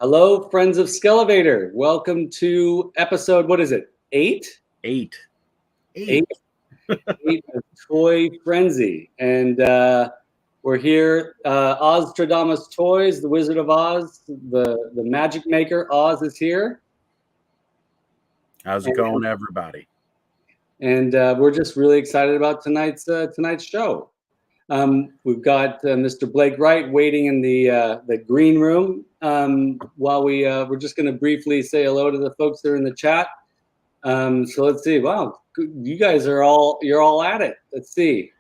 Hello, friends of Skele Vader. Welcome to episode, what is it? Eight of Toy Frenzy. And we're here. OZtradamus Toys, the Wizard of Oz, the magic maker. Oz is here. How's it going, everybody? And we're just really excited about tonight's show. We've got Mr. Blake Wright waiting in the green room. While we're just going to briefly say hello to the folks that are in the chat. So let's see. Wow, you guys you're all at it. Let's see.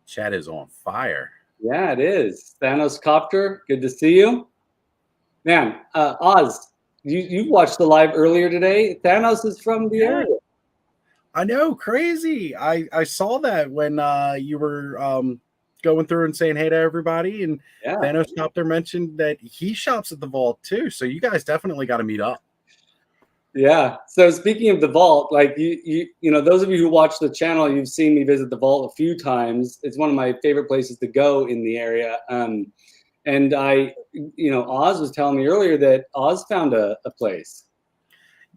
Chat is on fire. Yeah, it is. Thanos Copter, good to see you. Man, Oz, you watched the live earlier today. Thanos is from the area. I know, crazy. I saw that when you were going through and saying hey to everybody, and Thanos Copter mentioned that he shops at the vault too. So you guys definitely got to meet up. Yeah. So speaking of the vault, like you know, those of you who watch the channel, you've seen me visit the vault a few times. It's one of my favorite places to go in the area. And Oz was telling me earlier that Oz found a place.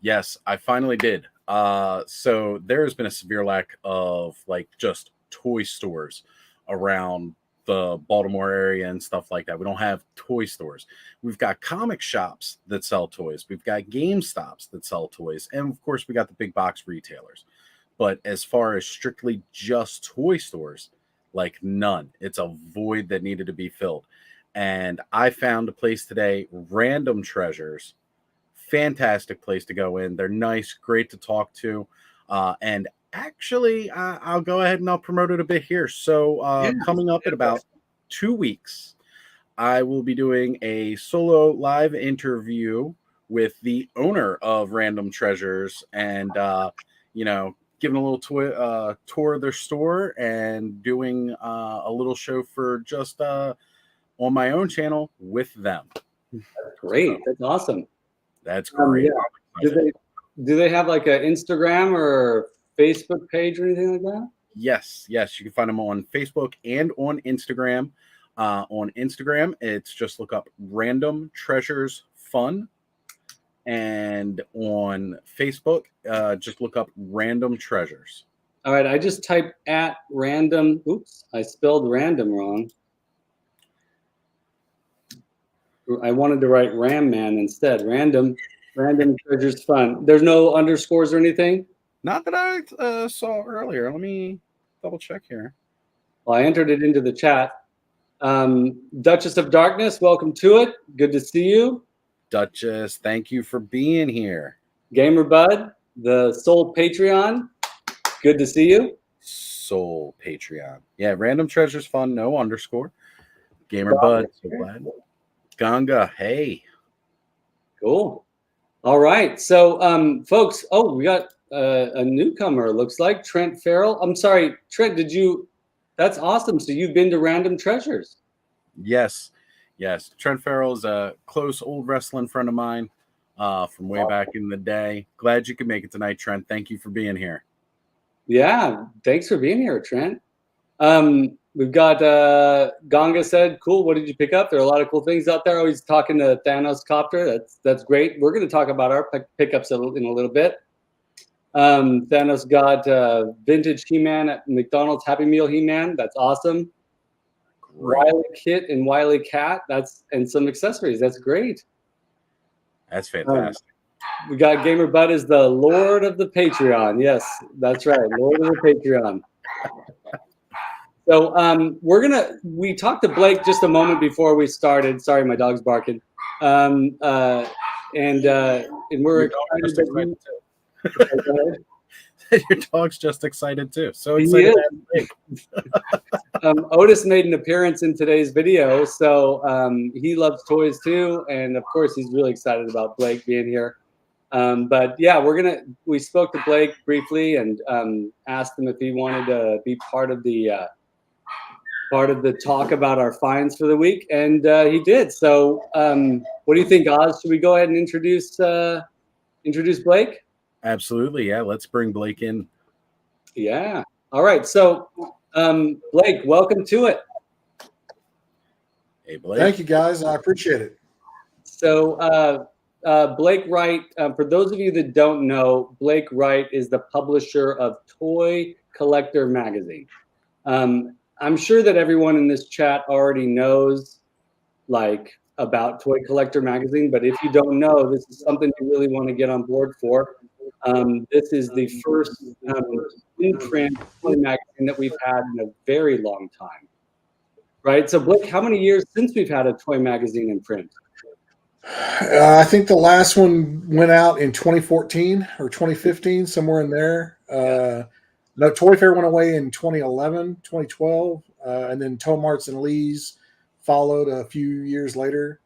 Yes, I finally did. So there has been a severe lack of just toy stores around the Baltimore area and stuff like that. We don't have toy stores. We've got comic shops that sell toys. We've got GameStops that sell toys. And of course we got the big box retailers. But as far as strictly just toy stores, none. It's a void that needed to be filled. And I found a place today, Random Treasures. Fantastic place to go in. They're nice, great to talk to. And actually, I'll go ahead and I'll promote it a bit here. So coming up in about 2 weeks, I will be doing a solo live interview with the owner of Random Treasures and, giving a little tour of their store and doing a little show for just on my own channel with them. That's great. That's awesome. That's great. Do they have like an Instagram or Facebook page or anything like that? Yes. You can find them on Facebook and on Instagram. On Instagram, it's just look up Random Treasures Fun. And on Facebook, just look up Random Treasures. All right. I just typed at random. Oops, I spelled random wrong. I wanted to write Ram Man instead. Random Treasures Fun. There's no underscores or anything? Not that I saw earlier. Let me double check here. Well, I entered it into the chat. Duchess of Darkness, welcome to it. Good to see you. Duchess, thank you for being here. Gamer Bud, the Soul Patreon, good to see you. Soul Patreon. Yeah, Random Treasures Fun, no underscore. Gamer Bud, so glad. Ganga, hey. Cool. All right. So, folks, we got a newcomer, looks like. Trent Farrell. I'm sorry, Trent, that's awesome. So you've been to Random Treasures? Yes. Trent Farrell is a close old wrestling friend of mine from way back in the day. Glad you could make it tonight, Trent. Thank you for being here. Yeah, thanks for being here, Trent. We've got Ganga said, cool, what did you pick up? There are a lot of cool things out there. Always talking to Thanos Copter. That's great. We're going to talk about our pickups in a little bit. Thanos got vintage He-Man at McDonald's Happy Meal He-Man. That's awesome. Great. Wily Kit and Wily Cat. And some accessories. That's great. That's fantastic. We got Gamer Bud is the Lord of the Patreon. Yes, that's right. Lord of the Patreon. So we talked to Blake just a moment before we started. Sorry, my dog's barking. And we're excited. Your dog's just excited too. So excited. Otis made an appearance in today's video, so he loves toys too, and of course he's really excited about Blake being here. But yeah, we spoke to Blake briefly and asked him if he wanted to be part of the talk about our finds for the week, and he did. So what do you think, Oz? Should we go ahead and introduce Blake? Absolutely, yeah. Let's bring Blake in. Yeah. All right. So Blake, welcome to it. Hey, Blake. Thank you, guys. I appreciate it. So Blake Wright, for those of you that don't know, Blake Wright is the publisher of Toy Collector magazine. I'm sure that everyone in this chat already knows like about Toy Collector magazine, but if you don't know, this is something you really want to get on board for. This is the first in-print toy magazine that we've had in a very long time. Right? So Blake, how many years since we've had a toy magazine in print? I think the last one went out in 2014 or 2015, somewhere in there. No, Toy Fair went away in 2011, 2012, and then Toy Marts and Lee's followed a few years later.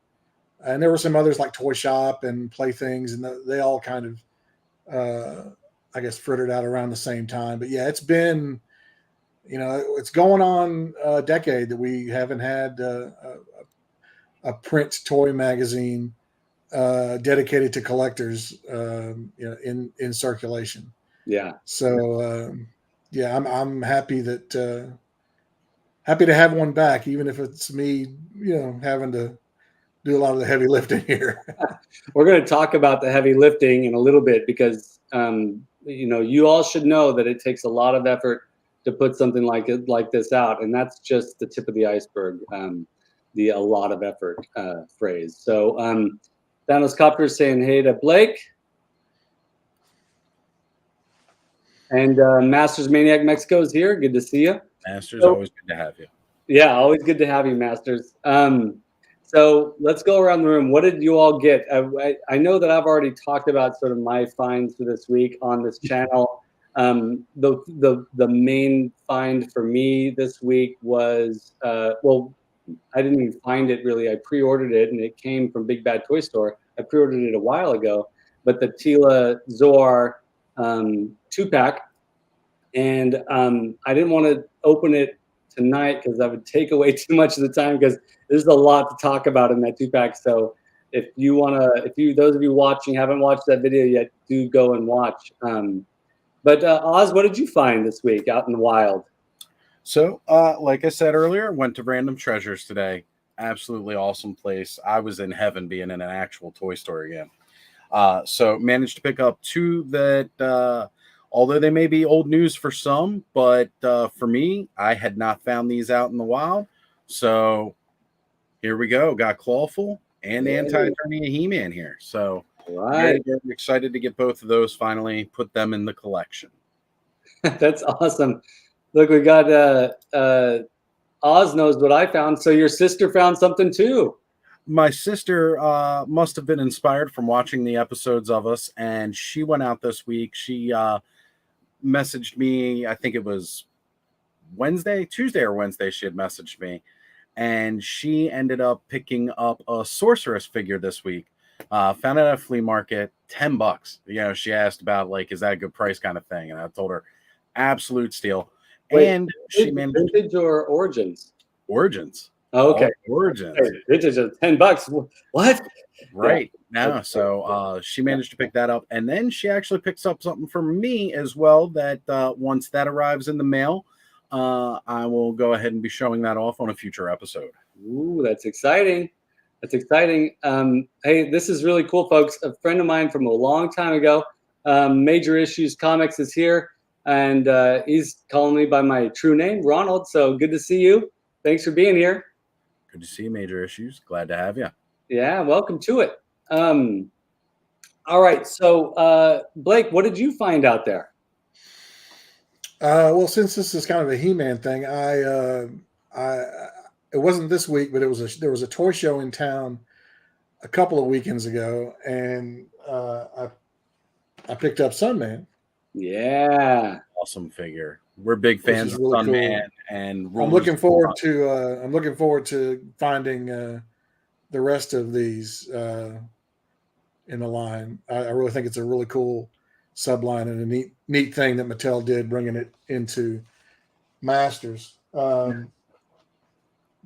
And there were some others like Toy Shop and Playthings, and they all kind of, I guess, frittered out around the same time. But yeah, it's been, it's going on a decade that we haven't had a print toy magazine dedicated to collectors, in circulation. Yeah. So yeah, I'm happy that happy to have one back, even if it's me, having to do a lot of the heavy lifting here. We're going to talk about the heavy lifting in a little bit because you all should know that it takes a lot of effort to put something like this out, and that's just the tip of the iceberg. The a lot of effort phrase. So Thanos Copter is saying hey to Blake. And Masters Maniac Mexico is here. Good to see you. Masters, always good to have you. Yeah, always good to have you, Masters. So let's go around the room. What did you all get? I know that I've already talked about sort of my finds for this week on this channel. The main find for me this week was I didn't even find it really. I pre-ordered it and it came from Big Bad Toy Store. I pre-ordered it a while ago, but the Tila Zoar 2-pack, and I didn't want to open it tonight because that would take away too much of the time because there's a lot to talk about in that 2-pack. So if those of you watching haven't watched that video yet, do go and watch. But Oz, what did you find this week out in the wild? So, like I said earlier, went to Random Treasures today. Absolutely awesome place. I was in heaven being in an actual toy store again. So managed to pick up two that, although they may be old news for some, but for me, I had not found these out in the wild. So here we go. Got Clawful and Anti-Eternia He-Man here. So very, very excited to get both of those finally, put them in the collection. That's awesome. Look, we got Oz knows what I found. So your sister found something too. My sister must have been inspired from watching the episodes of us, and she went out this week. She messaged me, I think it was Tuesday or Wednesday, she had messaged me, and she ended up picking up a Sorceress figure this week. Found it at a flea market, $10. She asked about, like, is that a good price kind of thing, and I told her, absolute steal. Wait, and she managed vintage or origins? Origins. Oh, okay. Origins. Hey, vintage is $10. What? Right. Now, so she managed to pick that up, and then she actually picks up something for me as well that once that arrives in the mail, I will go ahead and be showing that off on a future episode. Ooh, that's exciting. That's exciting. Hey, this is really cool, folks. A friend of mine from a long time ago, Major Issues Comics, is here, and he's calling me by my true name, Ronald. So good to see you. Thanks for being here. Good to see you, Major Issues. Glad to have you. Yeah, welcome to it. All right, so Blake, what did you find out there? Well, since this is kind of a He-Man thing, it wasn't this week, but there was a toy show in town a couple of weekends ago, and I picked up Sunman. Yeah, awesome figure. We're big fans of really Sunman, cool. And I'm looking forward to finding the rest of these in the line. I really think it's a really cool subline and a neat thing that Mattel did, bringing it into Masters.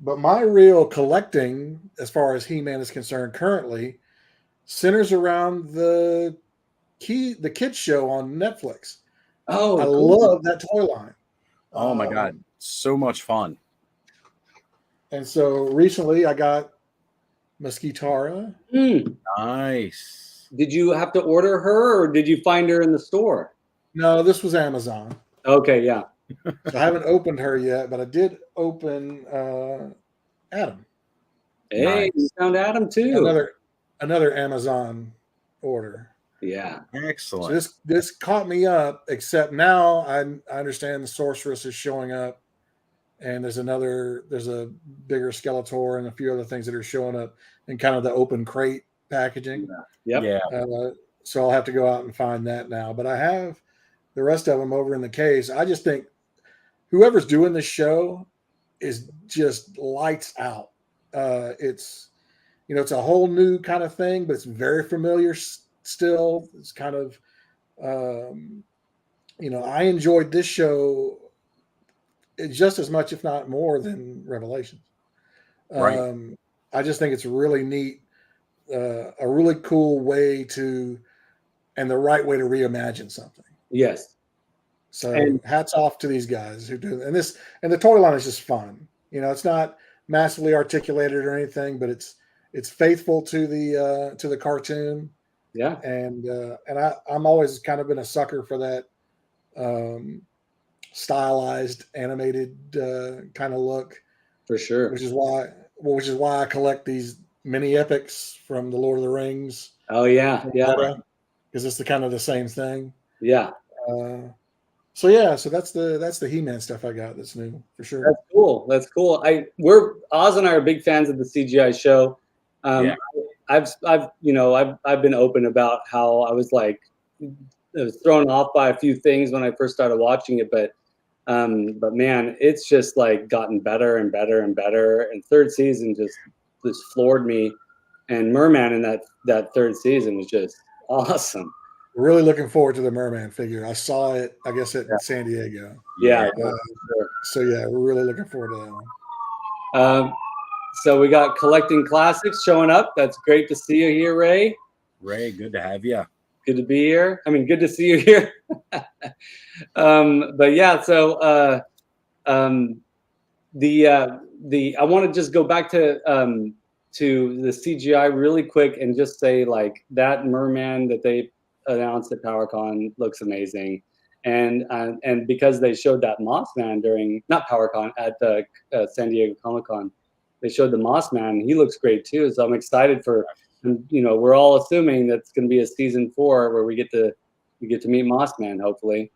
But my real collecting, as far as He-Man is concerned, currently centers around the kids show on Netflix. Oh, I love that toy line. Oh my God, so much fun. And so recently I got Mosquitara. Nice. Did you have to order her, or did you find her in the store? No, this was Amazon. Okay, yeah. So I haven't opened her yet, but I did open Adam. Hey, you found Adam too. Another Amazon order. Yeah. Excellent. So this caught me up, except now I understand the Sorceress is showing up, and there's a bigger Skeletor and a few other things that are showing up in kind of the open crate packaging. Yep. Yeah. So I'll have to go out and find that now. But I have the rest of them over in the case. I just think whoever's doing this show is just lights out. It's it's a whole new kind of thing, but it's very familiar still. It's kind of I enjoyed this show just as much, if not more, than Revelations. Right. I just think it's really neat, a really cool way and the right way to reimagine something. Yes. So hats off to these guys who do this. And the toy line is just fun. It's not massively articulated or anything, but it's faithful to the cartoon. Yeah. And I'm always kind of been a sucker for that stylized animated kind of look. For sure. Which is why I collect these mini epics from the Lord of the Rings. Oh yeah. Yeah. Because it's the kind of the same thing. Yeah. So that's the He-Man stuff I got that's new for sure. That's cool. Oz and I are big fans of the CGI show. I've been open about how I was thrown off by a few things when I first started watching it, but man, it's just gotten better and better and better. And third season just floored me. And Merman in that third season was just awesome. Really looking forward to the Merman figure. I saw it, I guess, at San Diego. Yeah. So yeah, we're really looking forward to that one. So we got collecting classics showing up. That's great to see you here, Ray. Ray, good to have you. Good to be here. I mean, good to see you here. But yeah, so I want to just go back to the CGI really quick and just say that Merman that they announced at PowerCon looks amazing, and because they showed that Mossman during not PowerCon at the San Diego Comic-Con, they showed the Mossman. He looks great too, so I'm excited for. We're all assuming that's going to be a season 4 where we get to meet Mossman, hopefully.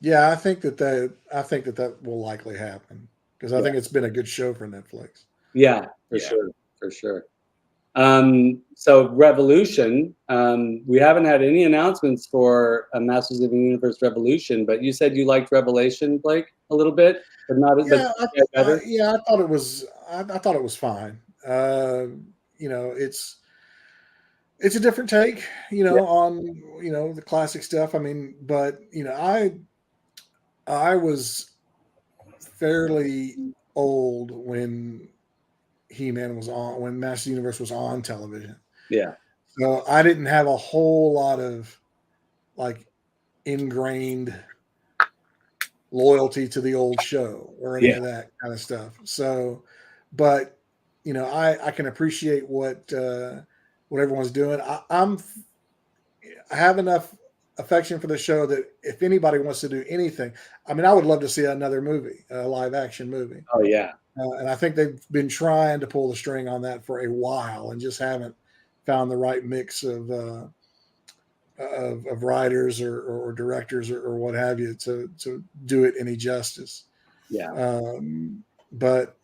Yeah, I think that will likely happen because I think it's been a good show for Netflix. Yeah, for sure. So Revolution, we haven't had any announcements for Masters of the Universe Revolution, but you said you liked Revelation, Blake, a little bit, but not as better. I thought it was. I thought it was fine. It's a different take, on the classic stuff. I mean, but I was fairly old when He-Man was on, when Masters of the Universe was on television. Yeah. So I didn't have a whole lot of ingrained loyalty to the old show or any of that kind of stuff. So, but I can appreciate what everyone's doing. I have enough affection for the show that if anybody wants to do anything, I mean, I would love to see another movie, a live action movie. Oh yeah. And I think they've been trying to pull the string on that for a while and just haven't found the right mix of writers or directors or what have you to do it any justice. Yeah. But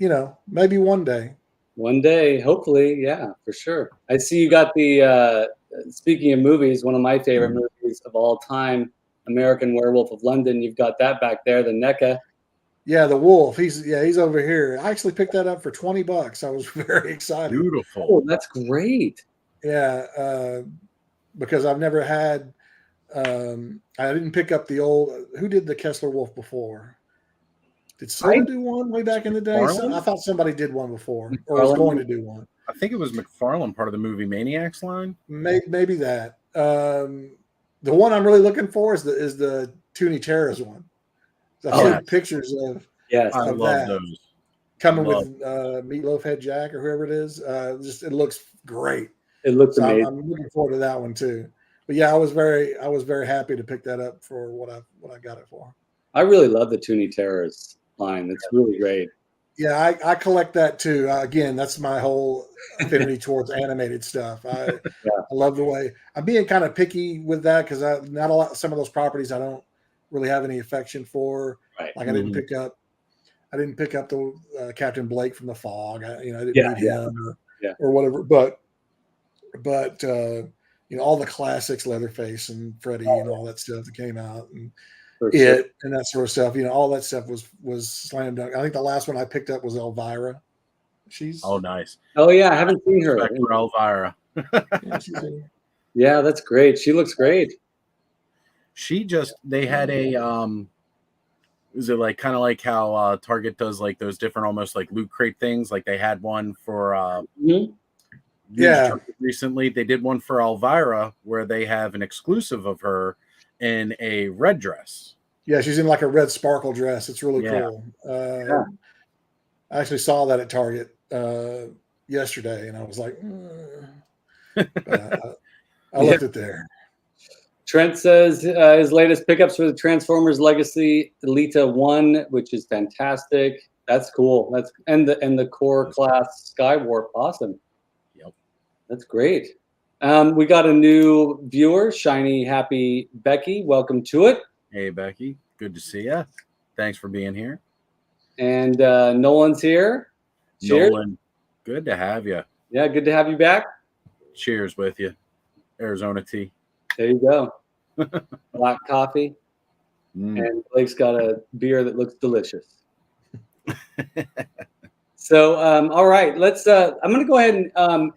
maybe one day. One day, hopefully, yeah, for sure. I see you got the speaking of movies, one of my favorite movies of all time, American Werewolf of London. You've got that back there, the NECA. Yeah, the wolf. He's over here. I actually picked that up for $20. I was very excited. Beautiful. Oh, that's great. Yeah, because I've never had. I didn't pick up the old. Who did the Kessler Wolf before? Did someone do one way back in the day? I thought somebody did one before, or was going to do one. I think it was McFarlane, part of the movie Maniacs line. Maybe that. The one I'm really looking for is the Toonie Terrors one. I see pictures of. Yes, I love those. coming with Meatloaf Head Jack or whoever it is. Just it looks great. It looks so amazing. I'm looking forward to that one too. But yeah, I was very happy to pick that up for what I got it for. I really love the Toonie Terrors line. It's really great. Yeah, I collect that too. Again, that's my whole affinity towards animated stuff. I love the way I'm being kind of picky with that because not a lot. Some of those properties I don't really have any affection for. Right. Like I didn't pick up the Captain Blake from The Fog. I didn't need him or whatever. But all the classics, Leatherface and Freddy and all that stuff that came out and and that sort of stuff. All that stuff was slam dunk. I think the last one I picked up was Elvira. She's nice. Oh yeah, I haven't seen her. For Elvira. Yeah, that's great. She looks great. They had a is it like kind of like how Target does like those different almost like loot crate things? Like they had one for recently. They did one for Elvira where they have an exclusive of her in a red dress. Yeah, she's in like a red sparkle dress. It's really cool. I actually saw that at Target yesterday, and I was like, I left it there. Trent says his latest pickups for the Transformers Legacy Elita 1, which is fantastic. That's cool. And the core class Skywarp. Awesome. Yep. That's great. We got a new viewer, Shiny Happy Becky. Welcome to it. Hey, Becky. Good to see you. Thanks for being here. And Nolan's here. Cheers. Nolan, good to have you. Yeah, good to have you back. Cheers with you. Arizona tea. There you go. Black coffee. And Blake's got a beer that looks delicious. So, all right, let's. I'm going to go ahead and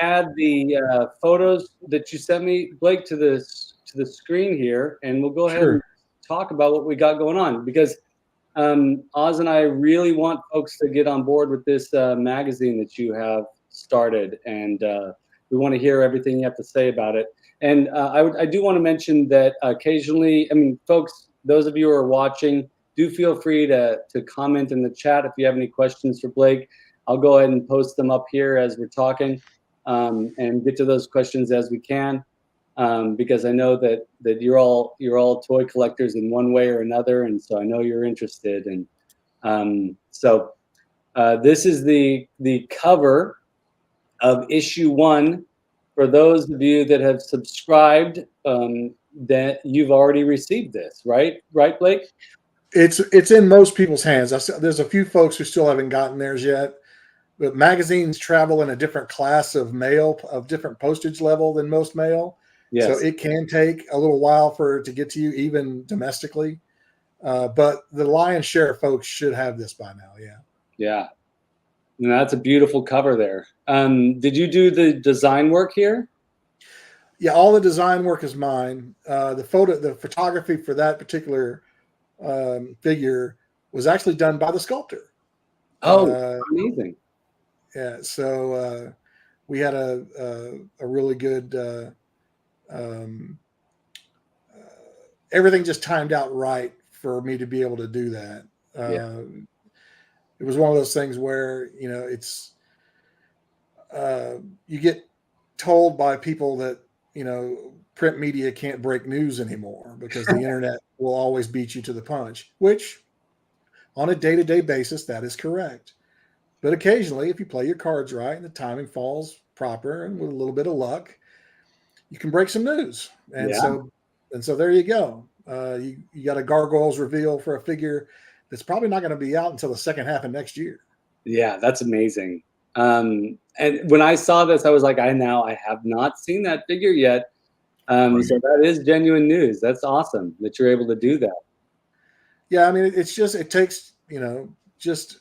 add the photos that you sent me, Blake, to the screen here, and we'll go ahead and talk about what we got going on because Oz and I really want folks to get on board with this magazine that you have started, and we want to hear everything you have to say about it. And I do want to mention that occasionally, folks, those of you who are watching, do feel free to comment in the chat if you have any questions for Blake. I'll go ahead and post them up here as we're talking and get to those questions as we can because I know that you're all toy collectors in one way or another, and so I know you're interested. And so this is the cover of issue 1. For those of you that have subscribed, that you've already received this, right? Right, Blake? It's in most people's hands. There's a few folks who still haven't gotten theirs yet, but magazines travel in a different class of mail, of different postage level than most mail. Yes. So it can take a little while for it to get to you, even domestically. But the lion's share of folks should have this by now. Yeah. Yeah. And that's a beautiful cover there. Did you do the design work here? Yeah, all the design work is mine. The photography for that particular figure was actually done by the sculptor. Oh, amazing! Yeah, so we had a really good. Everything just timed out right for me to be able to do that. It was one of those things where it's you get told by people that print media can't break news anymore because the internet will always beat you to the punch, which on a day-to-day basis, that is correct. But occasionally, if you play your cards right and the timing falls proper and with a little bit of luck, you can break some news. And so there you go. You got a Gargoyles reveal for a figure that's probably not going to be out until the second half of next year. Yeah, that's amazing. And when I saw this, I was like, I have not seen that figure yet. So that is genuine news. That's awesome that you're able to do that. Yeah, I mean, it takes, just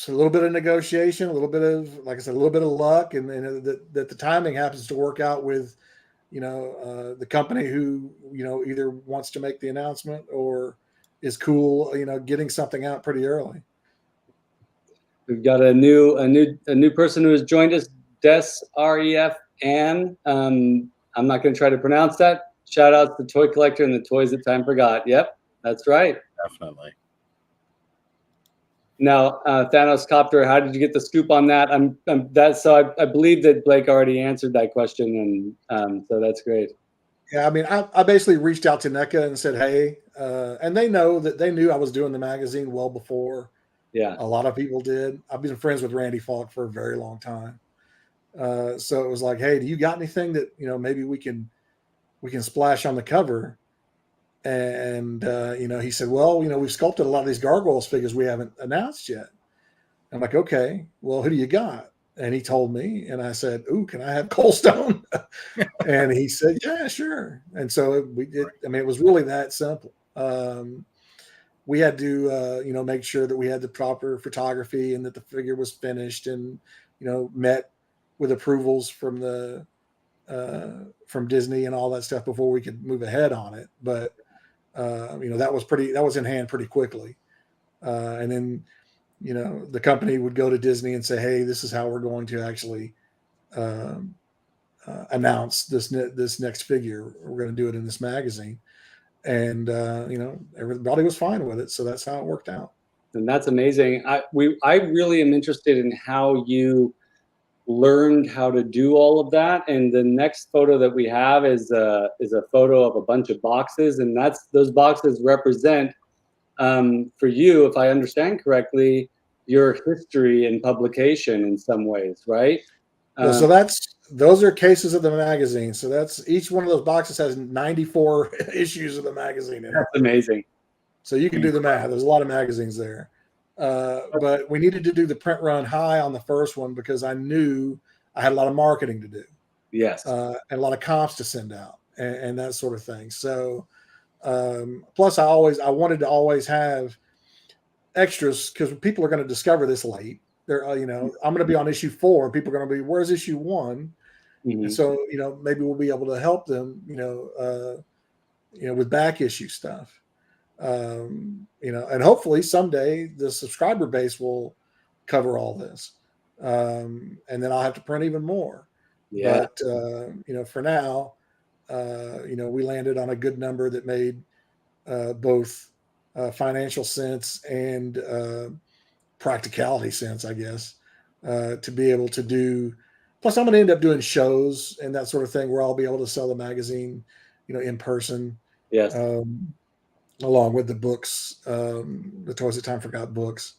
a little bit of negotiation, a little bit of, like I said, a little bit of luck, and that the timing happens to work out with, the company who, either wants to make the announcement or is cool, getting something out pretty early. We've got a new person who has joined us, Des REF Ann. I'm not going to try to pronounce that. Shout out to the Toy Collector and the Toys That Time Forgot. Yep, that's right. Definitely. Now, Thanos Copter, how did you get the scoop on that? I believe that Blake already answered that question, and so that's great. Yeah, I mean, I basically reached out to NECA and said, hey, and they knew I was doing the magazine well before Yeah. a lot of people did. I've been friends with Randy Falk for a very long time. So it was like, hey, do you got anything that, maybe we can splash on the cover? And, he said, well, we've sculpted a lot of these gargoyles figures we haven't announced yet. I'm like, okay, well, who do you got? And he told me, and I said, ooh, can I have Coldstone? And he said, yeah, sure. And so we did. I mean, it was really that simple. We had to, make sure that we had the proper photography and that the figure was finished and, met with approvals from from Disney and all that stuff before we could move ahead on it. But, that was in hand pretty quickly. And then, the company would go to Disney and say, hey, this is how we're going to actually announce this next figure. We're going to do it in this magazine. And, everybody was fine with it. So that's how it worked out. And that's amazing. I really am interested in how you learned how to do all of that. And the next photo that we have is a photo of a bunch of boxes, and those boxes represent, for you, if I understand correctly, your history and publication in some ways, right? So those are cases of the magazine. So that's each one of those boxes has 94 issues of the magazine in it. That's amazing. So you can do the math. There's a lot of magazines there. But we needed to do the print run high on the first one because I knew I had a lot of marketing to do. Yes. And a lot of comps to send out and that sort of thing. So plus I wanted to always have extras because people are going to discover this late. They're, I'm going to be on issue 4 and people are going to be, where's issue 1? Mm-hmm. And so, maybe we'll be able to help them, with back issue stuff. And hopefully someday the subscriber base will cover all this. And then I'll have to print even more. Yeah. But, for now, we landed on a good number that made both financial sense and practicality sense, I guess, to be able to do. Plus, I'm going to end up doing shows and that sort of thing where I'll be able to sell the magazine, in person. Yes. Along with the books, the Toys That Time Forgot books.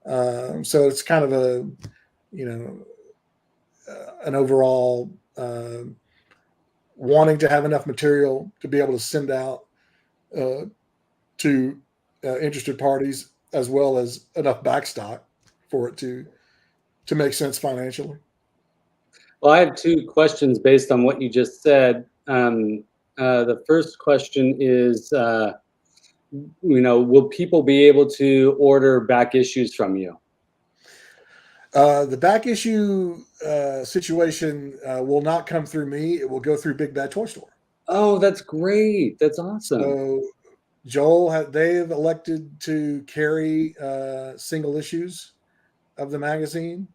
So it's kind of an overall wanting to have enough material to be able to send out to interested parties, as well as enough backstock for it to make sense financially. Well, I have 2 questions based on what you just said. The first question is, will people be able to order back issues from you? The back issue situation will not come through me. It will go through Big Bad Toy Store. Oh, that's great. That's awesome. So Joel, they've elected to carry single issues of the magazine.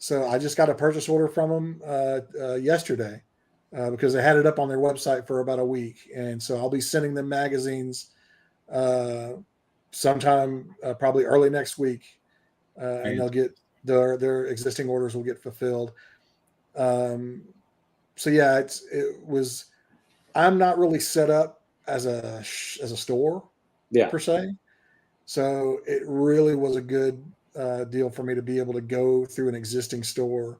So I just got a purchase order from them yesterday because they had it up on their website for about a week. And so I'll be sending them magazines sometime probably early next week. And they'll get their existing orders will get fulfilled. So yeah, I'm not really set up as a store per se. So it really was a good deal for me to be able to go through an existing store,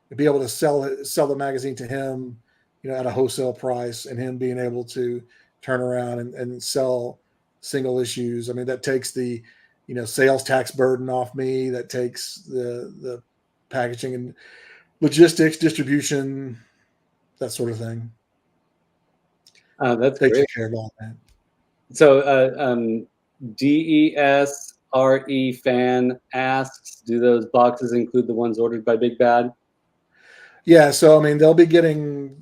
to be able to sell the magazine to him, at a wholesale price, and him being able to turn around and sell single issues. I mean, that takes the, sales tax burden off me. That takes the packaging and logistics, distribution, that sort of thing. That's They great. take care of all that. So DESRE fan asks, do those boxes include the ones ordered by Big Bad? Yeah, so I mean, they'll be getting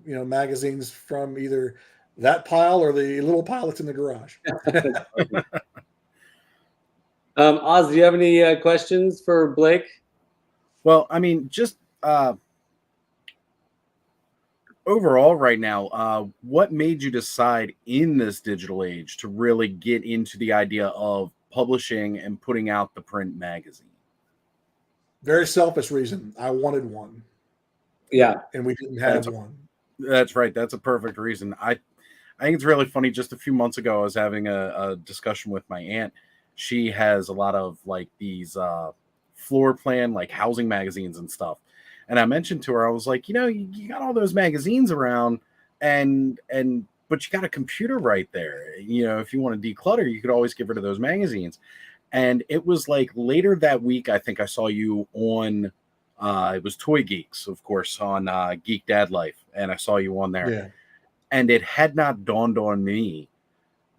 magazines from either that pile or the little pile that's in the garage. Oz, do you have any questions for Blake? Well, I mean, just overall right now, what made you decide in this digital age to really get into the idea of publishing and putting out the print magazine? Very selfish reason. I wanted one. Yeah. And we didn't have one. That's right. That's a perfect reason. I think it's really funny. Just a few months ago, I was having a discussion with my aunt. She has a lot of like these floor plan, like housing magazines and stuff. And I mentioned to her, I was like, you got all those magazines around but you got a computer right there. If you want to declutter, you could always get rid of those magazines. And it was like later that week, I think I saw you on, it was Toy Geeks, of course, on Geek Dad Life. And I saw you on there. Yeah. And it had not dawned on me,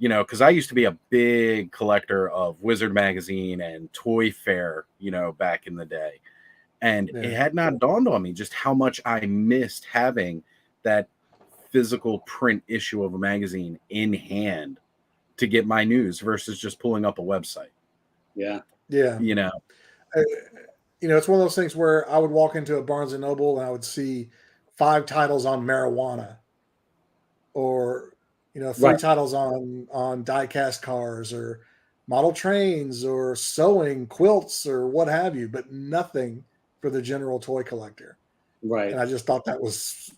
because I used to be a big collector of Wizard Magazine and Toy Fair, back in the day. And it had not dawned on me just how much I missed having that physical print issue of a magazine in hand to get my news versus just pulling up a website. Yeah. Yeah. It's one of those things where I would walk into a Barnes and Noble and I would see 5 titles on marijuana, or 3 titles on die-cast cars or model trains or sewing quilts or what have you, but nothing for the general toy collector. Right. And I just thought that was,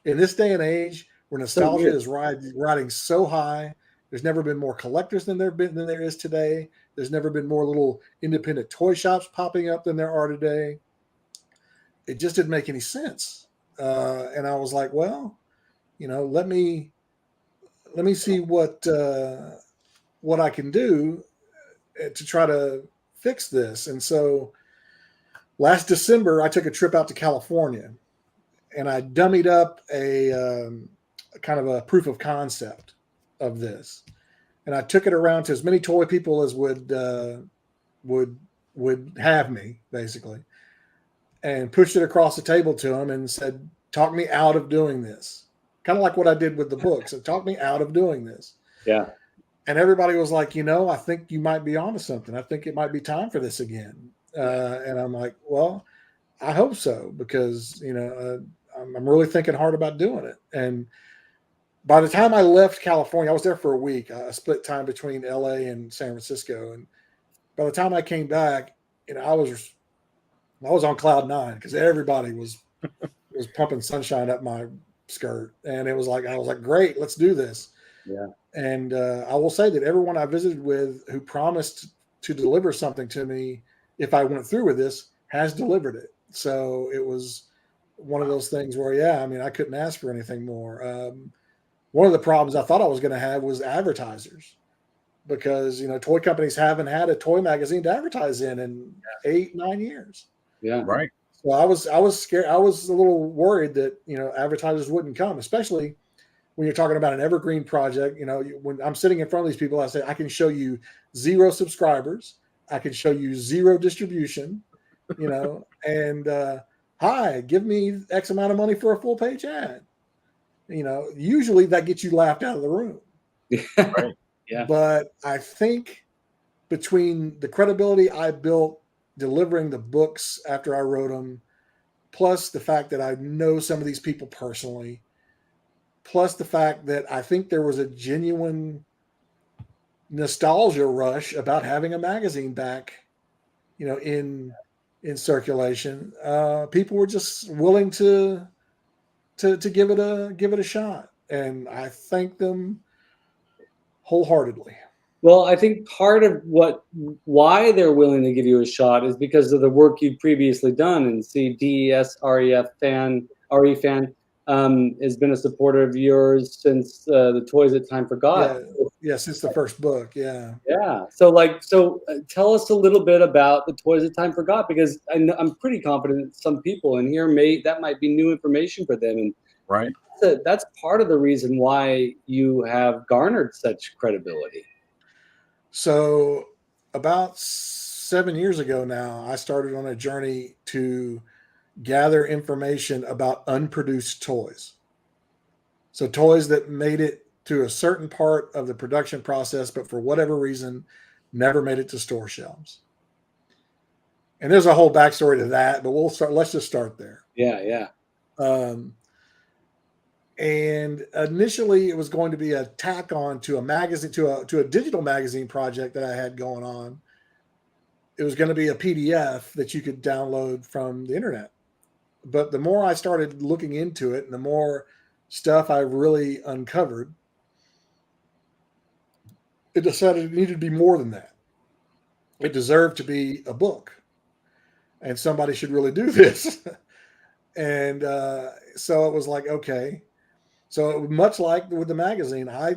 in this day and age where nostalgia is riding so high, there's never been more collectors than there is today. There's never been more little independent toy shops popping up than there are today. It just didn't make any sense. And I was like, well, let me see what I can do to try to fix this. And so last December, I took a trip out to California, and I dummied up a kind of a proof of concept of this. And I took it around to as many toy people as would have me, basically, and pushed it across the table to them and said, talk me out of doing this. Kind of like what I did with the books. So talk me out of doing this. Yeah. And everybody was like, I think you might be onto something. I think it might be time for this again. And I'm like, well, I hope so, because, I'm really thinking hard about doing it. And by the time I left California, I was there for a week. I split time between LA and San Francisco. And by the time I came back, I was on cloud 9 because everybody was pumping sunshine up my skirt. And I was like, great, let's do this. Yeah. And I will say that everyone I visited with who promised to deliver something to me if I went through with this has delivered it. So it was one of those things where, I couldn't ask for anything more. One of the problems I thought I was going to have was advertisers, because, toy companies haven't had a toy magazine to advertise in 8-9 years. Yeah. Right. So I was scared. I was a little worried that, advertisers wouldn't come, especially when you're talking about an evergreen project. When I'm sitting in front of these people, I say, I can show you 0 subscribers. I can show you 0 distribution, and hi, give me X amount of money for a full page ad. Usually that gets you laughed out of the room. Right. Yeah. But I think between the credibility I built delivering the books after I wrote them, plus the fact that I know some of these people personally, plus the fact that I think there was a genuine nostalgia rush about having a magazine back, in circulation, people were just willing to give it a shot, and I thank them wholeheartly. Well, I think part of why they're willing to give you a shot is because of the work you've previously done. And see, DESREF fan, RE fan, has been a supporter of yours since the Toys That Time Forgot. Yeah, since the first book. Yeah. Yeah. So tell us a little bit about the Toys That Time Forgot, because I'm pretty confident some people in here that might be new information for them. And right. That's part of the reason why you have garnered such credibility. So about 7 years ago now, I started on a journey to gather information about unproduced toys. So toys that made it to a certain part of the production process, but for whatever reason, never made it to store shelves. And there's a whole backstory to that, but let's just start there. Yeah. And initially, it was going to be a tack on to a magazine, to a digital magazine project that I had going on. It was going to be a PDF that you could download from the internet. But the more I started looking into it, and the more stuff I really uncovered, it decided it needed to be more than that. It deserved to be a book, and somebody should really do this. And so it was like, okay. So much like with the magazine, I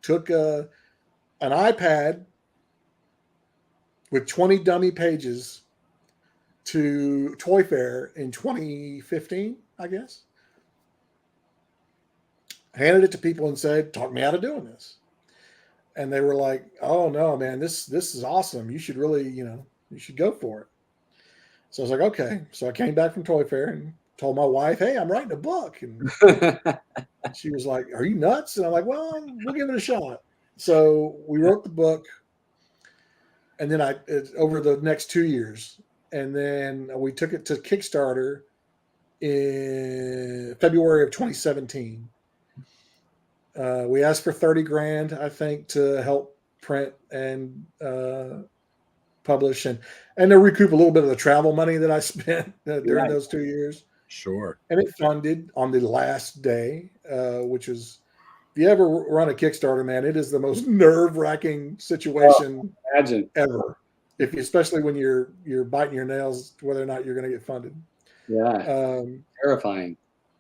took an iPad with 20 dummy pages to Toy Fair in 2015, I guess. Handed it to people and said, "Talk me out of doing this." And they were like, "Oh no, man, this is awesome. You should really, you should go for it." So I was like, "Okay." So I came back from Toy Fair and told my wife, "Hey, I'm writing a book." And she was like, "Are you nuts?" And I'm like, "Well, we'll give it a shot." So we wrote the book, and then over the next 2 years, and then we took it to Kickstarter in February of 2017. We asked for 30 grand, I think, to help print and publish and to recoup a little bit of the travel money that I spent during those 2 years. Sure. And it funded on the last day, which is, if you ever run a Kickstarter, man, it is the most nerve-wracking situation ever. Especially when you're biting your nails whether or not you're going to get funded. Yeah, terrifying.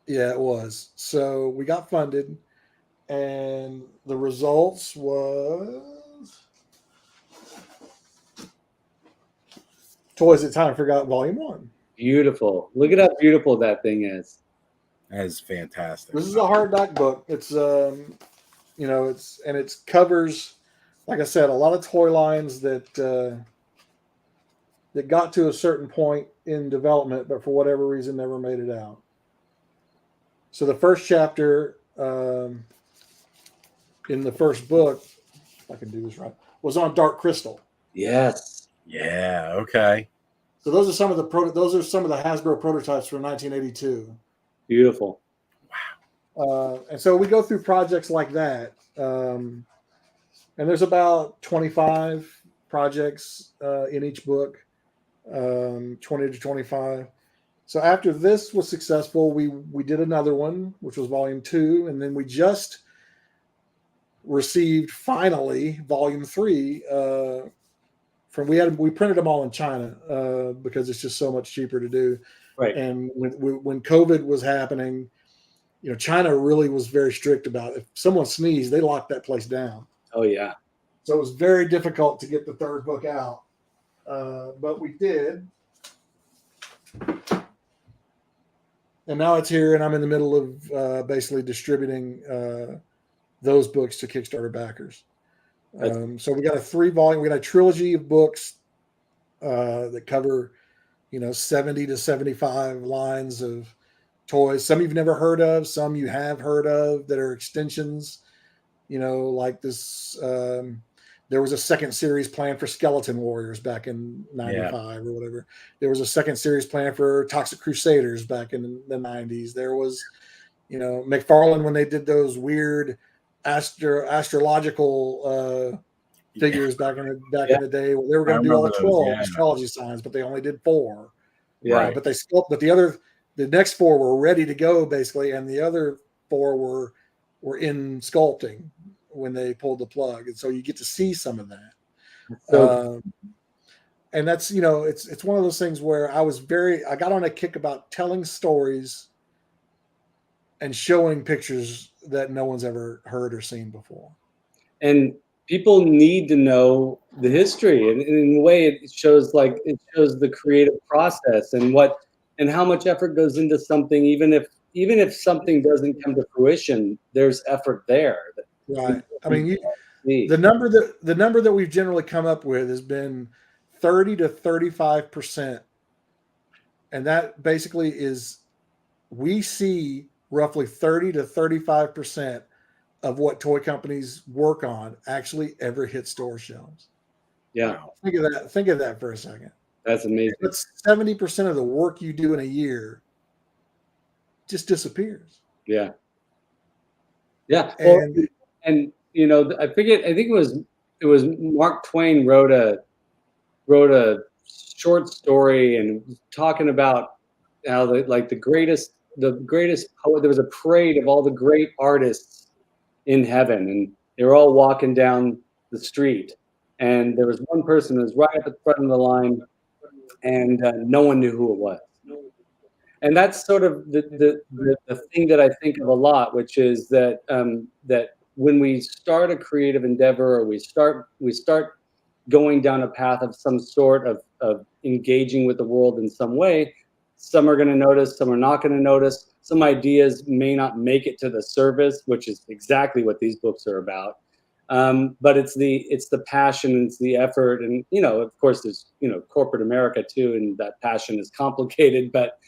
Yeah, it was. So we got funded, and the results was Toys at Time Forgot Volume 1. Beautiful. Look at how beautiful that thing is. That is fantastic. This is a hardback book. It's it covers, like I said, a lot of toy lines that got to a certain point in development, but for whatever reason never made it out. So the first chapter in the first book, if I can do this right, was on Dark Crystal. Yes. Yeah. Okay. So those are some of the Hasbro prototypes from 1982. Beautiful. Wow. And so we go through projects like that, and there's about 25 projects in each book, 20 to 25. So after this was successful, we did another one, which was Volume 2, and then we just received finally Volume 3 we printed them all in China because it's just so much cheaper to do. Right. And when COVID was happening, China really was very strict about it. If someone sneezed, they locked that place down. Oh yeah. So it was very difficult to get the third book out, but we did. And now it's here, and I'm in the middle of basically distributing those books to Kickstarter backers. So we got we got a trilogy of books that cover, 70 to 75 lines of toys. Some you've never heard of, some you have heard of that are extensions, like this. There was a second series planned for Skeleton Warriors back in 95 or whatever. There was a second series planned for Toxic Crusaders back in the 90s. There was, McFarlane, when they did those weird astrological figures back in the day, they were going to do all 12 astrology signs, but they only did 4. Yeah. But the next 4 were ready to go basically, and the other 4 were in sculpting when they pulled the plug, and so you get to see some of that. And that's it's one of those things where I got on a kick about telling stories and showing pictures that no one's ever heard or seen before. And people need to know the history, and in a way it shows the creative process and how much effort goes into something. Even if something doesn't come to fruition, there's effort there. Right. I mean, the number that we've generally come up with has been 30 to 35%, and that basically is, we see roughly 30 to 35% of what toy companies work on actually ever hit store shelves. Yeah. Think of that for a second. That's amazing. That's 70% of the work you do in a year just disappears. Yeah. Yeah. And Well, and you know, I think it was Mark Twain wrote a short story and was talking about how the greatest poet, there was a parade of all the great artists in heaven, and they were all walking down the street, and there was one person who was right at the front of the line, and no one knew who it was. And that's sort of the thing that I think of a lot, which is that that when we start a creative endeavor, or we start going down a path of some sort of engaging with the world in some way, some are going to notice, some are not going to notice. Some ideas may not make it to the surface, which is exactly what these books are about. But it's the passion, it's the effort, and you know, of course, there's corporate America too, and that passion is complicated. But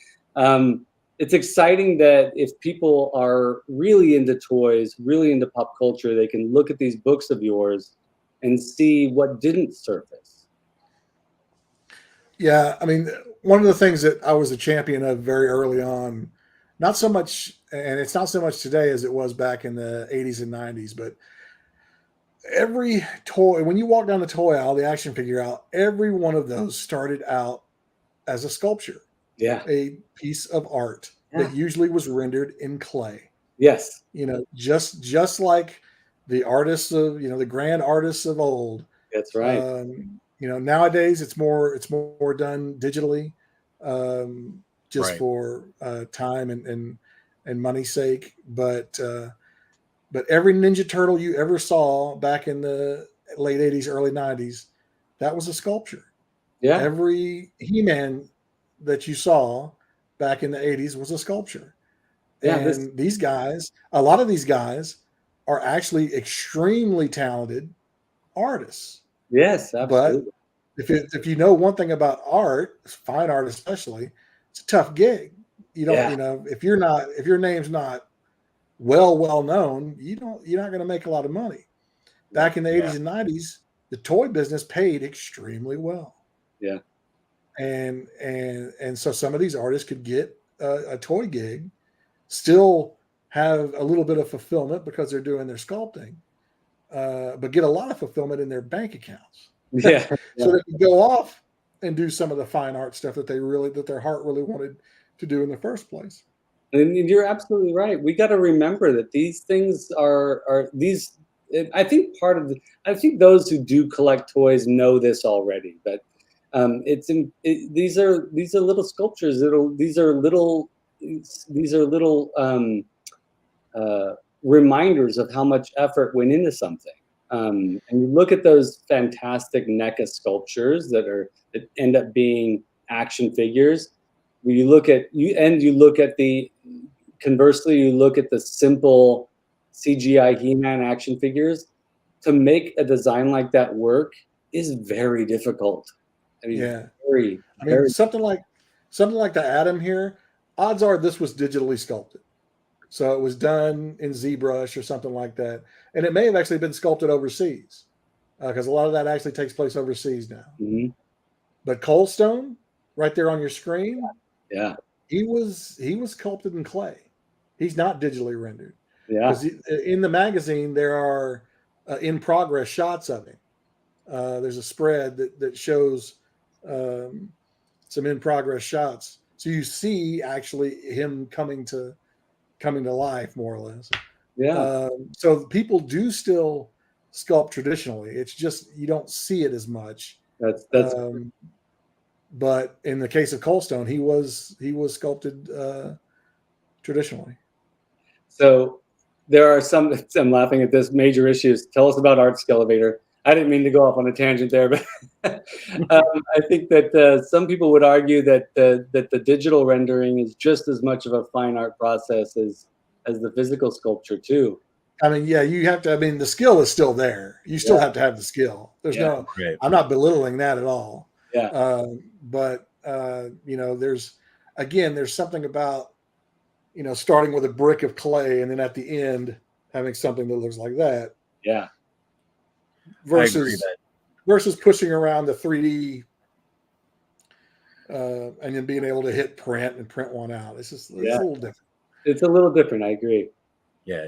it's exciting that if people are really into toys, really into pop culture, they can look at these books of yours and see what didn't surface. yeah, I mean, one of the things that I was a champion of very early on, not so much, and it's not so much today as it was back in the 80s and 90s, but every toy, when you walk down the toy aisle, the action figure aisle, every one of those started out as a sculpture, Yeah. a piece of art Yeah. that usually was rendered in clay. Yes. Just like the artists of, the grand artists of old. That's right. Nowadays it's more done digitally, just Right. for time and money's sake. But every Ninja Turtle you ever saw back in the late 80s, early 90s, that was a sculpture. Yeah. Every He-Man that you saw back in the 80s was a sculpture. Yeah. And these guys, a lot of these guys are actually extremely talented artists. Yes, But absolutely. if you know one thing about art, fine art especially, it's a tough gig. You don't, Yeah. if your name's not well known, you're not going to make a lot of money. Back in the 80s and 90s, the toy business paid extremely well. Yeah. And so some of these artists could get a toy gig, still have a little bit of fulfillment because they're doing their sculpting, but get a lot of fulfillment in their bank accounts. Yeah. So they can go off and do some of the fine art stuff that their heart really wanted to do in the first place. And you're absolutely right. We got to remember that these things are these. I think I think those who do collect toys know this already, but these are little sculptures. These are little reminders of how much effort went into something. And you look at those fantastic NECA sculptures that end up being action figures. You look at conversely, you look at the simple CGI He-Man action figures. To make a design like that work is very difficult. I mean, Yeah. very. Something like the Atom here, odds are this was digitally sculpted. So it was done in ZBrush or something like that. And it may have actually been sculpted overseas, because a lot of that actually takes place overseas now. Mhm. But Cold Stone, right there on your screen, Yeah. he was sculpted in clay. He's not digitally rendered. Yeah. Because in the magazine, there are in progress shots of him. There's a spread that shows some in progress shots. So you see actually him coming to life, more or less. Yeah. So people do still sculpt traditionally. It's just you don't see it as much. That's But in the case of Coldstone, he was sculpted traditionally. So there are some. I'm laughing at this. Major issues. Tell us about Art Scale Vader. I didn't mean to go off on a tangent there, but I think that some people would argue that the digital rendering is just as much of a fine art process as the physical sculpture too. I mean, yeah, you have to. I mean, the skill is still there. You still have to have the skill. There's no. Right. I'm not belittling that at all. Yeah. But there's something about starting with a brick of clay and then at the end having something that looks like that. Yeah. Versus pushing around the 3D and then being able to hit print and print one out. It's a little different. It's a little different. I agree. Yeah.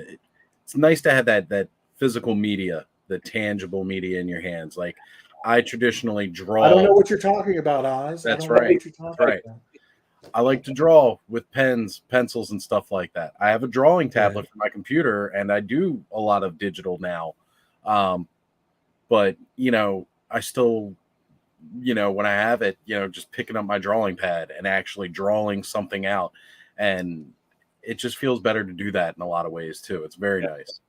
it's nice to have that physical media, the tangible media in your hands. Like I traditionally draw. I don't know what you're talking about, Oz. That's I don't know right. what you're talking That's right. about. I like to draw with pens, pencils, and stuff like that. I have a drawing tablet for my computer, and I do a lot of digital now. But I still, when I have it, just picking up my drawing pad and actually drawing something out, and it just feels better to do that in a lot of ways too. It's very nice.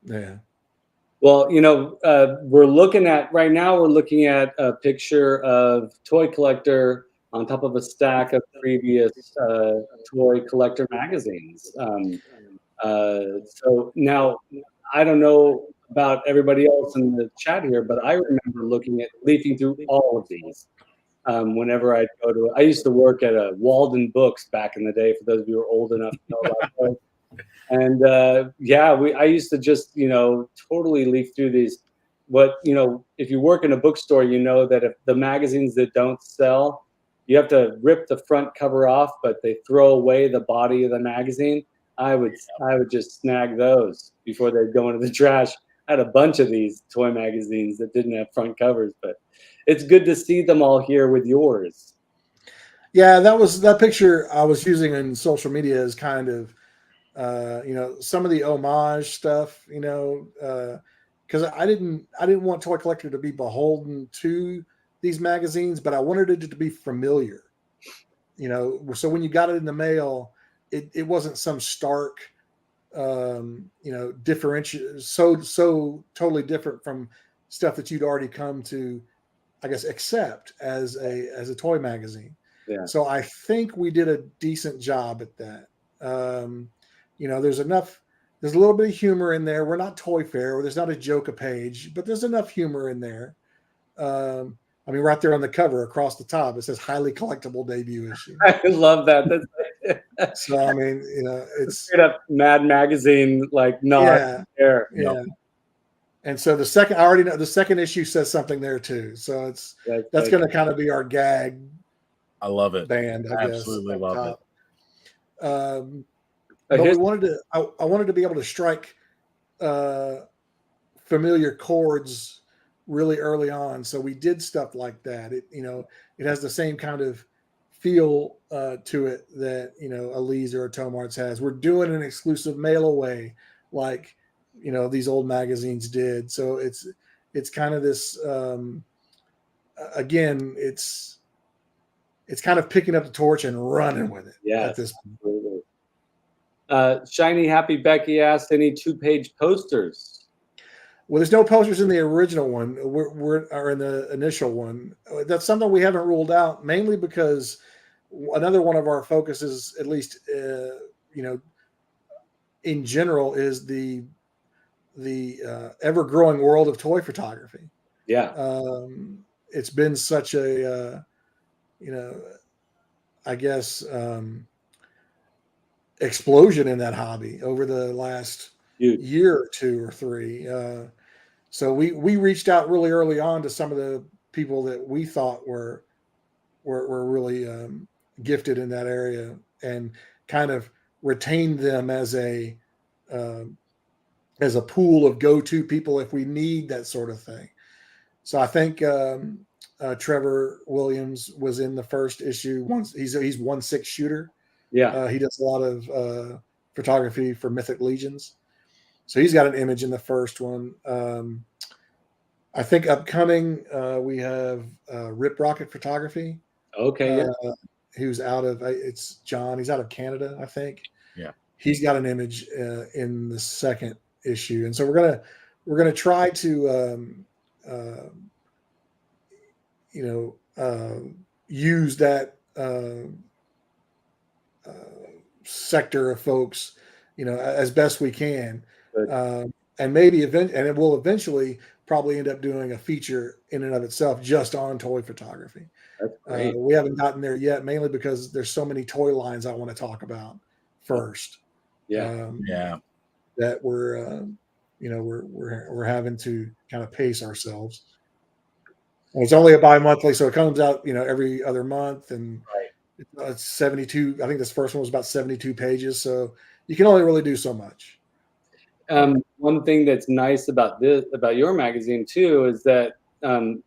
Yeah. Well, we're looking at a picture of Toy Collector on top of a stack of previous Toy Collector magazines. So now, I don't know about everybody else in the chat here, but I remember leafing through all of these. Whenever I used to work at a Walden Books back in the day, for those of you who are old enough to know about that. And I used to just, totally leaf through these. But, if you work in a bookstore, you know that if the magazines that don't sell, you have to rip the front cover off, but they throw away the body of the magazine. I would just snag those before they'd go into the trash. I had a bunch of these toy magazines that didn't have front covers, but it's good to see them all here with yours. Yeah, that picture I was using in social media is kind of, some of the homage stuff, because I didn't want Toy Collector to be beholden to these magazines, but I wanted it to be familiar, so when you got it in the mail, it wasn't some stark, differentiate, so totally different from stuff that you'd already come to, I guess, accept as a toy magazine. Yeah. So I think we did a decent job at that. There's a little bit of humor in there. We're not Toy Fair. There's not a joke a page, but there's enough humor in there. Right there on the cover across the top, it says highly collectible debut issue. I love that. So, it's straight up Mad Magazine, yeah. Yeah. And so I already know the second issue says something there too. So that's going to kind of be our gag. I love it. Band, I guess. Absolutely love it. But we wanted I wanted to be able to strike familiar chords really early on. So we did stuff like that. It has the same kind of feel to it that, a Lee's or a Tomart's has. We're doing an exclusive mail away like, these old magazines did. So it's kind of this, again, it's kind of picking up the torch and running with it. Yeah. At this point. Shiny Happy Becky asked, any 2-page posters? Well, there's no posters in the original one. Or in the initial one. That's something we haven't ruled out, mainly because another one of our focuses, at least, in general, is the ever-growing world of toy photography. Yeah. It's been such a, I guess, explosion in that hobby over the last year or 2 or 3. So we reached out really early on to some of the people that we thought were really gifted in that area, and kind of retained them as a pool of go-to people if we need that sort of thing. So I think Trevor Williams was in the first issue. He's 1/6 shooter. Yeah. He does a lot of photography for Mythic Legions. So he's got an image in the first one. I think upcoming, we have Rip Rocket Photography. Okay. Yeah. Who's it's John. He's out of Canada, I think. Yeah. He's got an image in the second issue. And so we're gonna try to use that sector of folks, as best we can, and maybe and it will eventually probably end up doing a feature in and of itself just on toy photography. That's great. We haven't gotten there yet, mainly because there's so many toy lines I want to talk about first. Yeah. That we're having to kind of pace ourselves. And it's only a bi-monthly, so it comes out, every other month, and it's 72. I think this first one was about 72 pages, so you can only really do so much. One thing that's nice about your magazine too, is that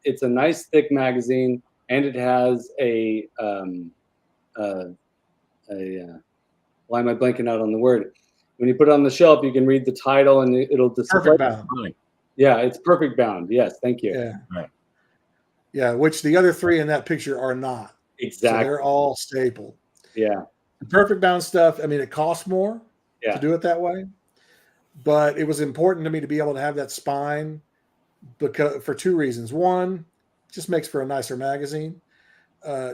it's a nice thick magazine, and it has a why am I blanking out on the word? When you put it on the shelf, you can read the title and it'll display. Perfect bound. Yeah, it's perfect bound. Yes, thank you. Yeah. Right. Yeah, which the other three in that picture are not. Exactly. So they're all stapled. Yeah. The perfect bound stuff, I mean, it costs more to do it that way, but it was important to me to be able to have that spine because for two reasons. One, it just makes for a nicer magazine.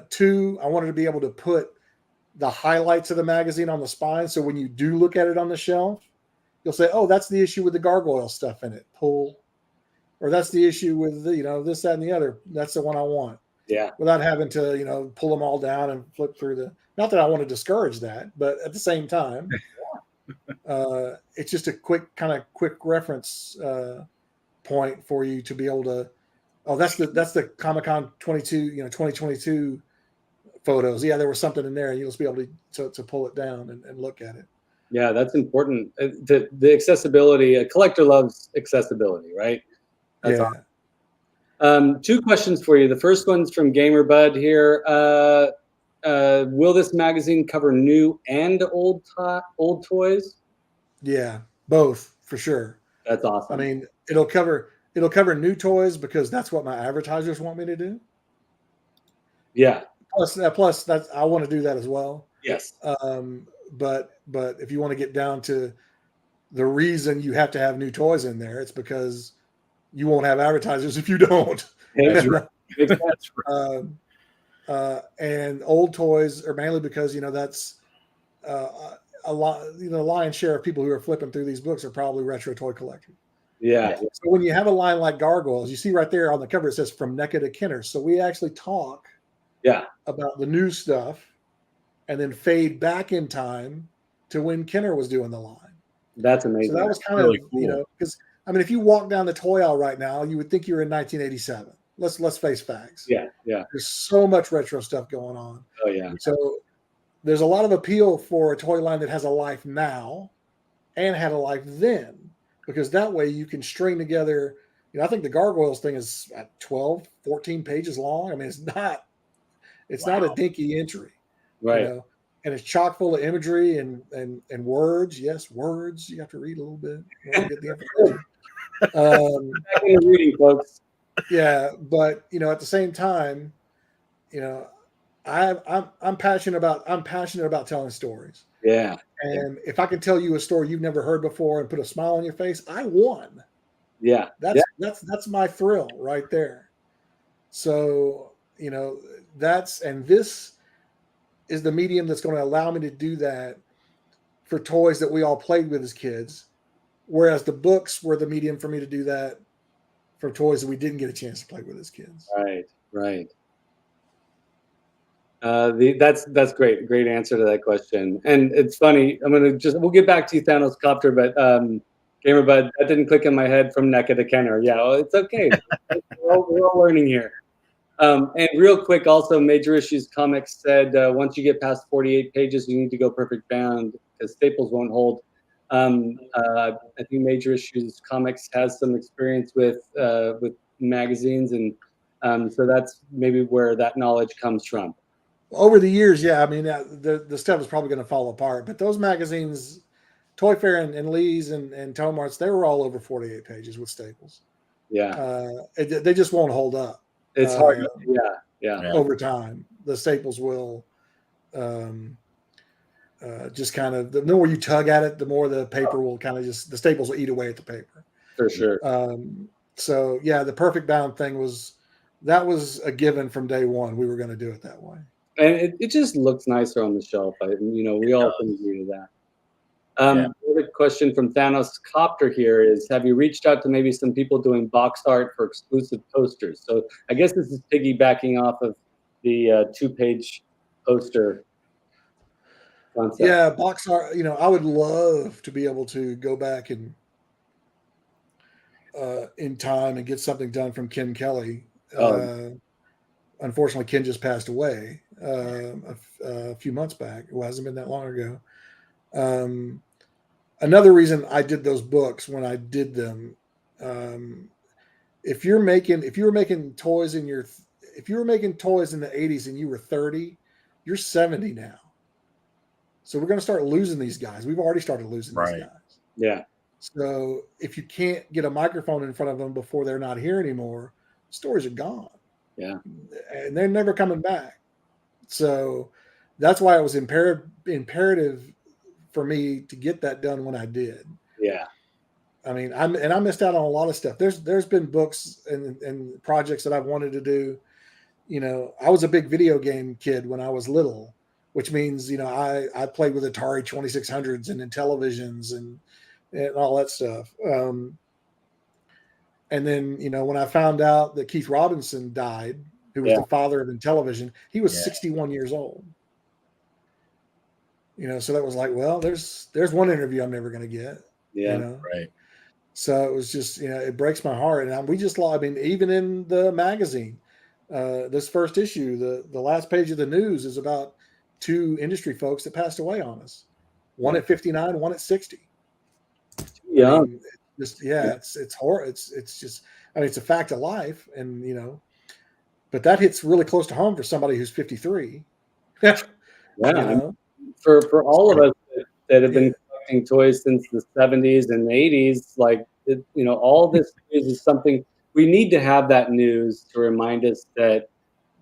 Two, I wanted to be able to put the highlights of the magazine on the spine, so when you do look at it on the shelf, you'll say, "Oh, that's the issue with the gargoyle stuff in it." Pull, or that's the issue with this, that, and the other. That's the one I want. Yeah. Without having to pull them all down and flip through the. Not that I want to discourage that, but at the same time, it's just a quick reference point for you to be able to. Oh, that's the Comic-Con 2022 photos. Yeah, there was something in there, and you'll just be able to pull it down and look at it. Yeah, that's important. The accessibility. A collector loves accessibility, right? That's awesome. Two questions for you. The first one's from Gamer Bud here. Will this magazine cover new and old toys? Yeah, both for sure. That's awesome. I mean, it'll cover new toys because that's what my advertisers want me to do. Yeah. Plus that's I want to do that as well. Yes. But if you want to get down to the reason you have to have new toys in there, it's because you won't have advertisers if you don't. That's right. And old toys are mainly because that's a lot. The lion's share of people who are flipping through these books are probably retro toy collectors. Yeah. So when you have a line like Gargoyles, you see right there on the cover it says "From NECA to Kenner." So we actually talk about the new stuff, and then fade back in time to when Kenner was doing the line. That's amazing. So that was kind of cool. Because I mean, if you walk down the toy aisle right now, you would think you're in 1987. Let's face facts. Yeah. There's so much retro stuff going on. Oh yeah. So there's a lot of appeal for a toy line that has a life now and had a life then, because that way you can string together. I think the Gargoyles thing is 12, 14 pages long. I mean, it's not a dinky entry. Right. And it's chock full of imagery and words. Yes, words. You have to read a little bit. You want to get the information. Back in the reading, folks. Yeah, but at the same time, I'm passionate about telling stories. Yeah. And if I can tell you a story you've never heard before and put a smile on your face, I won. Yeah. That's my thrill right there. So, this is the medium that's going to allow me to do that for toys that we all played with as kids. Whereas the books were the medium for me to do that for toys that we didn't get a chance to play with as kids. Right. That's great. Great answer to that question. And it's funny. We'll get back to you, Thanos Copter, but Gamer Bud, that didn't click in my head from NECA to Kenner. Yeah, well, it's okay. we're all learning here. And real quick, also, Major Issues Comics said once you get past 48 pages, you need to go perfect bound because staples won't hold. I think Major Issues Comics has some experience with magazines, and so that's maybe where that knowledge comes from. Over the years, yeah, I mean, the stuff is probably going to fall apart, but those magazines, Toy Fair and Lee's and Tomart's, they were all over 48 pages with staples. Yeah, they just won't hold up. It's hard. Yeah. Over time, the staples will just kind of, the more you tug at it, the more the paper will kind of the staples will eat away at the paper. For sure. So yeah, the perfect bound thing was a given from day one. We were going to do it that way. And it just looks nicer on the shelf. We all can agree to that. Another question from Thanos Copter here is, have you reached out to maybe some people doing box art for exclusive posters? So I guess this is piggybacking off of the 2-page poster concept. Yeah, box art, I would love to be able to go back and in time and get something done from Ken Kelly. Unfortunately, Ken just passed away a few months back. It hasn't been that long ago. another reason I did those books when I did them. If you were making toys in the 80s and you were 30, you're 70 now. So we're going to start losing these guys. We've already started losing these Right. guys. Yeah. So if you can't get a microphone in front of them before they're not here anymore, stories are gone. Yeah. And they're never coming back. So that's why it was imperative for me to get that done when I did. Yeah. I mean, I missed out on a lot of stuff. There's been books and projects that I've wanted to do. You know, I was a big video game kid when I was little, which means, you know, I played with Atari 2600s and Intellivisions and all that stuff. And then, you know, when I found out that Keith Robinson died, who was the father of Intellivision, he was 61 years old. You know, so that was like, well, there's one interview I'm never going to get. Yeah. You know? Right. So it was just, you know, it breaks my heart. And we just lost, I mean, even in the magazine, this first issue, the last page of the news is about two industry folks that passed away on us. One at 59, one at 60. Yeah. I mean, it's horror. It's just, I mean, it's a fact of life. And, you know, but that hits really close to home for somebody who's 53. Yeah. You know? For all of us that have been collecting toys since the 70s and 80s, like, you know, all this news is something we need to have, that news to remind us that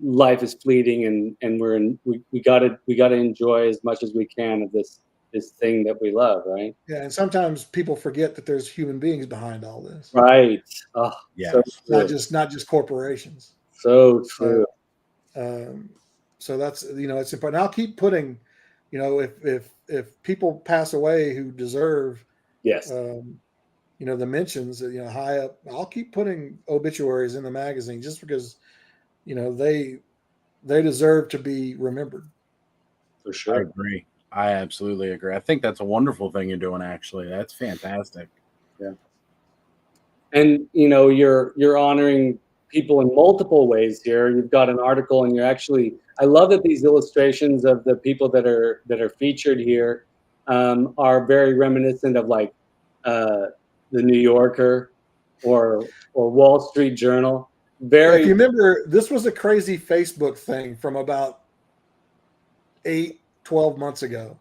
life is fleeting and we gotta enjoy as much as we can of this thing that we love, right? Yeah, and sometimes people forget that there's human beings behind all this. Right. Oh, yeah. So not just corporations. So true. So that's, you know, it's important. I'll keep putting, you know, if people pass away who deserve, you know, the mentions, you know, high up, I'll keep putting obituaries in the magazine just because, you know, they deserve to be remembered. For sure. I agree. I absolutely agree. I think that's a wonderful thing you're doing, actually. That's fantastic. Yeah. And, you know, you're honoring people in multiple ways here. You've got an article, and I love that these illustrations of the people that are featured here are very reminiscent of, like, the New Yorker or Wall Street Journal. If you remember, this was a crazy Facebook thing from about 12 months ago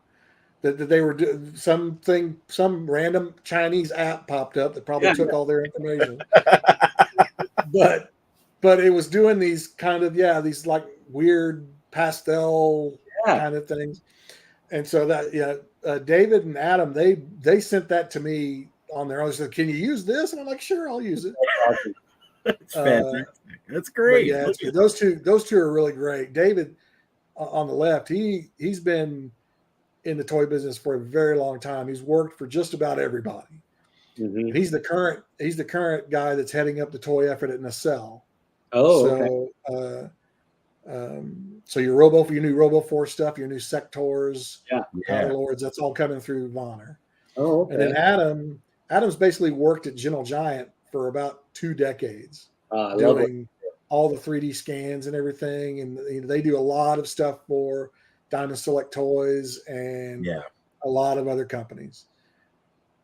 that they were some random Chinese app popped up that probably took all their information. but it was doing these kind of, these like weird pastel kind of things. And so that, David and Adam, they sent that to me on their own. They said, "Can you use this?" And I'm like, "Sure, I'll use it." That's fantastic. That's great. Yeah, those two are really great. David on the left, he's been in the toy business for a very long time. He's worked for just about everybody. Mm-hmm. He's the current guy that's heading up the toy effort at Nacelle. Oh, so so your new RoboForce stuff, your new Sectors, Power Lords, that's all coming through Vonner. Oh, okay. And then Adam's basically worked at Gentle Giant for about 2 decades, doing all the 3D scans and everything. And you know, they do a lot of stuff for Diamond Select Toys and a lot of other companies.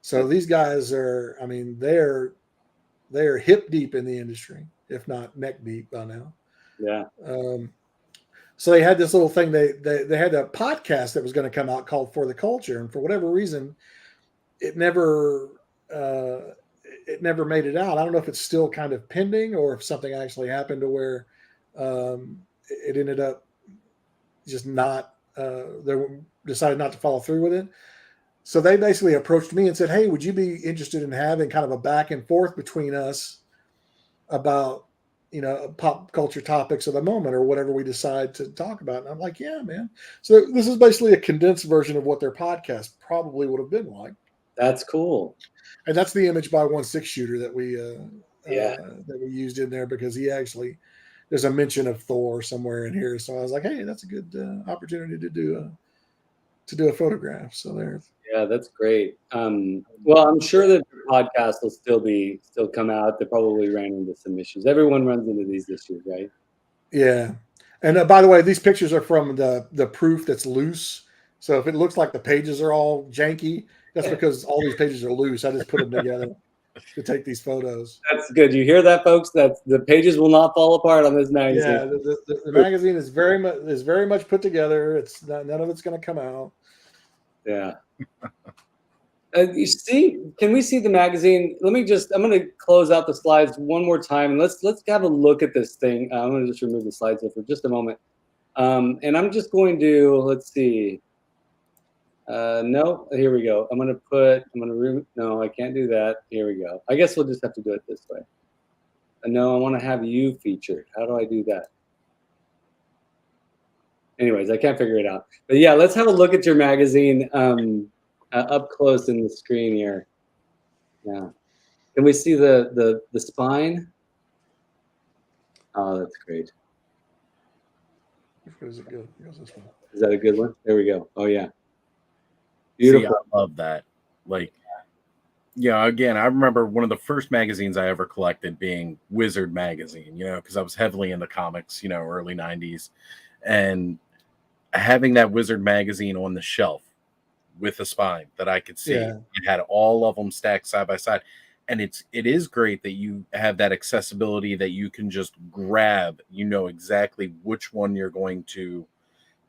So these guys are, I mean, they're hip deep in the industry, if not neck deep by now. Yeah. So they had this little thing. They had a podcast that was going to come out called For the Culture, and for whatever reason, it never made it out. I don't know if it's still kind of pending or if something actually happened to where it ended up just not. They decided not to follow through with it. So they basically approached me and said, "Hey, would you be interested in having kind of a back and forth between us about, you know, pop culture topics of the moment or whatever we decide to talk about?" And I'm like, "Yeah, man." So this is basically a condensed version of what their podcast probably would have been like. That's cool. And that's the Image by 1/6 shooter that we used in there, because there's a mention of Thor somewhere in here. So I was like, "Hey, that's a good opportunity to do a photograph." So there. Yeah, that's great. Well, I'm sure that the podcast will still come out. They probably ran into some issues. Everyone runs into these issues, right? Yeah. And by the way, these pictures are from the proof that's loose. So if it looks like the pages are all janky, That's because all these pages are loose. I just put them together to take these photos. That's good. You hear that, folks? That's the pages will not fall apart on this magazine. Yeah, the magazine is very much put together. It's not, none of it's going to come out. Yeah. You see? Can we see the magazine? I'm going to close out the slides one more time, and let's have a look at this thing. I'm going to just remove the slides here for just a moment, and I'm just going to let's see. No, here we go. No, I can't do that. Here we go. I guess we'll just have to do it this way. No, I want to have you featured. How do I do that? Anyways, I can't figure it out. But yeah, let's have a look at your magazine up close in the screen here. Yeah. Can we see the spine? Oh, that's great. Is it good? This one. Is that a good one? There we go. Oh yeah. Beautiful. See, I love that. Like, yeah, again, I remember one of the first magazines I ever collected being Wizard magazine, because I was heavily into comics, early 90s. And having that Wizard magazine on the shelf with a spine that I could see, it had all of them stacked side by side. And it is great that you have that accessibility that you can just grab, exactly which one you're going to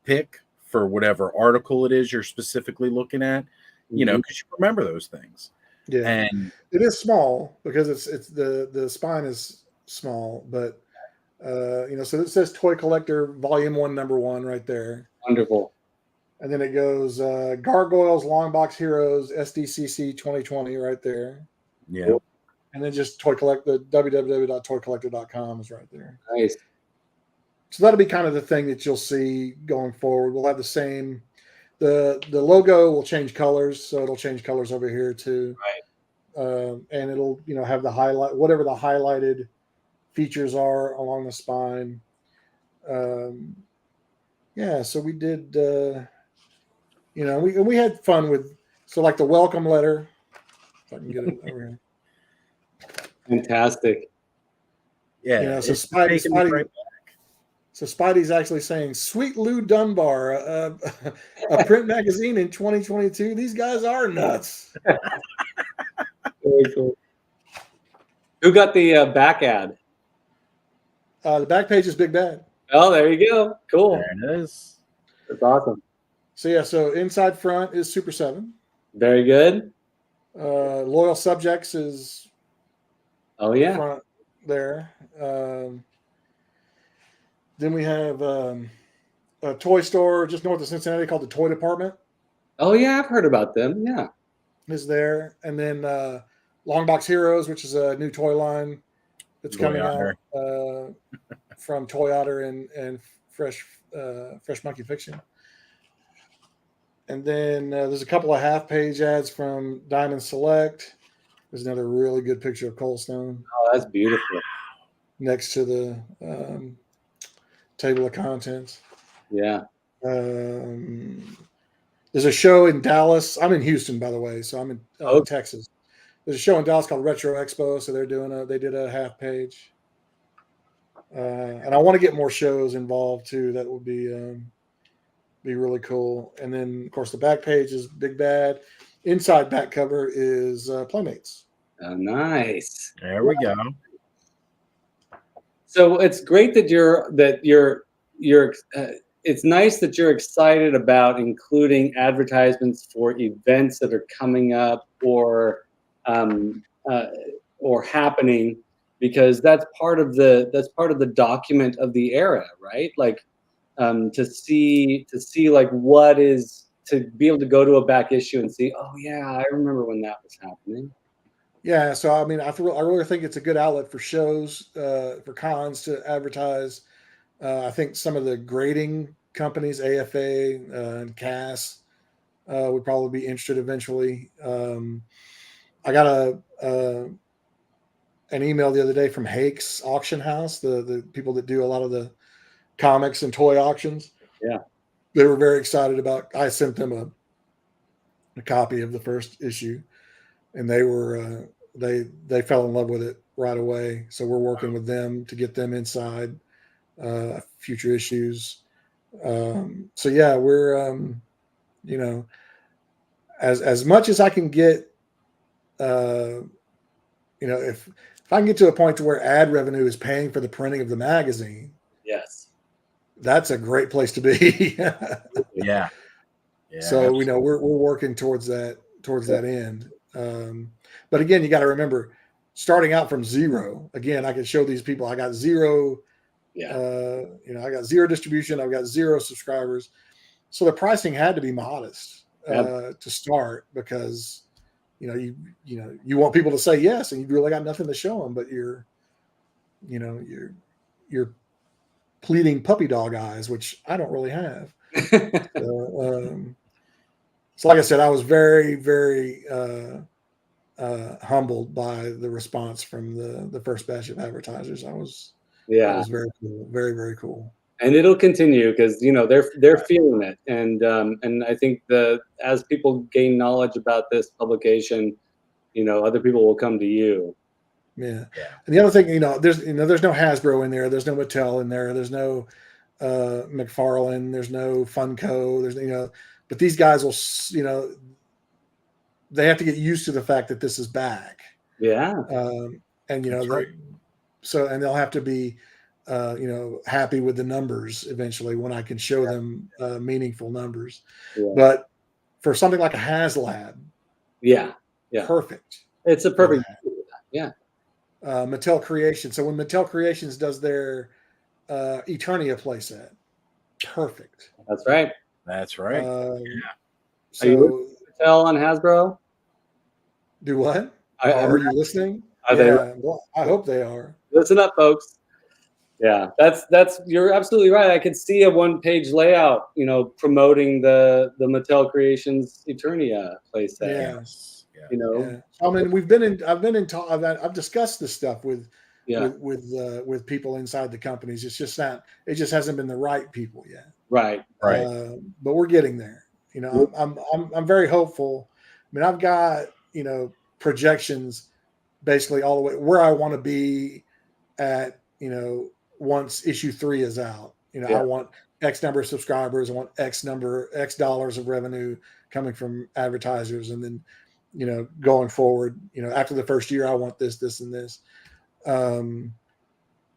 pick for whatever article it is you're specifically looking at, because you remember those things. Yeah, and it is small because it's the spine is small, but so it says Toy Collector Volume 1, Number 1 right there. Wonderful. And then it goes Gargoyles, Longbox Heroes, SDCC 2020 right there. Yeah. And then just the www.toycollector.com is right there. Nice. So that'll be kind of the thing that you'll see going forward. We'll have the same. The logo will change colors, so it'll change colors over here too. Right. And it'll have the highlight, whatever the highlighted features are along the spine. So we did. We had fun with like the welcome letter. If I can get it over here. Fantastic. Yeah. So Spidey's actually saying, "Sweet Lou Dunbar, a print magazine in 2022. These guys are nuts." Very cool. Who got the back ad? The back page is Big Bad. Oh, there you go. Cool. There it is. That's awesome. So inside front is Super 7. Very good. Loyal Subjects is front there. Then we have a toy store just north of Cincinnati called the Toy Department. Oh yeah, I've heard about them. Yeah, is there. And then Longbox Heroes, which is a new toy line that's coming out from Toy Otter and Fresh Monkey Fiction. And then there's a couple of half-page ads from Diamond Select. There's another really good picture of Coldstone. Oh, that's beautiful. Next to the table of contents. Yeah. There's a show in Dallas. I'm in Houston, by the way, so I'm in Texas. There's a show in Dallas called Retro Expo, so they did a half page. And I want to get more shows involved too. That would be really cool. And then, of course, the back page is Big Bad. Inside back cover is Playmates. Oh, nice. There we go. So it's great that you're. It's nice that you're excited about including advertisements for events that are coming up or happening, because that's part of the document of the era, right? Like to see like what is, to be able to go to a back issue and see, oh yeah, I remember when that was happening. Yeah, so I mean, I really think it's a good outlet for shows, for cons to advertise. I think some of the grading companies, AFA and CAS, would probably be interested eventually. I got an email the other day from Hakes Auction House, the people that do a lot of the comics and toy auctions. Yeah, they were very excited about. I sent them a copy of the first issue, and they were they fell in love with it right away. So we're working with them to get them inside future issues. So yeah, we're as much as I can get, if I can get to a point to where ad revenue is paying for the printing of the magazine, Yes. that's a great place to be. Yeah. So we're working towards that end. But again, you got to remember, starting out from zero. Again, I can show these people I got zero. Yeah. I got zero distribution. I've got zero subscribers. So the pricing had to be modest to start, because you want people to say yes, and you've really got nothing to show them, but you're pleading puppy dog eyes, which I don't really have. So like I said, I was very, very humbled by the response from the first batch of advertisers. That was very cool, very, very cool. And it'll continue, because they're feeling it, and I think as people gain knowledge about this publication, other people will come to you. Yeah. And the other thing, there's no Hasbro in there, there's no Mattel in there, there's no McFarlane, there's no Funko, there's but these guys will, they have to get used to the fact that this is back. Yeah. And right. and they'll have to be happy with the numbers eventually, when I can show them meaningful numbers. Yeah. But for something like a HasLab, perfect. It's a perfect. Yeah. Mattel Creations. So when Mattel Creations does their Eternia playset, perfect. That's right. So are you Mattel on Hasbro? Do what? Are you listening? Well, I hope they are. Listen up, folks. Yeah, that's you're absolutely right. I could see a one-page layout, promoting the Mattel Creations Eternia playset. Yes. Yeah. I mean, I've discussed this stuff with people inside the companies. It's just it just hasn't been the right people yet. Right. But we're getting there. I'm very hopeful. I mean, I've got, projections basically all the way where I want to be at, once issue 3 is out. I want X number of subscribers. I want X dollars of revenue coming from advertisers. And then, going forward, after the first year, I want this, this, and this.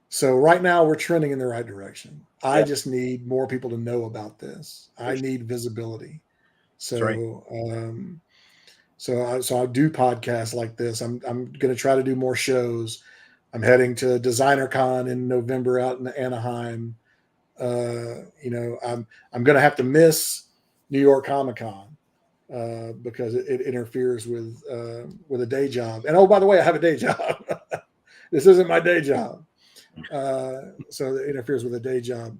So right now we're trending in the right direction. I just need more people to know about this. I need visibility. So, so I do podcasts like this. I'm going to try to do more shows. I'm heading to Designer Con in November out in Anaheim. I'm going to have to miss New York Comic Con because it interferes with a day job. And oh, by the way, I have a day job. This isn't my day job. So it interferes with a day job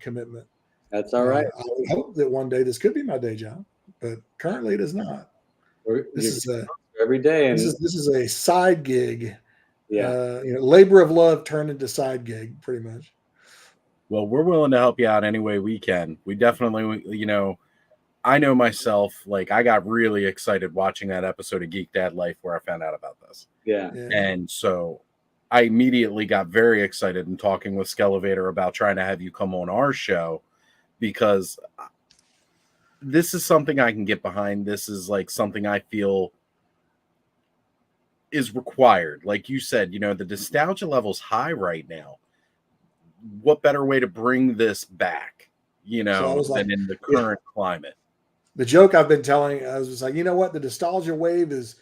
commitment. That's all right. I would hope that one day this could be my day job, but currently it is not. This is every day, and this is a side gig. Labor of love turned into side gig, pretty much. Well, we're willing to help you out any way we can. We definitely, I know myself, like I got really excited watching that episode of Geek Dad Life where I found out about this. Yeah. And so I immediately got very excited in talking with Skele Vader about trying to have you come on our show, because this is something I can get behind. This is like something I feel is required. Like you said, the nostalgia level's high right now. What better way to bring this back, than in the current climate? The joke I've been telling, I was just like, what? The nostalgia wave is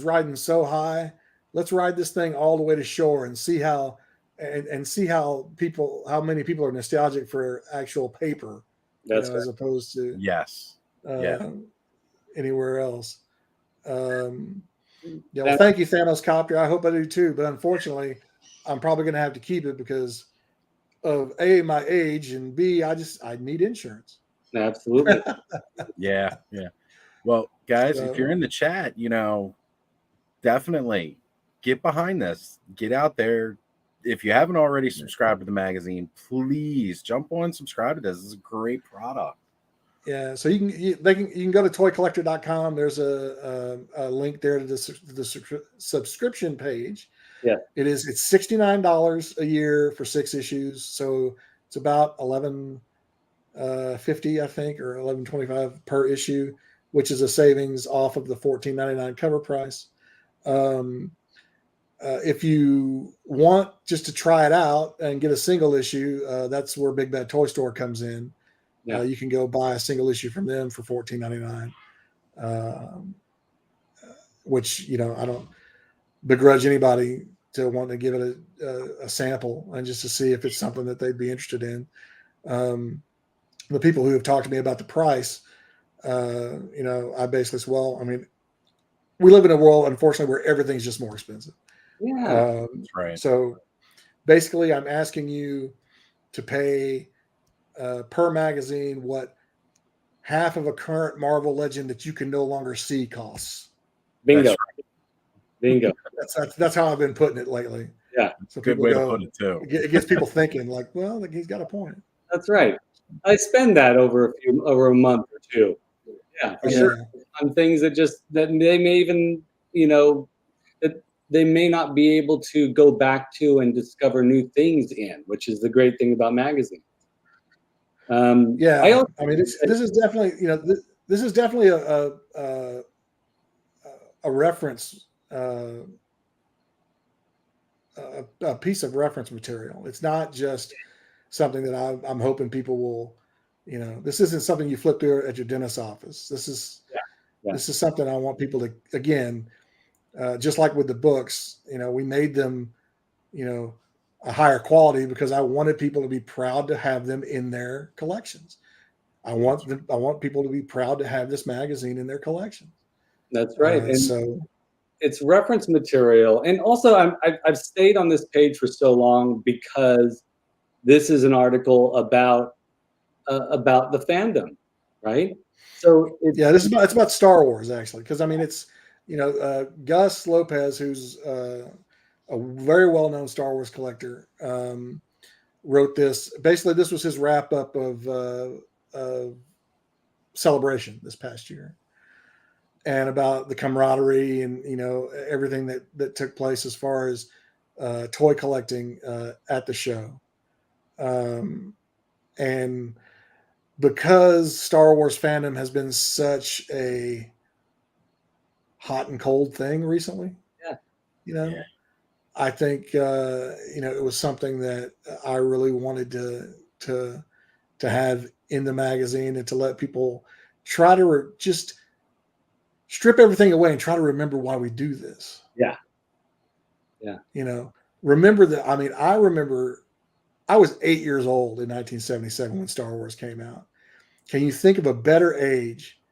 riding so high. Let's ride this thing all the way to shore and see how many people are nostalgic for actual paper, as opposed to anywhere else. Well, thank you, Thanos Copter. I hope I do too, but unfortunately, I'm probably going to have to keep it because of A, my age, and B, I need insurance. Absolutely. Yeah. Well, guys, if you're in the chat, definitely get behind this. Get out there. If you haven't already subscribed to the magazine, please jump on and subscribe to this. This is a great product. Yeah, so you can go to toycollector.com. There's a link there to the subscription page. Yeah, it's $69 a year for 6 issues, so it's about $11.50, I think, or $11.25 per issue. which is a savings off of the $14.99 cover price. If you want just to try it out and get a single issue, that's where Big Bad Toy Store comes in. Yeah. You can go buy a single issue from them for $14.99, which, you know, I don't begrudge anybody to want to give it a sample and just to see if it's something that they'd be interested in. The people who have talked to me about the price, you know, I basically said, well, I mean, we live in a world, unfortunately, where everything's just more expensive. Yeah. That's right. So basically, I'm asking you to pay per magazine what half of a current Marvel Legend that you can no longer see costs. Bingo. That's Bingo. That's how I've been putting it lately. Yeah. So Good people way go, to put it too. it gets people thinking like, well, like, he's got a point. That's right. I spend that over a month or two. Yeah, for sure. On things that they may even, you know, that they may not be able to go back to and discover new things in, which is the great thing about magazines. I mean, this is definitely, you know, this is definitely a reference, a piece of reference material. It's not just something that I'm hoping people will, you know, this isn't something you flip through at your dentist's office. This is something I want people to, again, just like with the books, you know, we made them, you know, a higher quality because I wanted people to be proud to have them in their collections. I want people to be proud to have this magazine in their collection. That's right. And so it's reference material. And also I've stayed on this page for so long because this is an article about the fandom, right? So it's about Star Wars, actually, because I mean, it's, you know, Gus Lopez, who's a very well-known Star Wars collector, wrote this. Basically, this was his wrap-up of Celebration this past year, and about the camaraderie and, you know, everything that took place as far as toy collecting at the show, and because Star Wars fandom has been such a hot and cold thing recently. Yeah. You know, I think, you know, it was something that I really wanted to have in the magazine and to let people try to just strip everything away and try to remember why we do this. Yeah. Yeah. You know, remember that. I mean, I remember I was 8 years old in 1977 when Star Wars came out. Can you think of a better age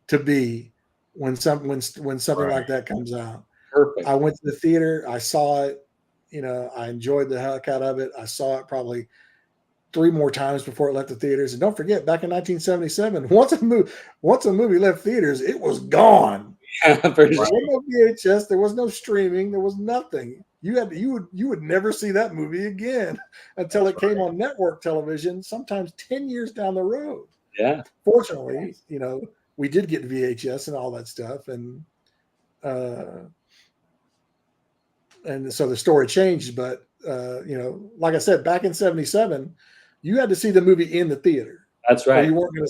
to be when something like that comes out? Perfect. I went to the theater. I saw it. You know, I enjoyed the heck out of it. I saw it probably 3 more times before it left the theaters. And don't forget, back in 1977, once a movie left theaters, it was gone. Yeah, for sure. There was no VHS. There was no streaming. There was nothing. You would never see that movie again until it came on network television, sometimes 10 years down the road. Yeah. Fortunately, you know, we did get VHS and all that stuff, and so the story changed. But you know, like I said, back in '77, you had to see the movie in the theater. That's right. Or you weren't going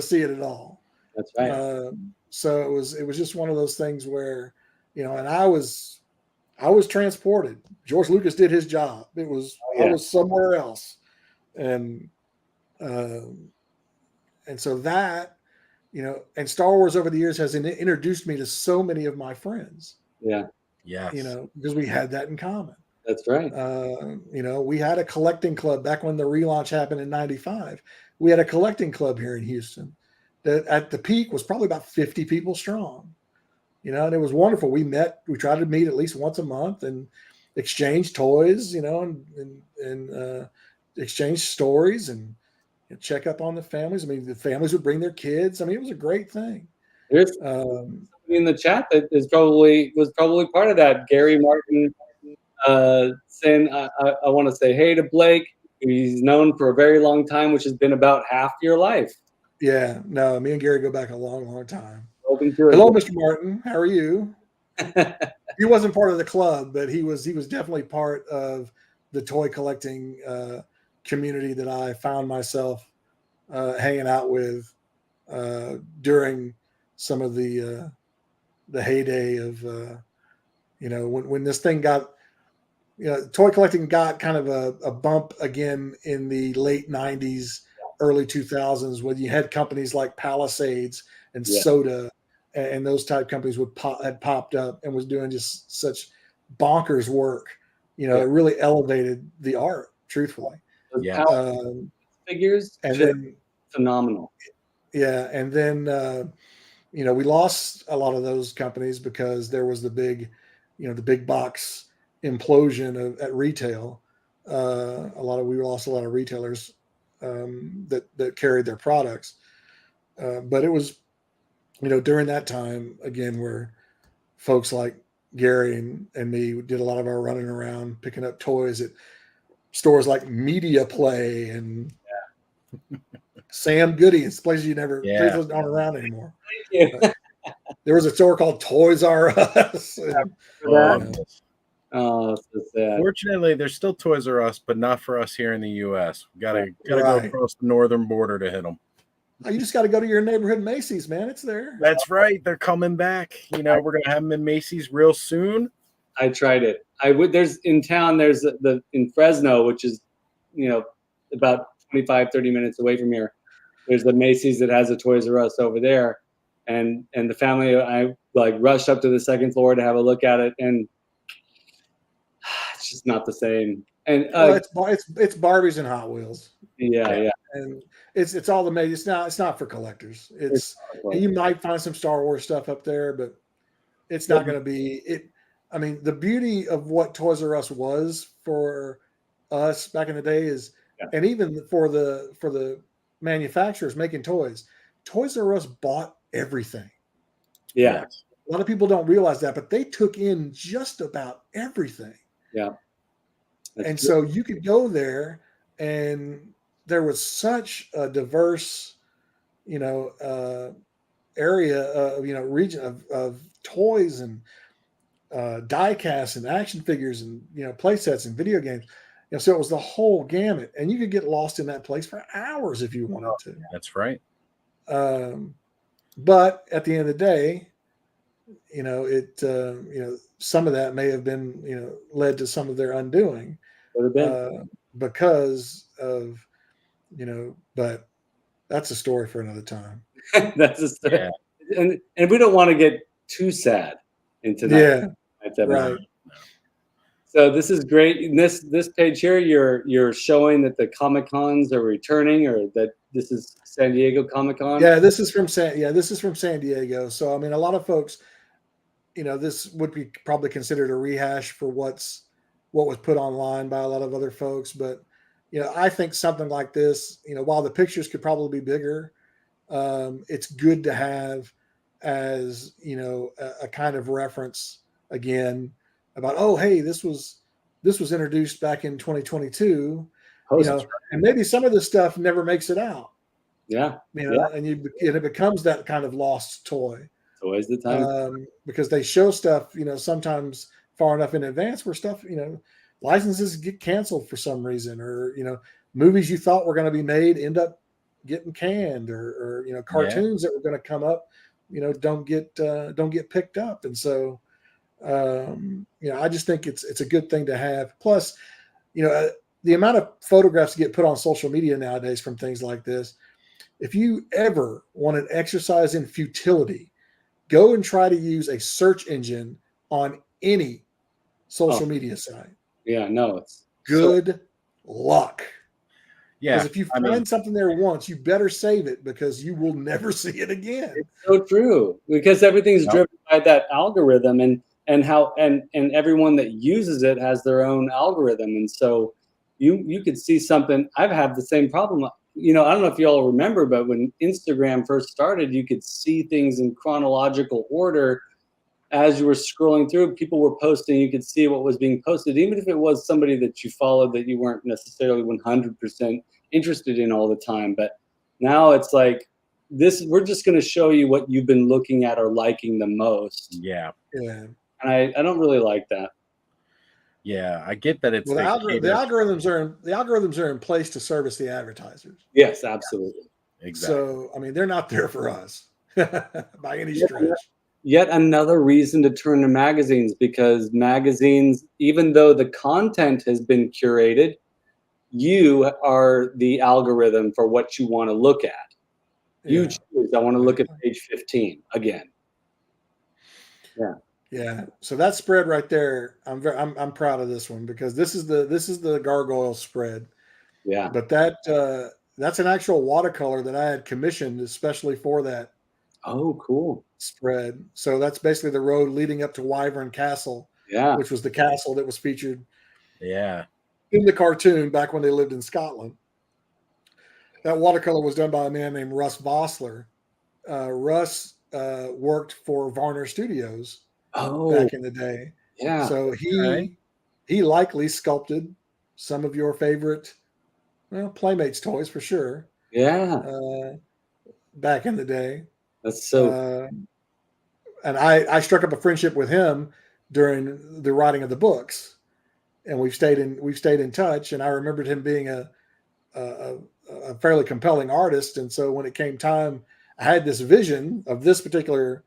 to see it at all. That's right. So it was just one of those things where, you know, and I was transported. George Lucas did his job. I was somewhere else, and so that, you know, and Star Wars over the years has introduced me to so many of my friends. Yeah. Yes. You know, because we had that in common. That's right. You know, we had a collecting club back when the relaunch happened in '95. We had a collecting club here in Houston that at the peak was probably about 50 people strong. You know, and it was wonderful. We tried to meet at least once a month and exchange toys, you know, and exchange stories and check up on the families. I mean, the families would bring their kids. I mean, it was a great thing. There's somebody in the chat that was probably part of that. Gary Martin saying, I want to say hey to Blake. He's known for a very long time, which has been about half your life. Yeah, no, me and Gary go back a long, long time. Hello, Mr. Martin. How are you? He wasn't part of the club, but he was definitely part of the toy collecting community that I found myself hanging out with during some of the heyday of when this thing got, toy collecting got kind of a bump again in the late 90s, early 2000s, when you had companies like Palisades and Soda and those type companies had popped up and was doing just such bonkers work. It really elevated the art, truthfully. Yeah. Figures and then phenomenal. Yeah, and then we lost a lot of those companies because there was the big box implosion at retail. We lost a lot of retailers that carried their products. But it was, during that time again where folks like Gary and me did a lot of our running around picking up toys at stores like Media Play and Sam Goody. It's places you never places aren't around anymore. There was a store called Toys R Us. So sad. Fortunately, there's still Toys R Us, but not for us here in the U.S. We gotta go across the northern border to hit them. You just got to go to your neighborhood Macy's, man. It's there. That's right. They're coming back. We're gonna have them in Macy's real soon. I tried it. There's in town. There's in Fresno, which is about 25-30 minutes away from here. There's the Macy's that has a Toys R Us over there, and the family, I rushed up to the second floor to have a look at it, and it's just not the same. And it's Barbies and Hot Wheels. Yeah. And it's all the Macy's. It's not for collectors. You might find some Star Wars stuff up there, but it's not going to be it. I mean, the beauty of what Toys R Us was for us back in the day is, and even for the manufacturers making toys, Toys R Us bought everything. Yeah. A lot of people don't realize that, but they took in just about everything. Yeah. So you could go there, and there was such a diverse, area, region of toys and die casts and action figures and play sets and video games. So it was the whole gamut, and you could get lost in that place for hours if you wanted to. That's right. But at the end of the day, some of that may have been, led to some of their undoing, because of, but that's a story for another time. That's a story. Yeah. And we don't want to get too sad into that. Yeah. Right. So this is great. In this page here, you're showing that the Comic-Cons are returning, or that this is San Diego Comic-Con. Yeah, this is from San Diego. So I mean, a lot of folks, this would be probably considered a rehash for what was put online by a lot of other folks. But I think something like this, while the pictures could probably be bigger, it's good to have as a kind of reference again about, oh, hey, this was introduced back in 2022, and maybe some of this stuff never makes it out. Yeah. And it becomes that kind of lost toy. It's always the time. Because they show stuff, sometimes far enough in advance where stuff, licenses get canceled for some reason, or, movies you thought were going to be made end up getting canned, or cartoons that were going to come up, don't get picked up. And so, I just think it's a good thing to have. Plus, the amount of photographs get put on social media nowadays from things like this. If you ever want an exercise in futility, go and try to use a search engine on any social media site. Yeah, no, it's good luck. Yeah, because if you find something there once, you better save it, because you will never see it again. It's so true, because everything's driven by that algorithm, and everyone that uses it has their own algorithm, and so you could see something. I've had the same problem. I don't know if you all remember, but when Instagram first started, you could see things in chronological order as you were scrolling through. People were posting, you could see what was being posted, even if it was somebody that you followed that you weren't necessarily 100% interested in all the time. But now it's like this, we're just going to show you what you've been looking at or liking the most. Yeah. And I don't really like that. Yeah, I get that. It's the algorithms are in place to service the advertisers. Yes, absolutely. Exactly. So I mean, they're not there for us. by any stretch. Yet another reason to turn to magazines, because magazines, even though the content has been curated, you are the algorithm for what you want to look at. You choose, I want to look at page 15 again. Yeah. Yeah. So that spread right there, I'm proud of this one, because this is the gargoyle spread. Yeah. But that's an actual watercolor that I had commissioned especially for that. Oh, cool. Spread. So that's basically the road leading up to Wyvern Castle, Yeah. which was the castle that was featured Yeah. in the cartoon back when they lived in Scotland. That watercolor was done by a man named Russ Vossler. Russ worked for Varner Studios back in the day. Yeah. So he likely sculpted some of your favorite, Playmates toys for sure. Yeah. Back in the day. That's so. And I struck up a friendship with him during the writing of the books, and we've stayed in touch. And I remembered him being a fairly compelling artist. And so when it came time, I had this vision of this particular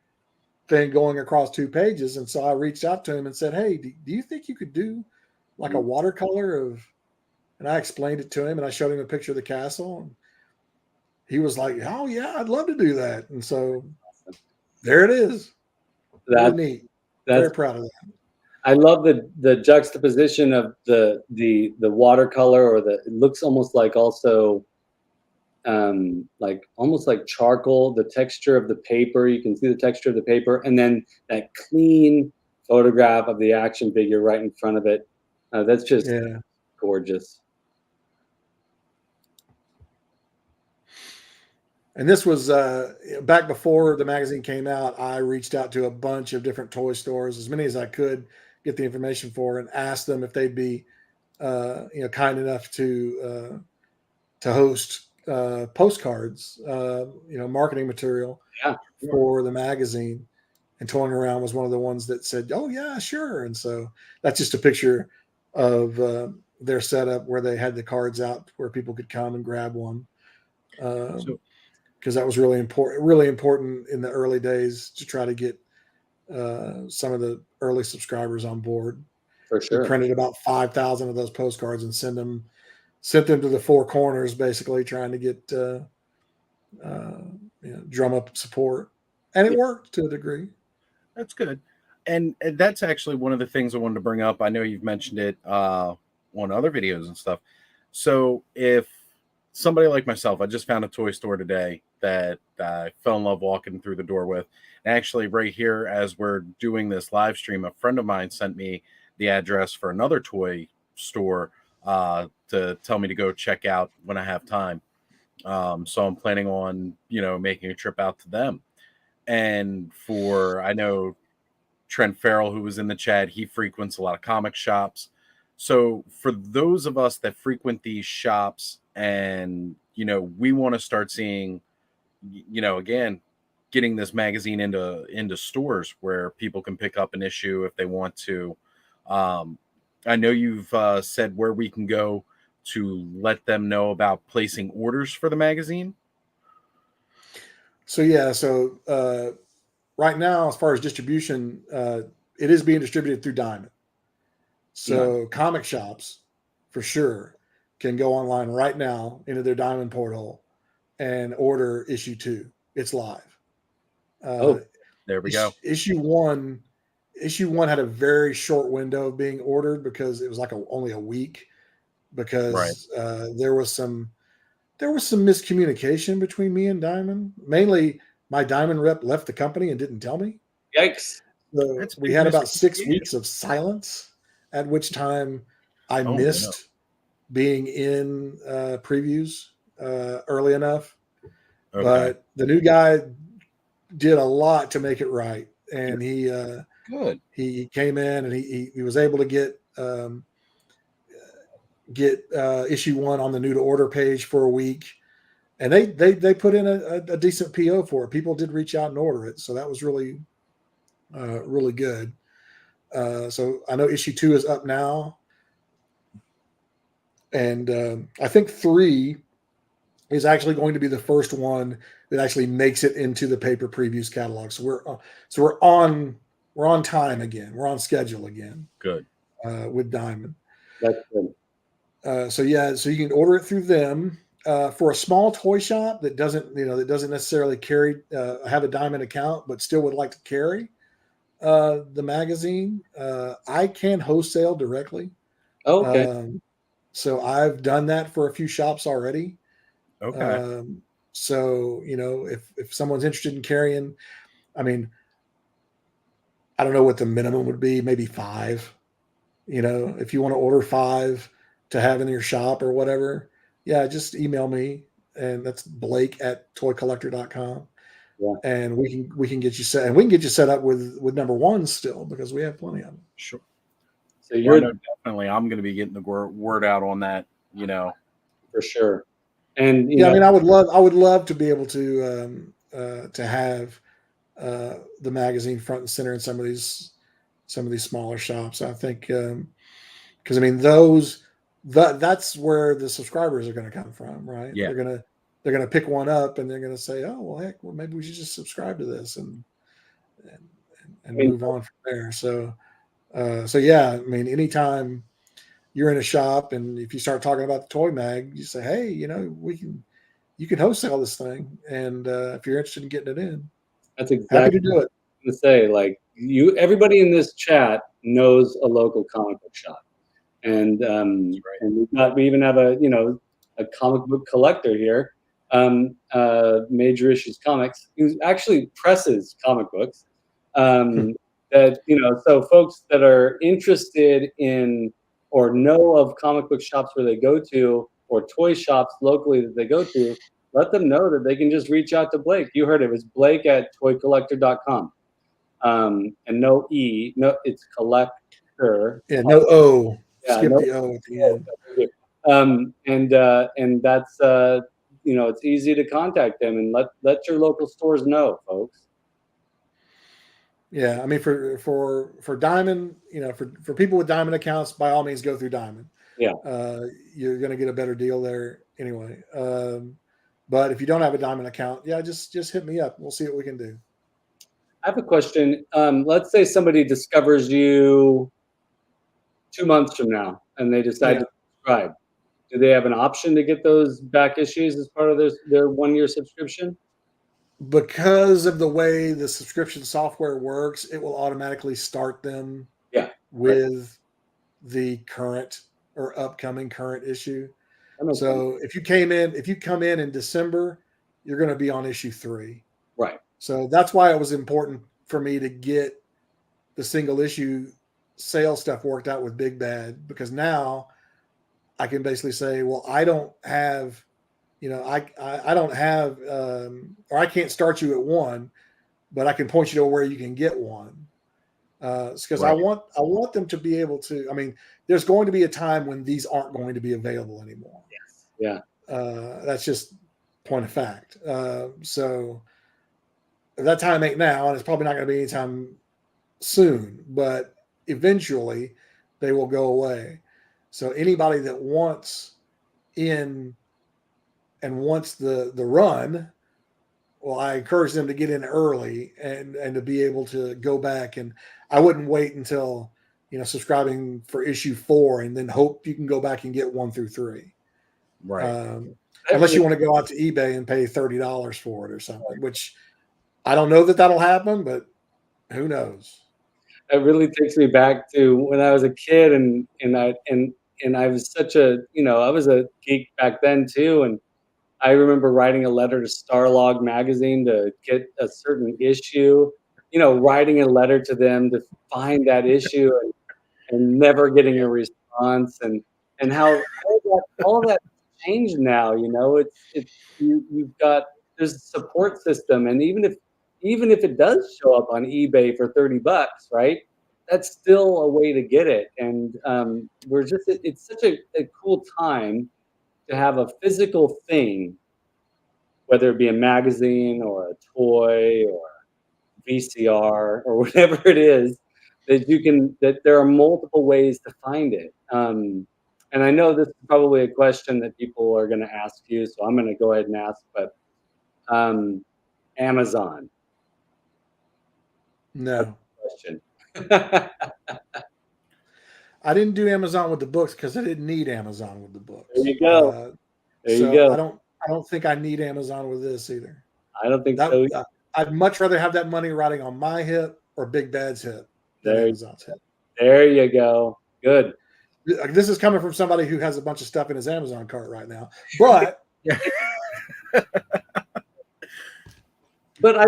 thing going across 2 pages. And so I reached out to him and said, "Hey, do you think you could do like a watercolor of?" And I explained it to him, and I showed him a picture of the castle. And he was like, "Oh yeah, I'd love to do that." And so there it is. Really neat. Very proud of that. I love the juxtaposition of the watercolor, or it looks almost like also like almost like charcoal, the texture of the paper. You can see the texture of the paper, and then that clean photograph of the action figure right in front of it. That's just gorgeous. And this was back before the magazine came out. I reached out to a bunch of different toy stores, as many as I could get the information for, and asked them if they'd be, kind enough to host postcards, marketing material for the magazine. And Toying Around was one of the ones that said, "Oh yeah, sure." And so that's just a picture of their setup where they had the cards out where people could come and grab one. Because that was really important in the early days to try to get some of the early subscribers on board. For sure. We printed about 5,000 of those postcards and sent them to the 4 corners, basically trying to get drum up support, and it worked to a degree. That's good. And that's actually one of the things I wanted to bring up. I know you've mentioned it on other videos and stuff. So if somebody like myself, I just found a toy store today that I fell in love walking through the door with. And actually, right here, as we're doing this live stream, a friend of mine sent me the address for another toy store to tell me to go check out when I have time. So I'm planning on, making a trip out to them. And I know Trent Farrell, who was in the chat, he frequents a lot of comic shops. So for those of us that frequent these shops and, we want to start seeing, again, getting this magazine into stores where people can pick up an issue if they want to. I know you've said where we can go to let them know about placing orders for the magazine. So right now, as far as distribution, it is being distributed through Diamond. So comic shops, for sure, can go online right now into their Diamond portal and order issue 2. It's live. There we go. Issue one had a very short window of being ordered because it was like only a week, because there was some miscommunication between me and Diamond. Mainly, my Diamond rep left the company and didn't tell me. Yikes! So we had about 6 weeks of silence, at which time I missed being in previews early enough. Okay. But the new guy did a lot to make it right, and he came in and he was able to get issue 1 on the new to order page for a week, and they put in a decent PO for it. People did reach out and order it, so that was really really good. So I know issue 2 is up now, and I think 3 is actually going to be the first one it actually makes it into the paper previews catalog. So we're on time again. We're on schedule again. Good. With Diamond. That's good. So you can order it through them. For a small toy shop that doesn't necessarily carry have a Diamond account, but still would like to carry the magazine, I can wholesale directly. Oh, okay. So I've done that for a few shops already. Okay. So if someone's interested in carrying, I mean, I don't know what the minimum would be, maybe 5. If you want to order 5 to have in your shop or whatever, yeah, just email me, and that's blake@toycollector.com. Yeah. And we can get you set, and we can get you set up with number 1 still, because we have plenty of them. Sure. So you're definitely, I'm going to be getting the word out on that, for sure. And I mean, I would love to be able to have the magazine front and center in some of these smaller shops. I think because I mean that's where the subscribers are going to come from, right? Yeah. They're gonna pick one up, and they're gonna say, oh well, heck, well, maybe we should just subscribe to this and move on from there. So yeah, I mean, anytime you're in a shop and if you start talking about the toy mag, you say, hey, you can wholesale this thing, and if you're interested in getting it in, that's exactly happy to do it. To say, like, everybody in this chat knows a local comic book shop, and and we even have a comic book collector here, Major Issues Comics, who actually presses comic books. That so folks that are interested in or know of comic book shops where they go to, or toy shops locally that they go to, let them know that they can just reach out to Blake. You heard it was Blake@toycollector.com. And no E, no, it's collector. Yeah, no O. Yeah, Skip no, the O at the end. And that's it's easy to contact them, and let your local stores know, folks. Yeah, I mean, for Diamond, for people with Diamond accounts, by all means, go through Diamond. Yeah, you're going to get a better deal there anyway. But if you don't have a Diamond account, yeah, just hit me up. We'll see what we can do. I have a question. Let's say somebody discovers you 2 months from now, and they decide to subscribe. Do they have an option to get those back issues as part of their 1-year subscription? Because of the way the subscription software works, it will automatically start them with the current or upcoming current issue. So if you come in in December, you're going to be on issue 3. Right. So that's why it was important for me to get the single issue sale stuff worked out with Big Bad, because now I can basically say, well, I don't have, I don't have, or I can't start you at 1, but I can point you to where you can get 1. Because I want them to be able to. I mean, there's going to be a time when these aren't going to be available anymore. Yes. Yeah. That's just point of fact. So that time ain't now, and it's probably not going to be anytime soon. But eventually, they will go away. So anybody that wants in and wants the run, well, I encourage them to get in early and to be able to go back. And I wouldn't wait until, subscribing for issue 4 and then hope you can go back and get 1 through 3. Right. Unless you want to go out to eBay and pay $30 for it or something, which I don't know that that'll happen, but who knows? It really takes me back to when I was a kid, and I was such a, I was a geek back then too. And I remember writing a letter to Starlog magazine to get a certain issue, writing a letter to them to find that issue and never getting a response, and how all that changed now. You've got, there's a support system, and even if it does show up on eBay for $30, right? That's still a way to get it. And it's such a cool time to have a physical thing, whether it be a magazine or a toy or VCR or whatever it is, that there are multiple ways to find it. And I know this is probably a question that people are going to ask you, so I'm going to go ahead and ask, but Amazon. No, Question. I didn't do Amazon with the books because I didn't need Amazon with the books. There you go. There you So go. I don't think I need Amazon with this either. I don't think so. I'd much rather have that money riding on my hip or Big Bad's hip than Amazon's hip. There you go. Good. This is coming from somebody who has a bunch of stuff in his Amazon cart right now, but but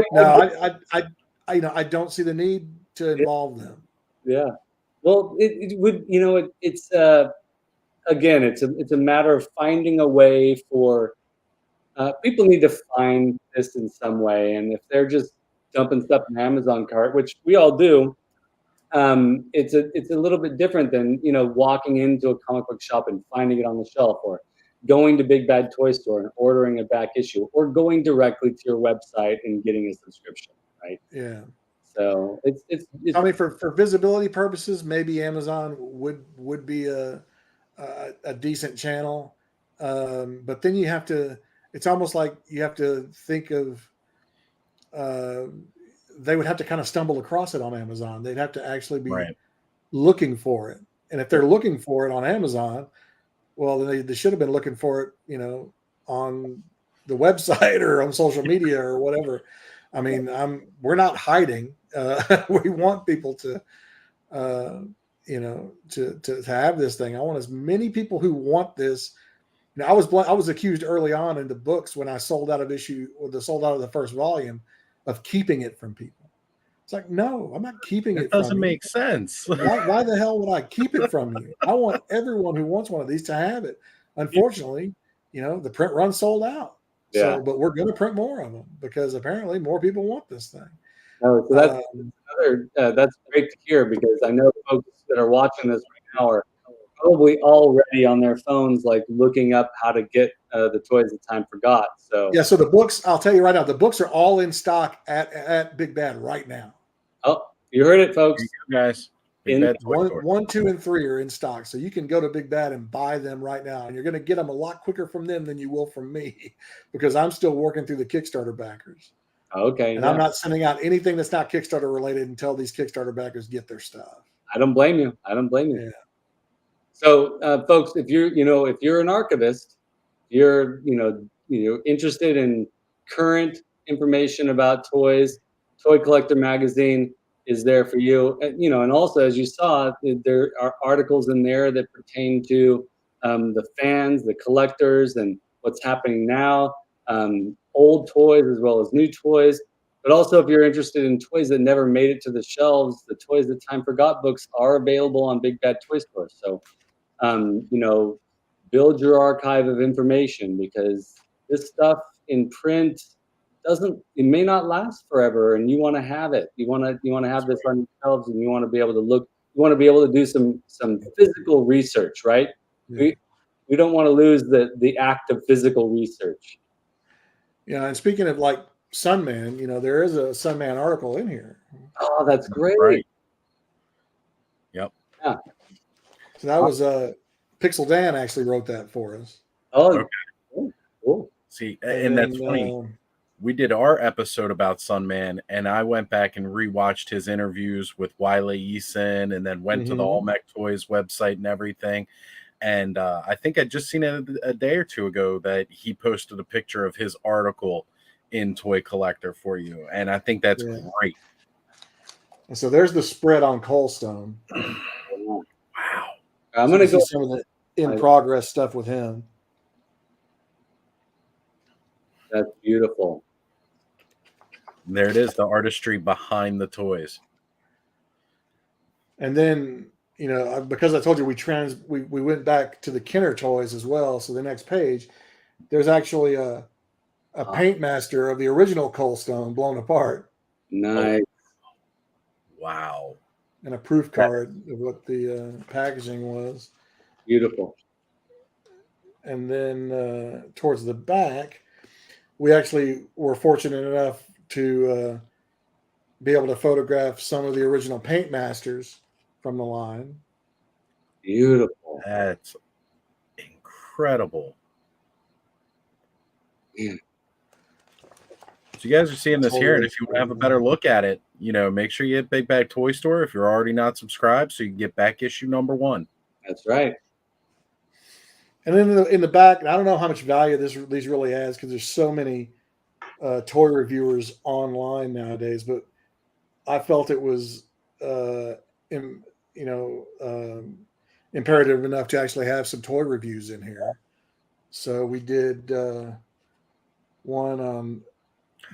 I don't see the need to involve them. Yeah. Well, it would, it's again, it's a matter of finding a way for people need to find this in some way, and if they're just dumping stuff in Amazon cart, which we all do, it's a little bit different than walking into a comic book shop and finding it on the shelf, or going to Big Bad Toy Store and ordering a back issue, or going directly to your website and getting a subscription, right? Yeah. So it's I mean, for visibility purposes, maybe Amazon would be a decent channel, but then you have to. It's almost like you have to think of. They would have to kind of stumble across it on Amazon. They'd have to actually be looking for it, and if they're looking for it on Amazon, well, then they should have been looking for it, on the website or on social media or whatever. I mean, we're not hiding. We want people to have this thing. I want as many people who want this. Now, I was accused early on in the books when I sold out of the first volume of keeping it from people. It's like, no, I'm not keeping it. Doesn't make sense. Why the hell would I keep it from you? I want everyone who wants one of these to have it. Unfortunately, the print run sold out. Yeah. So, but we're going to print more of them because apparently more people want this thing. Oh, so that's great to hear, because I know folks that are watching this right now are probably already on their phones, like looking up how to get the toys that time forgot. So yeah, so the books, I'll tell you right now, the books are all in stock at Big Bad right now. Oh, you heard it, folks. Guys, Big Bad 1, 2, and 3 are in stock, so you can go to Big Bad and buy them right now, and you're going to get them a lot quicker from them than you will from me, because I'm still working through the Kickstarter backers. Okay. And I'm not sending out anything that's not Kickstarter related until these Kickstarter backers get their stuff. I don't blame you. Yeah. So, folks, if you're an archivist, you're interested in current information about toys, Toy Collector magazine is there for you. And also, as you saw, there are articles in there that pertain to the fans, the collectors, and what's happening now, old toys as well as new toys. But also, if you're interested in toys that never made it to the shelves, the Toys That Time Forgot books are available on Big Bad Toy Store. So, build your archive of information, because this stuff in print it may not last forever, and you want to have it. You want to have this on your shelves, and you want to be able to look. You want to be able to do some physical research, right? Yeah. We don't want to lose the act of physical research. Yeah, and speaking of like Sunman, there is a Sunman article in here. Oh, that's great. Right. Yep. Yeah. So that was Pixel Dan actually wrote that for us. Oh, okay. Cool. See, and that's funny. We did our episode about Sunman, and I went back and rewatched his interviews with Wiley Eason, and then went to the All Mech Toys website and everything. And I think I'd just seen it a day or two ago that he posted a picture of his article in Toy Collector for you, and I think that's great. And so there's the spread on Coldstone. Wow. I'm going to go some of the in progress stuff with him. That's beautiful. And there it is, the artistry behind the toys. And then, because I told you we went back to the Kenner toys as well. So the next page, there's actually a paint master of the original Coldstone blown apart. Nice. Wow. And a proof card of what the packaging was. Beautiful. And then towards the back, we actually were fortunate enough to be able to photograph some of the original paint masters from the line. Beautiful. That's incredible. Man. So you guys are seeing this here, and Totally. if you want to have a better look at it, make sure you hit Big Bag Toy Store if you're already not subscribed, so you can get back issue number 1. That's right. And then in the back, I don't know how much value these really has because there's so many toy reviewers online nowadays, but I felt it was imperative enough to actually have some toy reviews in here. So we did one on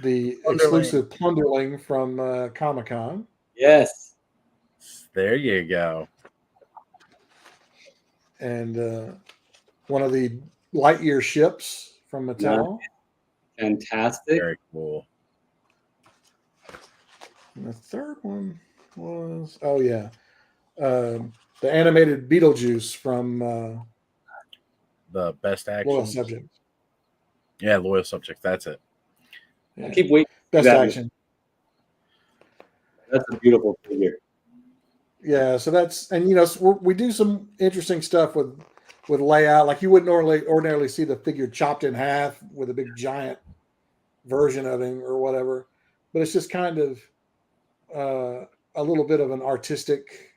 the exclusive Plunderling from Comic-Con. Yes. There you go. And one of the Lightyear ships from Mattel. Fantastic. Very cool. And the third one was, the animated Beetlejuice from the Best Action. Loyal Subjects. Yeah, Loyal Subjects. That's it. Yeah. I keep waiting. Best Action. That's a beautiful figure. Yeah, so that's, and we do some interesting stuff with layout. Like you wouldn't ordinarily see the figure chopped in half with a big giant version of him or whatever, but it's just kind of a little bit of an artistic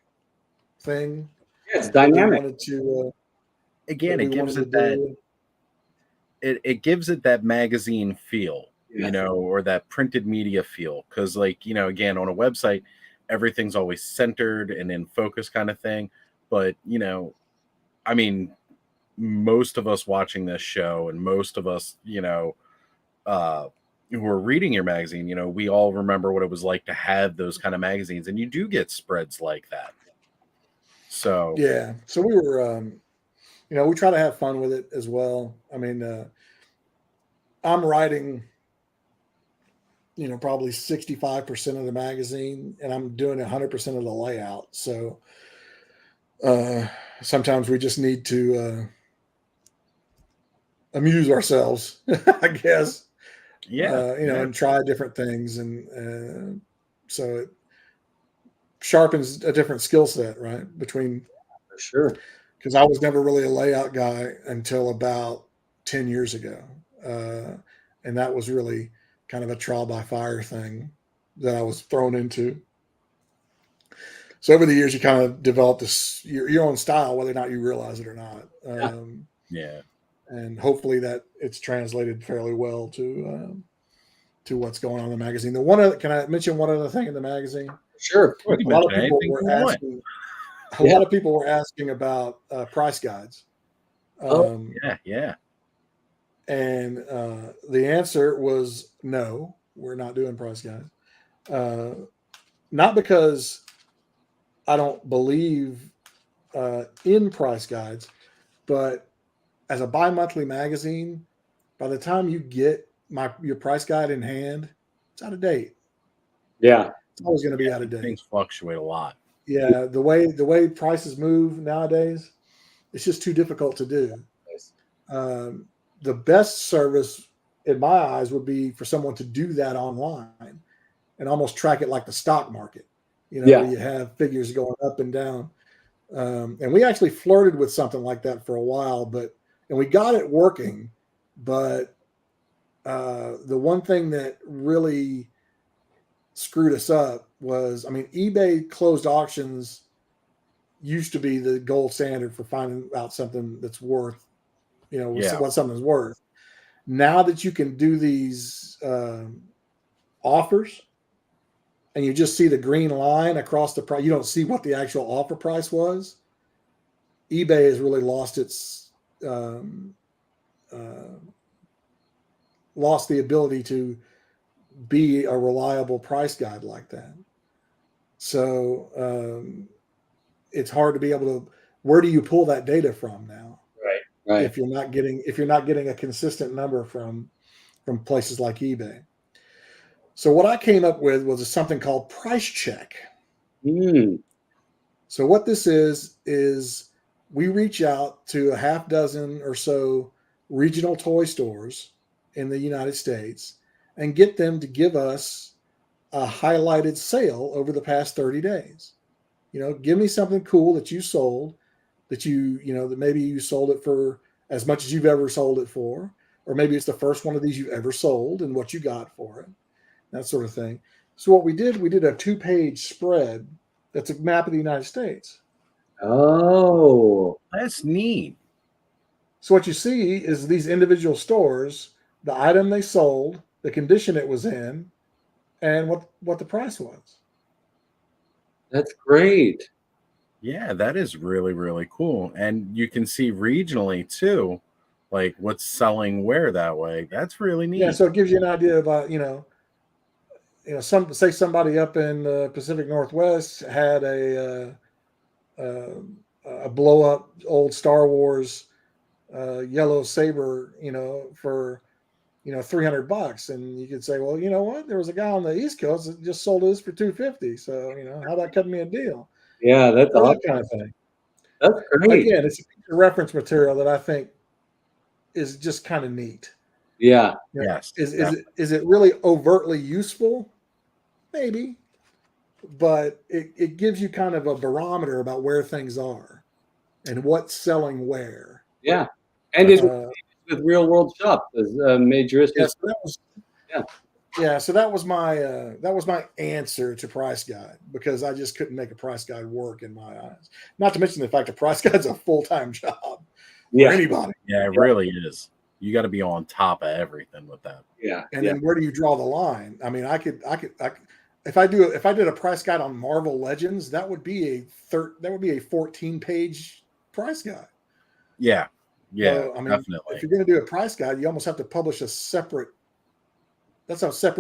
thing. Yeah, it's dynamic. Wanted to, again, it gives it that it gives it that magazine feel, or that printed media feel. Because, again, on a website, everything's always centered and in focus kind of thing. But, I mean, most of us watching this show and most of us, who are reading your magazine, we all remember what it was like to have those kind of magazines. And you do get spreads like that. So, yeah. So we were, we try to have fun with it as well. I mean, I'm writing, probably 65% of the magazine, and I'm doing 100% of the layout. So sometimes we just need to amuse ourselves, I guess. Yeah. And try different things. And so it sharpens a different skill set, right? For sure. Because I was never really a layout guy until about 10 years ago. And that was really kind of a trial by fire thing that I was thrown into. So over the years, you kind of develop your own style, whether or not you realize it or not. Yeah. And hopefully that it's translated fairly well to what's going on in the magazine. Can I mention one other thing in the magazine? Sure. A lot of people were asking about price guides. Yeah. And the answer was no, we're not doing price guides. Not because I don't believe in price guides, but as a bi-monthly magazine, by the time you get your price guide in hand, it's out of date. Yeah. It's always going to be out of date. Things fluctuate a lot. Yeah, the way prices move nowadays, it's just too difficult to do. The best service, in my eyes, would be for someone to do that online and almost track it like the stock market. Where you have figures going up and down. And we actually flirted with something like that for a while, and we got it working. But the one thing that really screwed us up was, eBay closed auctions used to be the gold standard for finding out something that's worth, what something's worth. Now that you can do these offers and you just see the green line across the price, you don't see what the actual offer price was. eBay has really lost lost the ability to be a reliable price guide like that. So it's hard to be able to, where do you pull that data from now? Right. If you're not getting a consistent number from places like eBay. So what I came up with was something called Price Check. So what this is we reach out to a half dozen or so regional toy stores in the United States and get them to give us a highlighted sale over the past 30 days. Give me something cool that you sold, that that maybe you sold it for as much as you've ever sold it for, or maybe it's the first one of these you've ever sold and what you got for it. that sort of thing. So what we did a 2-page spread that's a map of the United States. Oh, That's neat. So what you see is these individual stores, the item they sold, the condition it was in, and what the price was. that's great. Yeah, that is really, really cool. And you can see regionally too, like what's selling where that way. That's really neat. Yeah, so it gives you an idea about, somebody up in the Pacific Northwest had a blow up old Star Wars yellow saber, for $300, and you could say, well, you know what? There was a guy on the East Coast that just sold this for $250. So how about cutting me a deal? Yeah, that's All awesome. that kind of thing. That's great. Again, it's a piece of reference material that I think is just kind of neat. Yeah. Yes. Is it really overtly useful? Maybe, but it gives you kind of a barometer about where things are and what's selling where. Yeah. And it's with real world shop as major issues. Yes, so that was my answer to Price Guide, because I just couldn't make a Price Guide work in my eyes. Not to mention the fact that Price Guide's a full-time job for anybody. Yeah, it really is. You got to be on top of everything with that. Yeah. And then where do you draw the line? I mean, I could if I did a Price Guide on Marvel Legends, that would be a 14-page Price Guide. Yeah. Yeah, so, I mean, definitely. If you're going to do a Price Guide, you almost have to publish a separate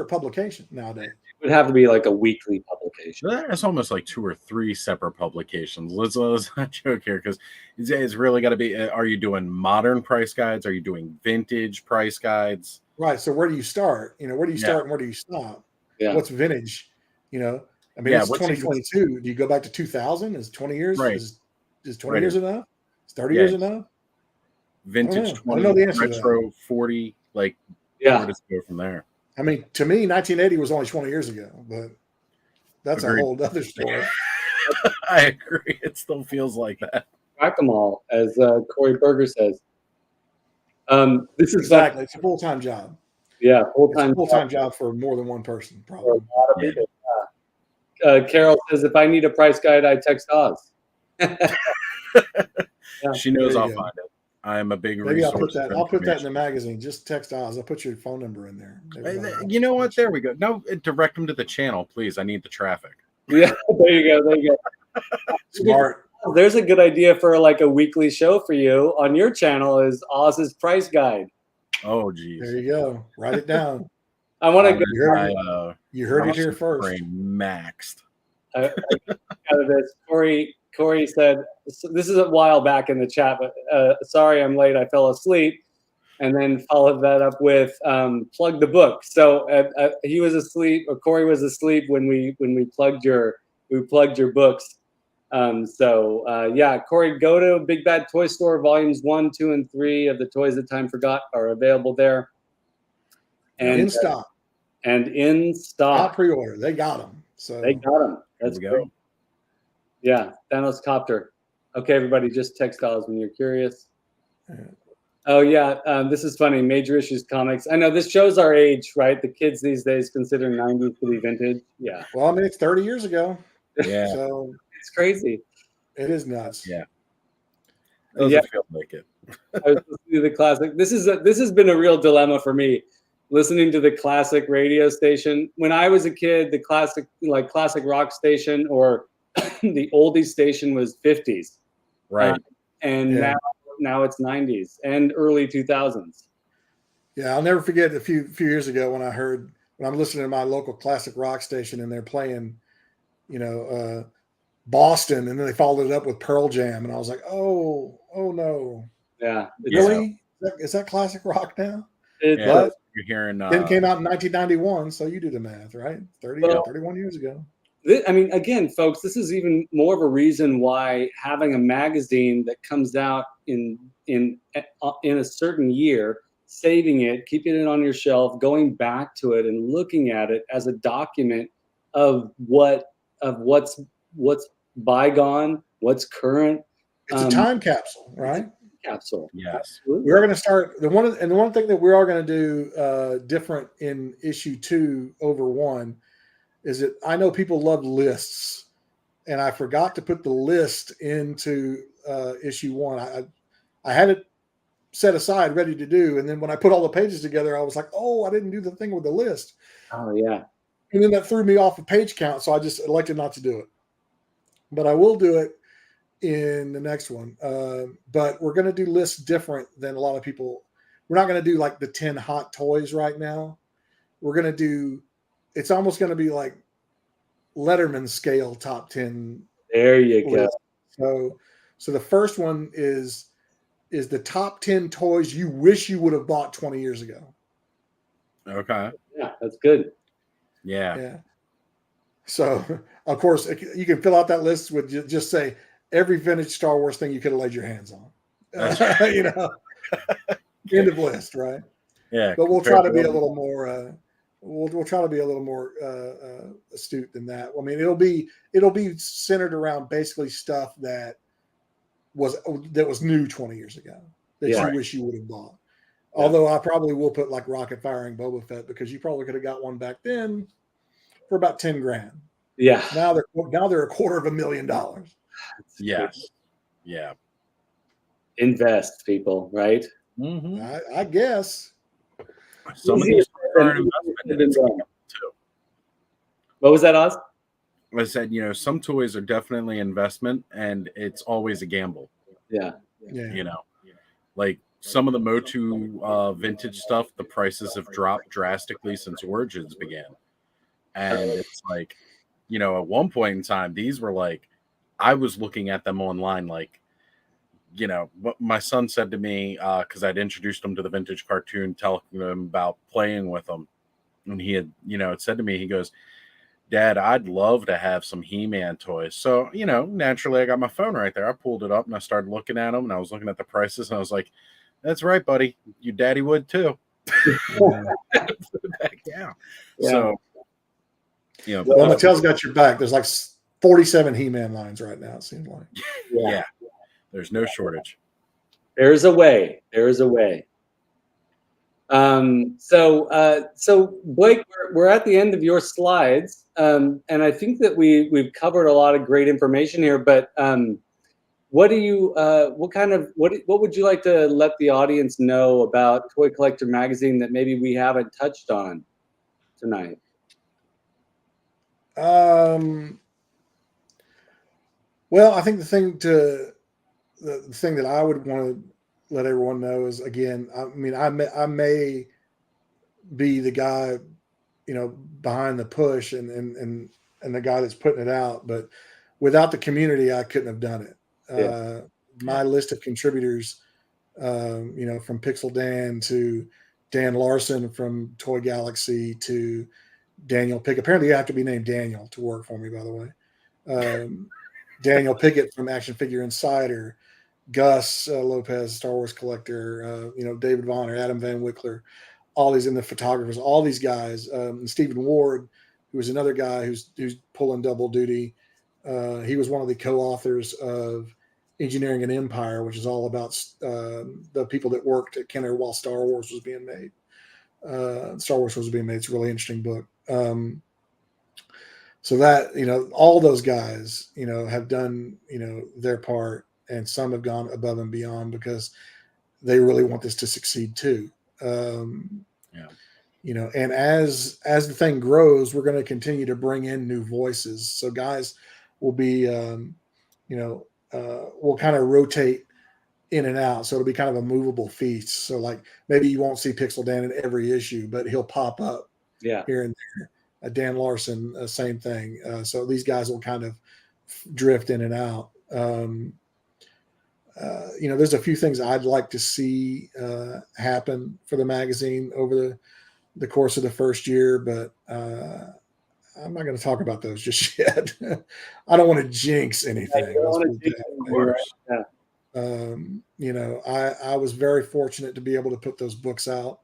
publication nowadays. It would have to be like a weekly publication. It's almost like 2 or 3 separate publications. Let's not joke here, because it's really got to be. Are you doing modern price guides? Are you doing vintage price guides? Right. So where do you start? Where do you start and where do you stop? Yeah. What's vintage? I mean, it's 2022. Do you go back to 2000? Is 20 years? Right. Is 20 years enough? Is 30 years enough? Vintage 20, I know the answer retro 40. Like, where does it go from there? I mean, to me, 1980 was only 20 years ago, but that's a whole other story. I agree. It still feels like that. Track them all, as Corey Berger says. This is exactly. It's a full-time job. Yeah, full-time job for more than one person, probably. For a lot of people. Yeah. Carol says, if I need a price guide, I text Oz. She knows I'll find it. I'm a big resource. I'll put that in the magazine. Just text Oz. I'll put your phone number in there. You know what? There we go. No, direct them to the channel, please. I need the traffic. Yeah, there you go. Smart. There's a good idea for like a weekly show for you on your channel is Oz's price guide. Oh, geez. There you go. Write it down. I want to go. You heard it here first. Maxed. Out of this, Corey said, this is a while back in the chat, but sorry I'm late, I fell asleep. And then followed that up with plug the book. So he was asleep, or Corey was asleep when we plugged your books. Corey, go to Big Bad Toy Store. Volumes 1, 2, and 3 of the Toys That Time Forgot are available there. And in stock. Not pre-order. They got them. So they got them. That's great. Yeah, Thanos Copter. Okay, everybody, just text Oz when you're curious. Oh, yeah, this is funny. Major Issues Comics. I know this shows our age, right? The kids these days consider 90s to be vintage. Yeah. Well, I mean, it's 30 years ago. Yeah. So it's crazy. It is nuts. Yeah. Doesn't feel like it. I was listening to the classic. This has been a real dilemma for me. Listening to the classic radio station. When I was a kid, the classic rock station or the oldie station was 50s. Right. And now it's 90s and early 2000s. Yeah, I'll never forget a few years ago when I'm listening to my local classic rock station and they're playing, Boston, and then they followed it up with Pearl Jam, and I was like, oh no. Yeah. Really? Is that classic rock now? But you're hearing then it came out in 1991, so you do the math, right? 31 years ago. I mean, again, folks, this is even more of a reason why having a magazine that comes out in a certain year, saving it, keeping it on your shelf, going back to it and looking at it as a document of what's bygone, what's current. It's a time capsule, right? capsule. Yes. Absolutely. We are going to start the one thing that we are going to do different in issue 2 over 1 is that I know people love lists, and I forgot to put the list into issue 1. I had it set aside ready to do, and then when I put all the pages together, I was like, oh, I didn't do the thing with the list. Oh yeah. And then that threw me off of page count, so I just elected not to do it. But I will do it in the next one. But we're going to do lists different than a lot of people. We're not going to do like the 10 hot toys right now. We're going to do, it's almost going to be like Letterman scale top 10. There you go. List. So the first one is the top 10 toys you wish you would have bought 20 years ago. Okay. Yeah, that's good. Yeah. So, of course, you can fill out that list with just say every vintage Star Wars thing you could have laid your hands on. That's right. You know, end of list, right? Yeah. But we'll try to be a little more. We'll try to be a little more astute than that. I mean, it'll be centered around basically stuff that was new 20 years ago that you wish you would have bought. Yeah. Although I probably will put like rocket firing Boba Fett because you probably could have got one back then for about 10 grand. Yeah. Now they're $250,000. Yes. Yeah. Invest, people, right? Mm-hmm. I guess. Some of these are an investment too. What was that, Oz? I said, some toys are definitely investment, and it's always a gamble. Yeah. Like some of the Motu vintage stuff, the prices have dropped drastically since Origins began. And it's like, at one point in time, these were like, I was looking at them online, like, what my son said to me, because I'd introduced him to the vintage cartoon, telling him about playing with them. And he had, it said to me, he goes, Dad, I'd love to have some He-Man toys. So, naturally, I got my phone right there. I pulled it up and I started looking at them, and I was looking at the prices, and I was like, that's right, buddy. Your daddy would too. Put it back down. Yeah. So, well, Mattel's got your back. There's like 47 He-Man lines right now, it seems like. Yeah. There's no shortage. There's a way. There is a way. So Blake, we're at the end of your slides, and I think that we've covered a lot of great information here. But what would you like to let the audience know about Toy Collector Magazine that maybe we haven't touched on tonight? Well, I think the thing that I would want to let everyone know is, again, I mean, I may be the guy, behind the push and the guy that's putting it out, but without the community, I couldn't have done it. Yeah. My list of contributors, from Pixel Dan to Dan Larson from Toy Galaxy to Daniel Pickett. Apparently, you have to be named Daniel to work for me, by the way. Daniel Pickett from Action Figure Insider, Gus Lopez, Star Wars Collector, David Vonner, Adam Van Wickler, all these, and the photographers, all these guys, and Stephen Ward, who was another guy who's pulling double duty. He was one of the co-authors of Engineering an Empire, which is all about the people that worked at Kenner while Star Wars was being made. It's a really interesting book. So that, all those guys, have done, their part, and some have gone above and beyond because they really want this to succeed too. And as the thing grows, we're going to continue to bring in new voices. So guys will be, we'll kind of rotate in and out. So it'll be kind of a movable feast. So like maybe you won't see Pixel Dan in every issue, but he'll pop up here and there. Dan Larson, same thing. So these guys will kind of drift in and out. There's a few things I'd like to see happen for the magazine over the course of the first year, but I'm not going to talk about those just yet. I don't want to jinx anything. I was very fortunate to be able to put those books out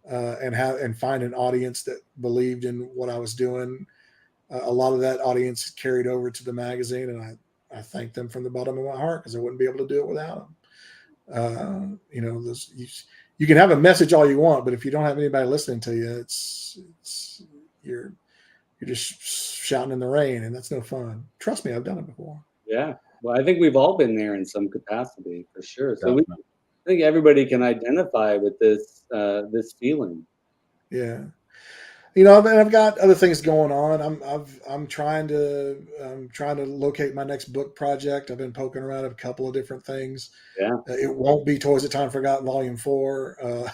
and find an audience that believed in what I was doing. A lot of that audience carried over to the magazine, and I thank them from the bottom of my heart because I wouldn't be able to do it without You know, you can have a message all you want, but if you don't have anybody listening to you, you're just shouting in the rain, and that's no fun. Trust me, I've done it before. Yeah. Well, I think we've all been there in some capacity for sure. So I Definitely. think everybody can identify with this this feeling. Yeah. You know, I've got other things going on. I'm trying to locate my next book project. I've been poking around at a couple of different things. Yeah. It won't be Toys of Time Forgotten Volume 4.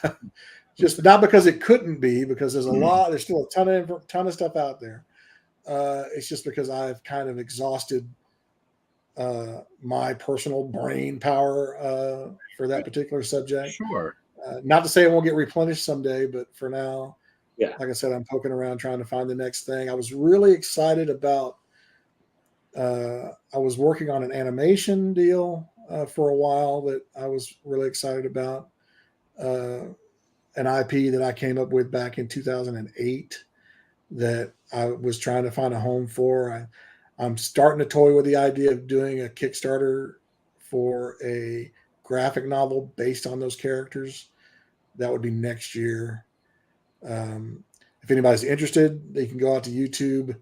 Just not because it couldn't be, because there's there's still a ton of stuff out there. It's just because I've kind of exhausted my personal brain power for that particular subject. Sure. Not to say it won't get replenished someday, but for now, Yeah. like I said, I'm poking around trying to find the next thing. I was really excited about. I was working on an animation deal for a while that I was really excited about. An IP that I came up with back in 2008 that I was trying to find a home for. I'm starting to toy with the idea of doing a Kickstarter for a graphic novel based on those characters. That would be next year. If anybody's interested, they can go out to YouTube.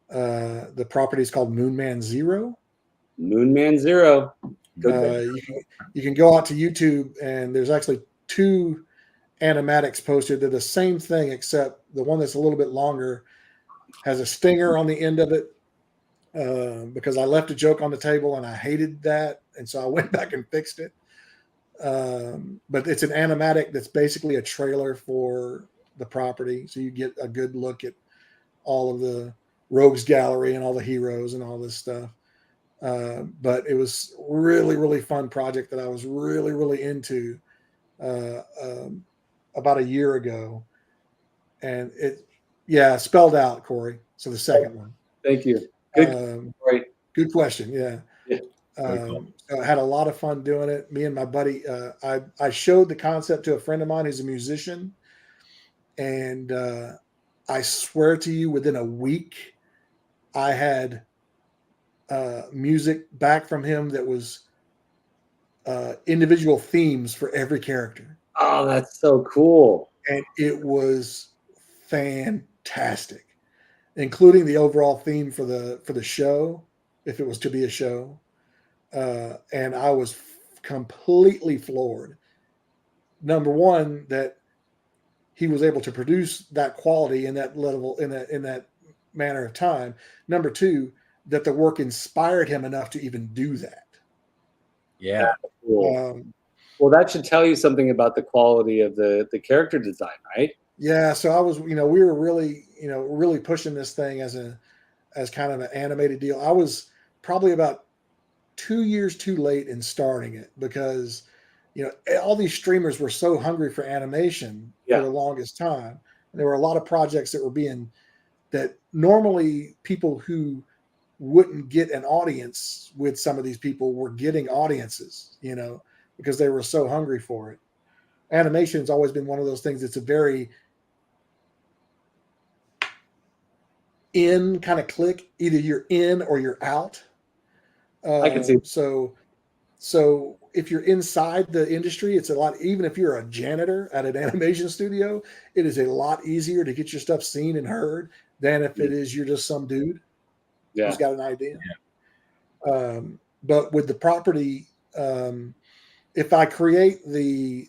The property is called Moonman Zero. Moonman Zero. Good. You can go out to YouTube, and there's actually 2 animatics posted. They're the same thing, except the one that's a little bit longer has a stinger on the end of it because I left a joke on the table and I hated that, and so I went back and fixed it. But it's an animatic that's basically a trailer for the property, so you get a good look at all of the rogues gallery and all the heroes and all this stuff. But it was really, really fun project that I was really, really into about a year ago. And spelled out, Corey. So the second one. Thank you. Good. Right. Good question. Yeah. Yeah. So I had a lot of fun doing it. Me and my buddy, I showed the concept to a friend of mine who's a musician. And I swear to you, within a week, I had music back from him that was individual themes for every character. Oh, that's so cool. And it was fantastic, including the overall theme for the show, if it was to be a show. And I was completely floored. Number one, that he was able to produce that quality in that level, in that manner of time. Number two, that the work inspired him enough to even do that. Yeah. Cool. Well, that should tell you something about the quality of the character design, right? Yeah. So I was, we were really pushing this thing as kind of an animated deal. I was probably about 2 years too late in starting it because, all these streamers were so hungry for animation for the longest time. And there were a lot of projects that normally people who wouldn't get an audience with some of these people were getting audiences, because they were so hungry for it. Animation has always been one of those things that's a very in kind of click. Either you're in or you're out. I can see. So if you're inside the industry, it's a lot, even if you're a janitor at an animation studio, it is a lot easier to get your stuff seen and heard than if it is you're just some dude who's got an idea. Yeah. But with the property, if I create the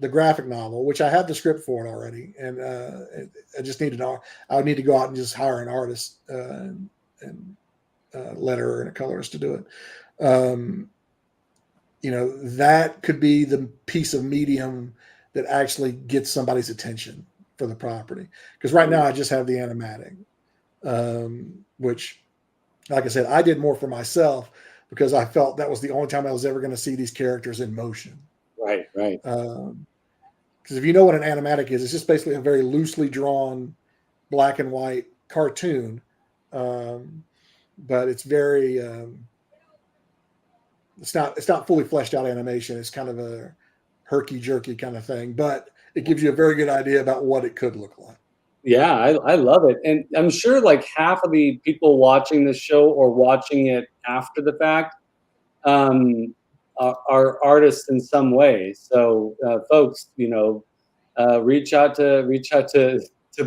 graphic novel, which I have the script for it already, and I just need I would need to go out and just hire an artist and letterer and a colorist to do it. That could be the piece of medium that actually gets somebody's attention for the property. Because right now I just have the animatic, which, like I said, I did more for myself because I felt that was the only time I was ever going to see these characters in motion. Right. Because if you know what an animatic is, it's just basically a very loosely drawn black and white cartoon. But it's very, it's not fully fleshed out animation. It's kind of a herky jerky kind of thing, but it gives you a very good idea about what it could look like. Yeah, I love it. And I'm sure like half of the people watching this show or watching it after the fact are artists in some way. So folks, you know, reach out to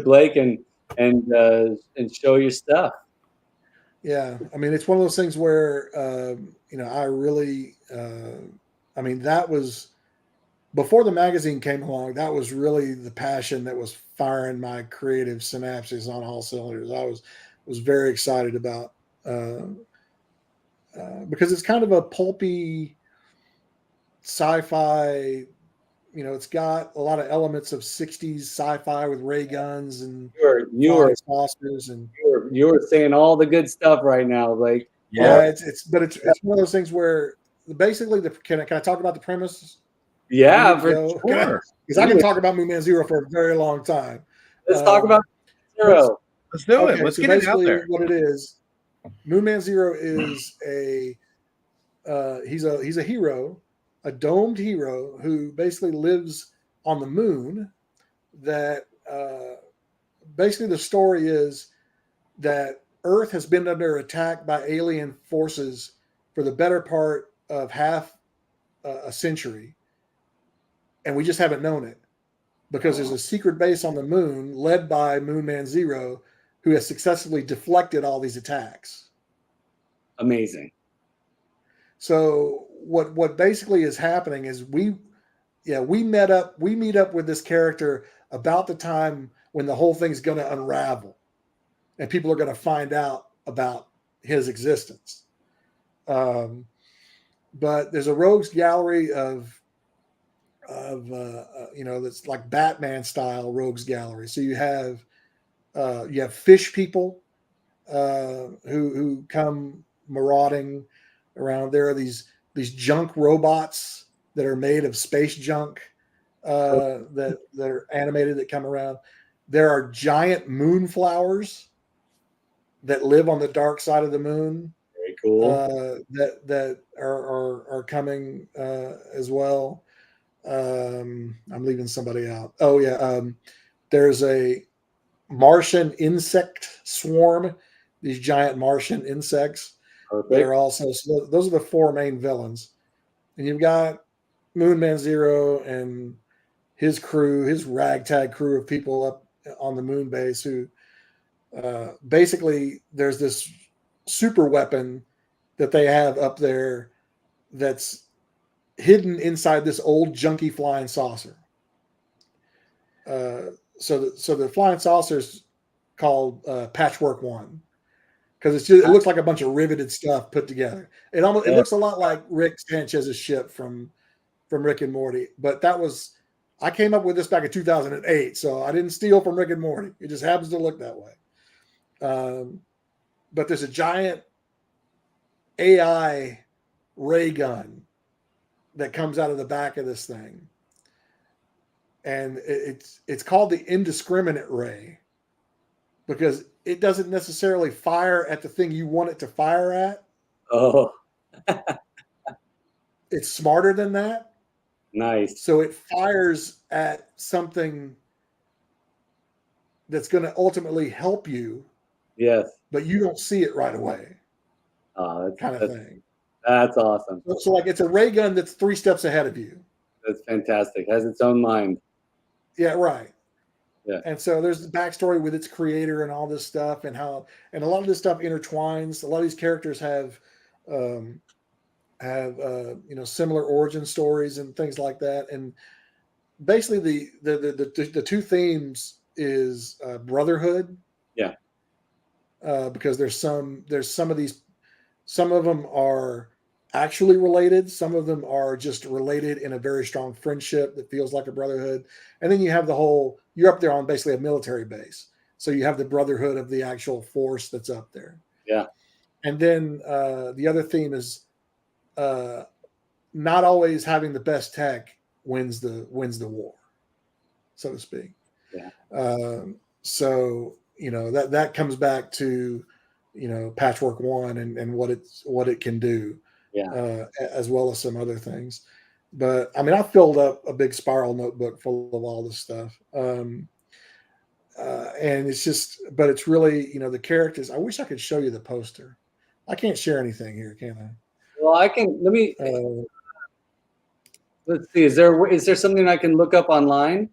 Blake and show your stuff. Yeah, I mean, it's one of those things where you know, I really, I mean, that was before the magazine came along. That was really the passion that was firing my creative synapses on all cylinders. I was very excited about because it's kind of a pulpy sci-fi. You know, it's got a lot of elements of '60s sci-fi with ray guns and You flying were saucers and you were saying all the good stuff right now, Blake. yeah, it's one of those things where basically can I talk about the premise? Yeah, for Go? Sure. Because I can talk about Moon Man Zero for a very long time. Let's talk about Zero. Let's do it. Okay, Let's so get it out basically there. what it is, Moon Man Zero is a he's a hero, a domed hero who basically lives on the moon. That basically the story is that Earth has been under attack by alien forces for the better part of half a century, and we just haven't known it because there's a secret base on the moon led by Moon Man Zero, who has successfully deflected all these attacks. Amazing. So what basically is happening is we meet up with this character about the time when the whole thing's going to unravel and people are going to find out about his existence. But there's a rogues gallery of you know, that's like Batman style rogues gallery. So you have fish people who come marauding around. There are these junk robots that are made of space junk that are animated that come around. There are giant moonflowers that live on the dark side of the moon. Very cool. That are coming as well. I'm leaving somebody out. Oh yeah, there's a Martian insect swarm. These giant Martian insects that are also. So those are the four main villains, and you've got Moon Man Zero and his crew, his ragtag crew of people up on the moon base who basically there's this super weapon that they have up there that's hidden inside this old junky flying saucer. So the flying saucer is called Patchwork One because it looks like a bunch of riveted stuff put together. It looks a lot like Rick Sanchez's ship from Rick and Morty, but I came up with this back in 2008, so I didn't steal from Rick and Morty. It just happens to look that way. But there's a giant AI ray gun that comes out of the back of this thing, and it's called the indiscriminate ray because it doesn't necessarily fire at the thing you want it to fire at. Oh, it's smarter than that. Nice. So it fires at something that's going to ultimately help you. Yes. But you don't see it right away. Oh, kind of thing. That's awesome. So like it's a ray gun that's 3 steps ahead of you. That's fantastic. Has its own mind. Yeah, right. Yeah. And so there's the backstory with its creator and all this stuff and a lot of this stuff intertwines. A lot of these characters have you know, similar origin stories and things like that. And basically the two themes is brotherhood. Yeah. Because there's some of them are actually related. Some of them are just related in a very strong friendship that feels like a brotherhood. And then you have you're up there on basically a military base. So you have the brotherhood of the actual force that's up there. Yeah. And then the other theme is not always having the best tech wins the war, so to speak. Yeah. So, you know, that comes back to, you know, Patchwork One and what it can do. Yeah. As well as some other things. But I mean, I filled up a big spiral notebook full of all this stuff. And but it's really, you know, the characters. I wish I could show you the poster. I can't share anything here, can I? Well, I can. Let me. let's see. Is there something I can look up online?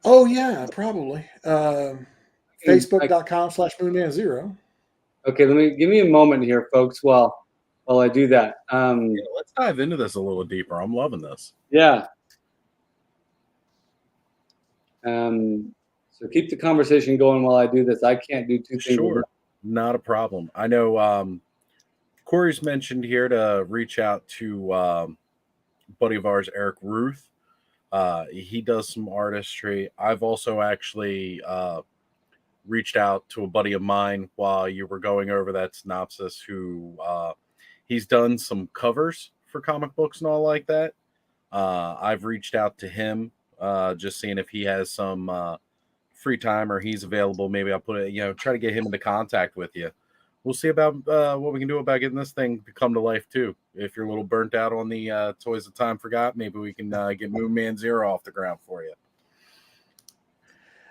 Oh yeah, probably. Facebook.com/MoonMan0. Okay, give me a moment here, folks, while I do that. Yeah, let's dive into this a little deeper. I'm loving this. Yeah. So keep the conversation going while I do this. I can't do two things. Sure, not a problem. I know Corey's mentioned here to reach out to a buddy of ours, Eric Ruth. He does some artistry. I've also actually reached out to a buddy of mine while you were going over that synopsis who he's done some covers for comic books and all like that. I've reached out to him just seeing if he has some free time or he's available. Maybe I'll put it, try to get him into contact with you. We'll see about what we can do about getting this thing to come to life too. If you're a little burnt out on the Toys of Time Forgot, maybe we can get Moon Man Zero off the ground for you.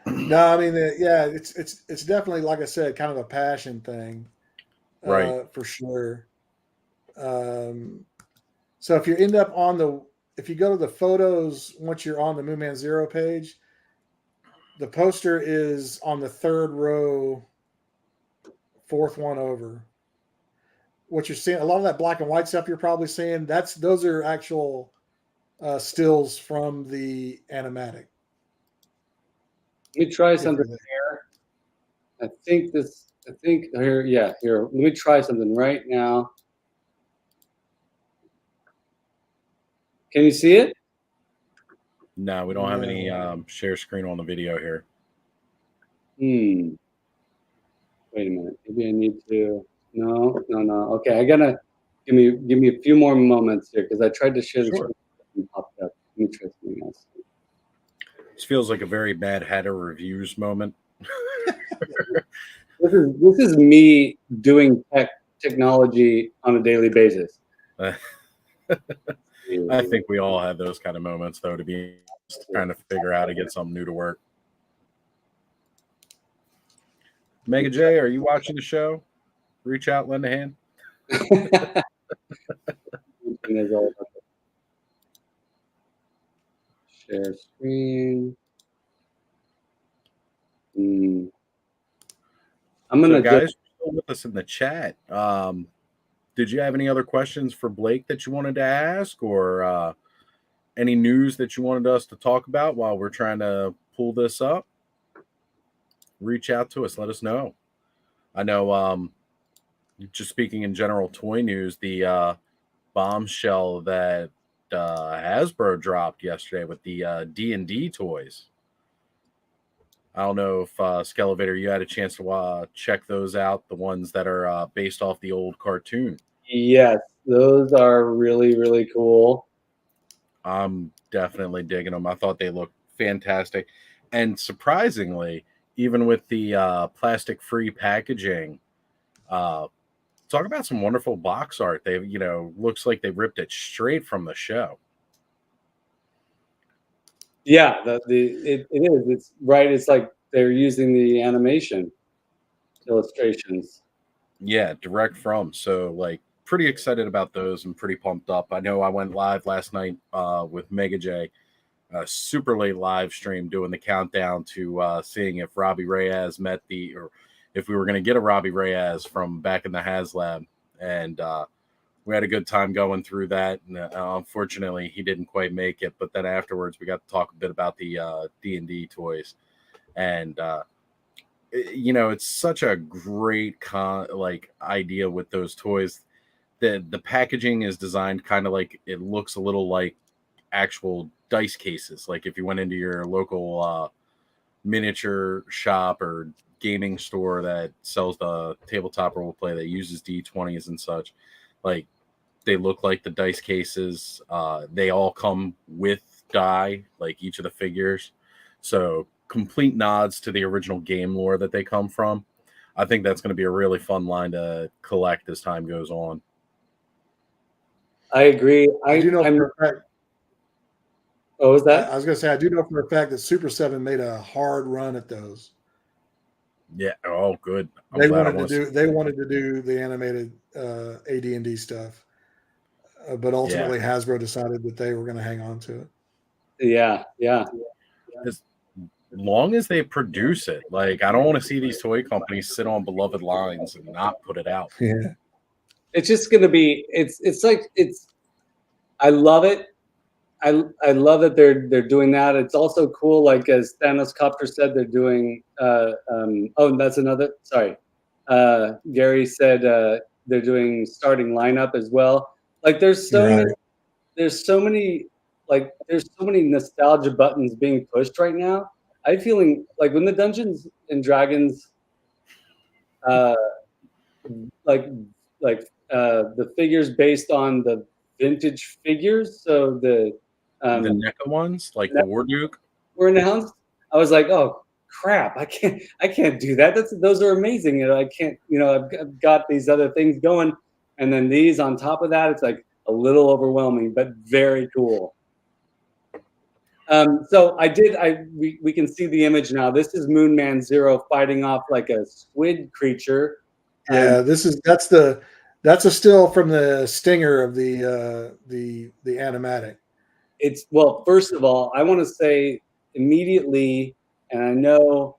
No, I mean, it's definitely, like I said, kind of a passion thing, right? For sure. So if you end up if you go to the photos once you're on the Moon Man Zero page, the poster is on the third row, fourth one over. What you're seeing, a lot of that black and white stuff you're probably seeing, those are actual stills from the animatic. Let me try something here. I think here. Yeah, here. Let me try something right now. Can you see it? No, we don't have any share screen on the video here. Wait a minute. Maybe I need to. No. Okay, I gotta give me a few more moments here because I tried to share the screen and popped up. Let me try something else. This feels like a very Mad Hatter Reviews moment. This is me doing technology on a daily basis. I think we all have those kind of moments, though, to be trying to figure out how to get something new to work. Mega J, are you watching the show? Reach out, lend a hand. Share screen. I'm gonna guys still with us in the chat. Did you have any other questions for Blake that you wanted to ask, or any news that you wanted us to talk about while we're trying to pull this up? Reach out to us. Let us know. I know, just speaking in general toy news, the bombshell that Hasbro dropped yesterday with the D&D toys. I don't know if Skele Vader, you had a chance to check those out, the ones that are based off the old cartoon. Yes, those are really, really cool. I'm definitely digging them. I thought they looked fantastic. And surprisingly, even with the plastic-free packaging, talk about some wonderful box art. They, looks like they ripped it straight from the show. Yeah, it is. It's right. It's like they're using the animation illustrations. Yeah, direct from. So, like, pretty excited about those and pretty pumped up. I know I went live last night with Mega J, super late live stream doing the countdown to seeing if Robbie Reyes or if we were going to get a Robbie Reyes from back in the HasLab. And we had a good time going through that. And unfortunately, he didn't quite make it. But then afterwards, we got to talk a bit about the D&D toys. And, it's such a great idea with those toys. The packaging is designed kind of like it looks a little like actual dice cases. Like if you went into your local miniature shop or gaming store that sells the tabletop role play that uses D20s and such, like they look like the dice cases. They all come with die, like each of the figures. So complete nods to the original game lore that they come from. I think that's going to be a really fun line to collect as time goes on. I agree. I do know for a fact. Oh, was that? I was going to say, I do know for a fact that Super 7 made a hard run at those. Yeah. Oh, good. They wanted to do the animated AD&D stuff. but ultimately Hasbro decided that they were going to hang on to it. Yeah. As long as they produce it, like I don't want to see these toy companies sit on beloved lines and not put it out. Yeah. It's just going to be. It's like it's. I love it. I love that they're doing that. It's also cool, like as Thanos Copter said, they're doing. Oh, that's another. Sorry, Gary said they're doing starting lineup as well. Like there's so many. There's so many. Like there's so many nostalgia buttons being pushed right now. I'm feeling like when the Dungeons and Dragons, like the figures based on the vintage figures, so the NECA ones, like the War Duke, were announced. I was like, oh crap, I can't do that. Those are amazing. You know, I can't. You know, I've got these other things going, and then these on top of that. It's like a little overwhelming, but very cool. So we can see the image now. This is Moon Man Zero fighting off like a squid creature. Yeah, that's a still from the stinger of the animatic. It's well, first of all, I want to say immediately, and I know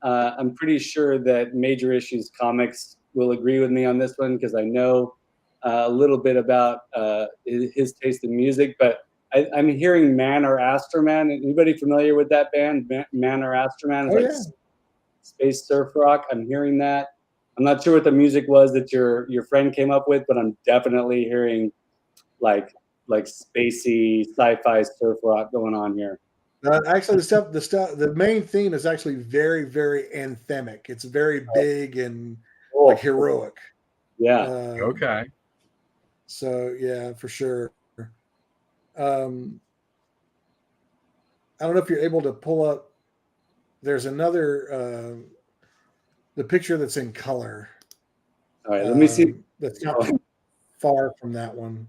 I'm pretty sure that Major Issues Comics will agree with me on this one because I know a little bit about his taste in music, but I'm hearing Man or Astroman. Anybody familiar with that band, Man or Astroman? It's like space surf rock. I'm hearing that. I'm not sure what the music was that your friend came up with, but I'm definitely hearing like spacey sci-fi surf rock going on here. Actually, the main theme is actually very, very anthemic. It's very big and like heroic. Yeah. Okay. So yeah, for sure. I don't know if you're able to pull up. There's another the picture that's in color. All right, let me see. That's not far from that one.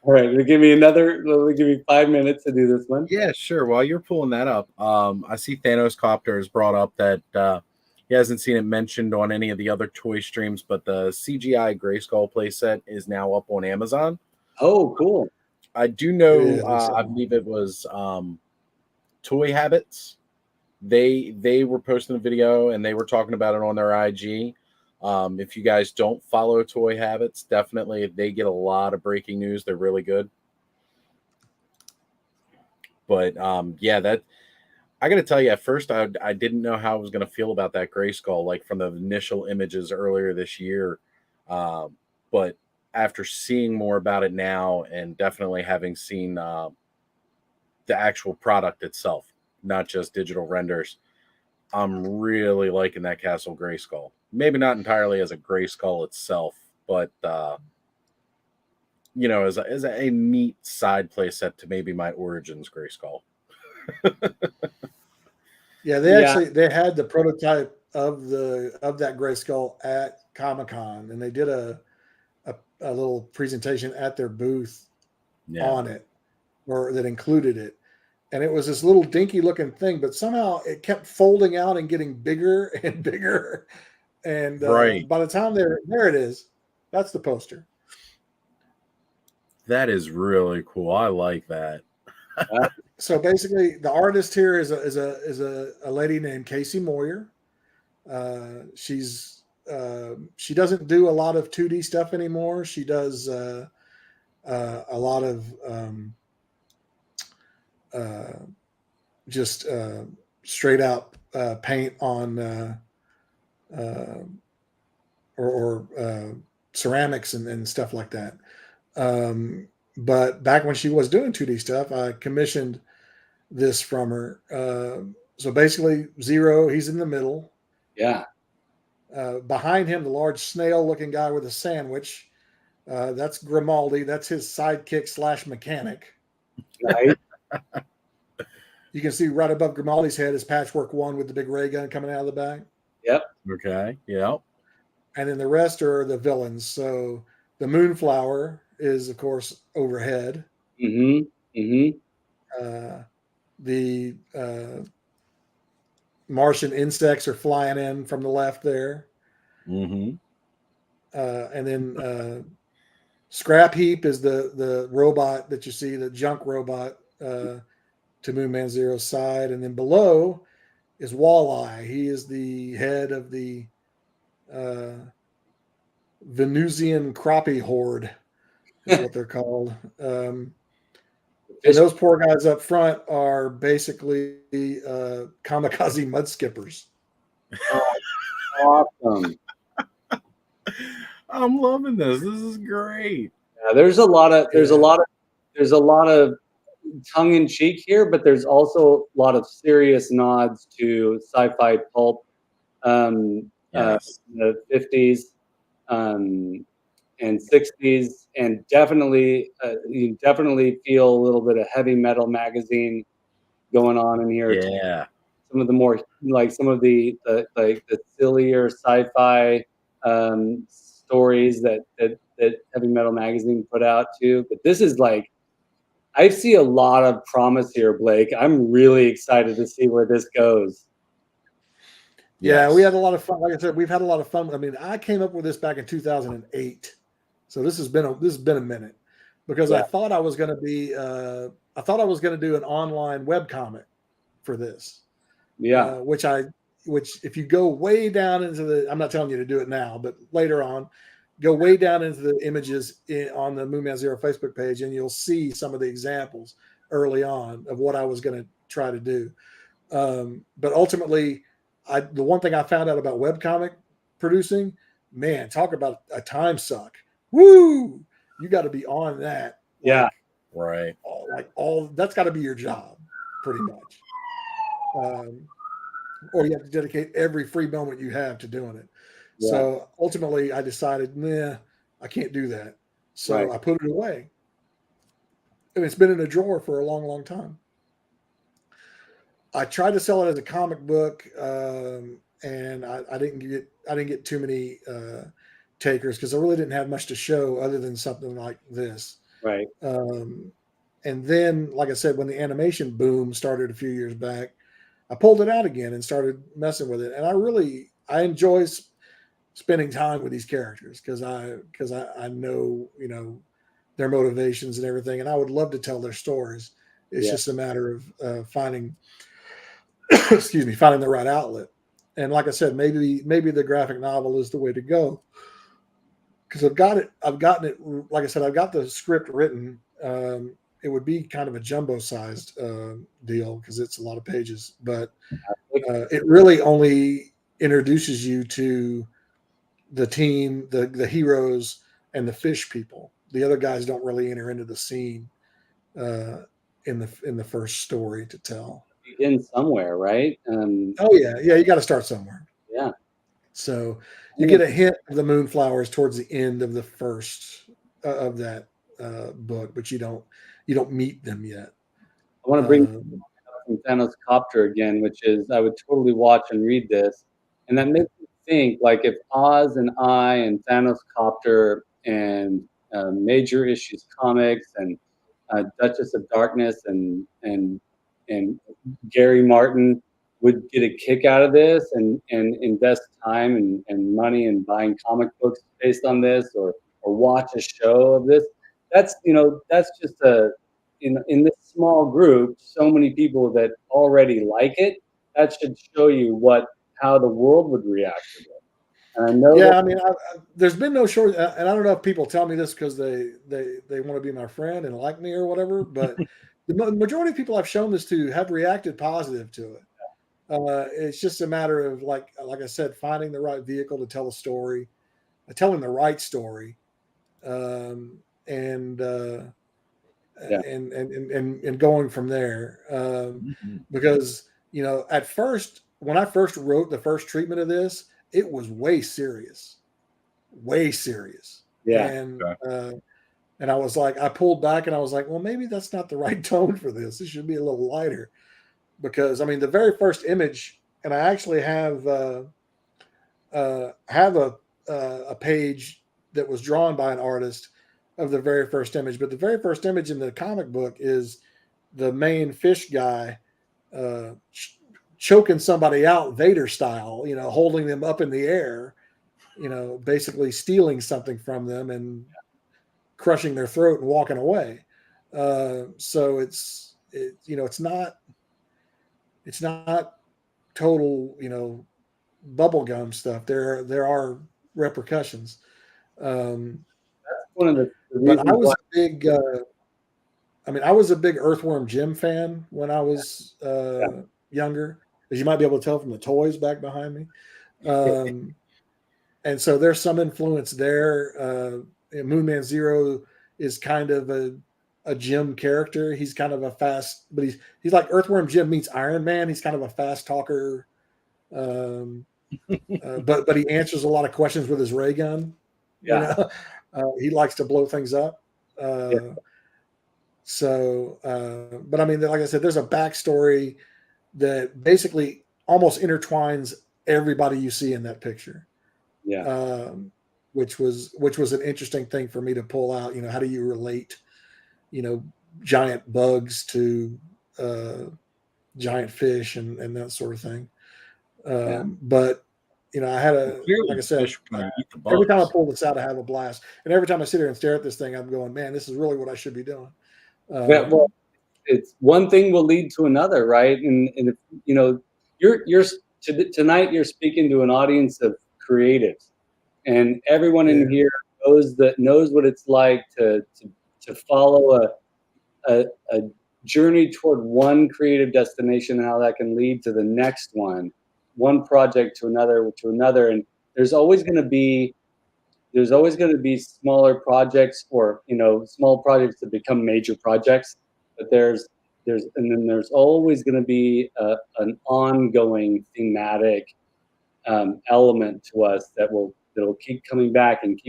All right, give me 5 minutes to do this one. Yeah, sure. While you're pulling that up, I see Thanos Copter has brought up that he hasn't seen it mentioned on any of the other toy streams, but the CGI Grayskull playset is now up on Amazon. Oh, cool. I do know, I believe it was Toy Habits. They were posting a video and they were talking about it on their IG. If you guys don't follow Toy Habits, definitely they get a lot of breaking news. They're really good. But yeah, that I got to tell you, at first I didn't know how I was going to feel about that Grayskull, like from the initial images earlier this year. But after seeing more about it now, and definitely having seen the actual product itself, not just digital renders, I'm really liking that Castle Grayskull. Maybe not entirely as a Grayskull itself, but you know, as a neat side play set to maybe my Origins Grayskull. Yeah, they had the prototype of that Grayskull at Comic-Con, and they did a little presentation at their booth on it, or that included it. And it was this little dinky looking thing, but somehow it kept folding out and getting bigger and bigger. And by the time there it is. That's the poster. That is really cool. I like that. So basically, the artist here is a lady named Casey Moyer. She doesn't do a lot of 2D stuff anymore. She does a lot of just straight out paint on or ceramics and stuff like that. But back when she was doing 2D stuff, I commissioned this from her. So basically, Zero, he's in the middle. Yeah. Behind him, the large snail-looking guy with a sandwich. That's Grimaldi. That's his sidekick / mechanic. Right. You can see right above Grimaldi's head is Patchwork One with the big ray gun coming out of the back. Yep. Okay. Yep. And then the rest are the villains. So the Moonflower is, of course, overhead. Mm-hmm. The Martian insects are flying in from the left there. Mm-hmm. And then Scrap Heap is the robot that you see, the junk robot to Moonman Zero's side, and then below is Walleye. He is the head of the Venusian crappie horde, is what they're called. And those poor guys up front are basically kamikaze mud skippers. Oh, awesome. I'm loving this. This is great. Yeah, there's a lot of tongue in cheek here, but there's also a lot of serious nods to sci-fi pulp, Yes. the 50s and 60s, and definitely you definitely feel a little bit of heavy metal magazine going on in here. Yeah. Some of the more some of the sillier sci-fi stories that heavy metal magazine put out too. But this is like, I see a lot of promise here, Blake. I'm really excited to see where this goes. Yeah, Yes. we had a lot of fun. Like I said, we've had a lot of fun. I mean, I came up with this back in 2008, so this has been a minute, because I thought I was going to be I thought I was going to do an online webcomic for this. Yeah. Which if you go way down into the, I'm not telling you to do it now, but later on, go way down into the images on the Moonman Zero Facebook page, and you'll see some of the examples early on of what I was going to try to do. But ultimately, the one thing I found out about webcomic producing, man, talk about a time suck. Woo! You got to be on that. Yeah. Right. All that's got to be your job, pretty much. Or you have to dedicate every free moment you have to doing it. Yeah. So ultimately, I decided, I can't do that. So I put it away, and it's been in a drawer for a long, long time. I tried to sell it as a comic book, and I didn't get too many takers, because I really didn't have much to show other than something like this. Right. And then, like I said, when the animation boom started a few years back, I pulled it out again and started messing with it. And I enjoy spending time with these characters, because I know, their motivations and everything, and I would love to tell their stories. It's just a matter of finding finding the right outlet. And like I said, maybe the graphic novel is the way to go, because I've gotten it. Like I said, I've got the script written. It would be kind of a jumbo-sized deal, because it's a lot of pages, but it really only introduces you to the team, the heroes, and the fish people. The other guys don't really enter into the scene in the first story to tell. Begin somewhere, right? Oh yeah, you got to start somewhere. Yeah. So you get a hint of the moonflowers towards the end of the first of that book, but you don't meet them yet. I want to bring from Thanos Copter again, which is, I would totally watch and read this, and that makes me think, like, if Oz and I and Thanos Copter and Major Issues Comics and Duchess of Darkness and Gary Martin would get a kick out of this and invest time and money in buying comic books based on this, or watch a show of this, that's just in this small group, so many people that already like it, that should show you how the world would react to it. And I know. Yeah, I mean, there's been no short, and I don't know if people tell me this because they want to be my friend and like me or whatever, but the majority of people I've shown this to have reacted positive to it. It's just a matter of, like I said, finding the right vehicle to tell a story, telling the right story, and going from there. Because at first, when I first wrote the first treatment of this, it was way serious. Yeah. And I was like, I pulled back and I was like, well, maybe that's not the right tone for this. It should be a little lighter, because I mean, the very first image, and I actually have a page that was drawn by an artist of the very first image. But the very first image in the comic book is the main fish guy choking somebody out Vader style, holding them up in the air, basically stealing something from them and crushing their throat and walking away. So it's not total, bubblegum stuff. There are repercussions. One of the But reasons why. I was a big Earthworm Jim fan when I was younger, as you might be able to tell from the toys back behind me. And so there's some influence there. Moonman Zero is kind of a Jim character. He's kind of a fast, but he's like Earthworm Jim meets Iron Man. He's kind of a fast talker, but he answers a lot of questions with his ray gun. Yeah. He likes to blow things up. So, but I mean, like I said, there's a backstory that basically almost intertwines everybody you see in that picture. Yeah. Which was an interesting thing for me to pull out. How do you relate, giant bugs to giant fish and that sort of thing. But I had like I said, every time I pull this out, I have a blast, and every time I sit here and stare at this thing, I'm going, man, this is really what I should be doing. Well, it's one thing will lead to another, right? And if, you're tonight you're speaking to an audience of creatives, and everyone in here knows what it's like to follow a journey toward one creative destination, and how that can lead to the next one project to another, and there's always going to be smaller projects, or small projects that become major projects, but there's always going to be an ongoing thematic element to us that'll keep coming back, and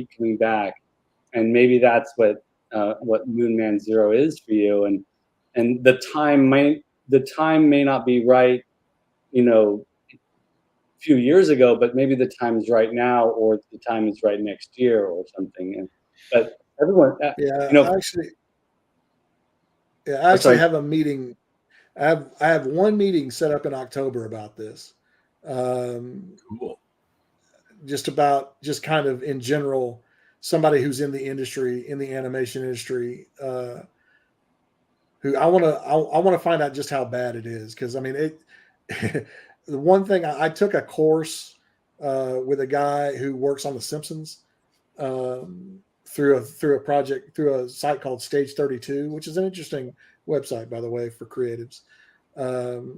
maybe that's what Moonman Zero is for you, and the time may not be right, few years ago, but maybe the time is right now, or the time is right next year, or something. But everyone, I actually have a meeting. I have one meeting set up in October about this. Cool. Just kind of in general, somebody who's in the industry, in the animation industry, who I want to find out just how bad it is. Because I mean, the one thing I took a course with a guy who works on The Simpsons through a project, through a site called Stage 32, which is an interesting website, by the way, for creatives.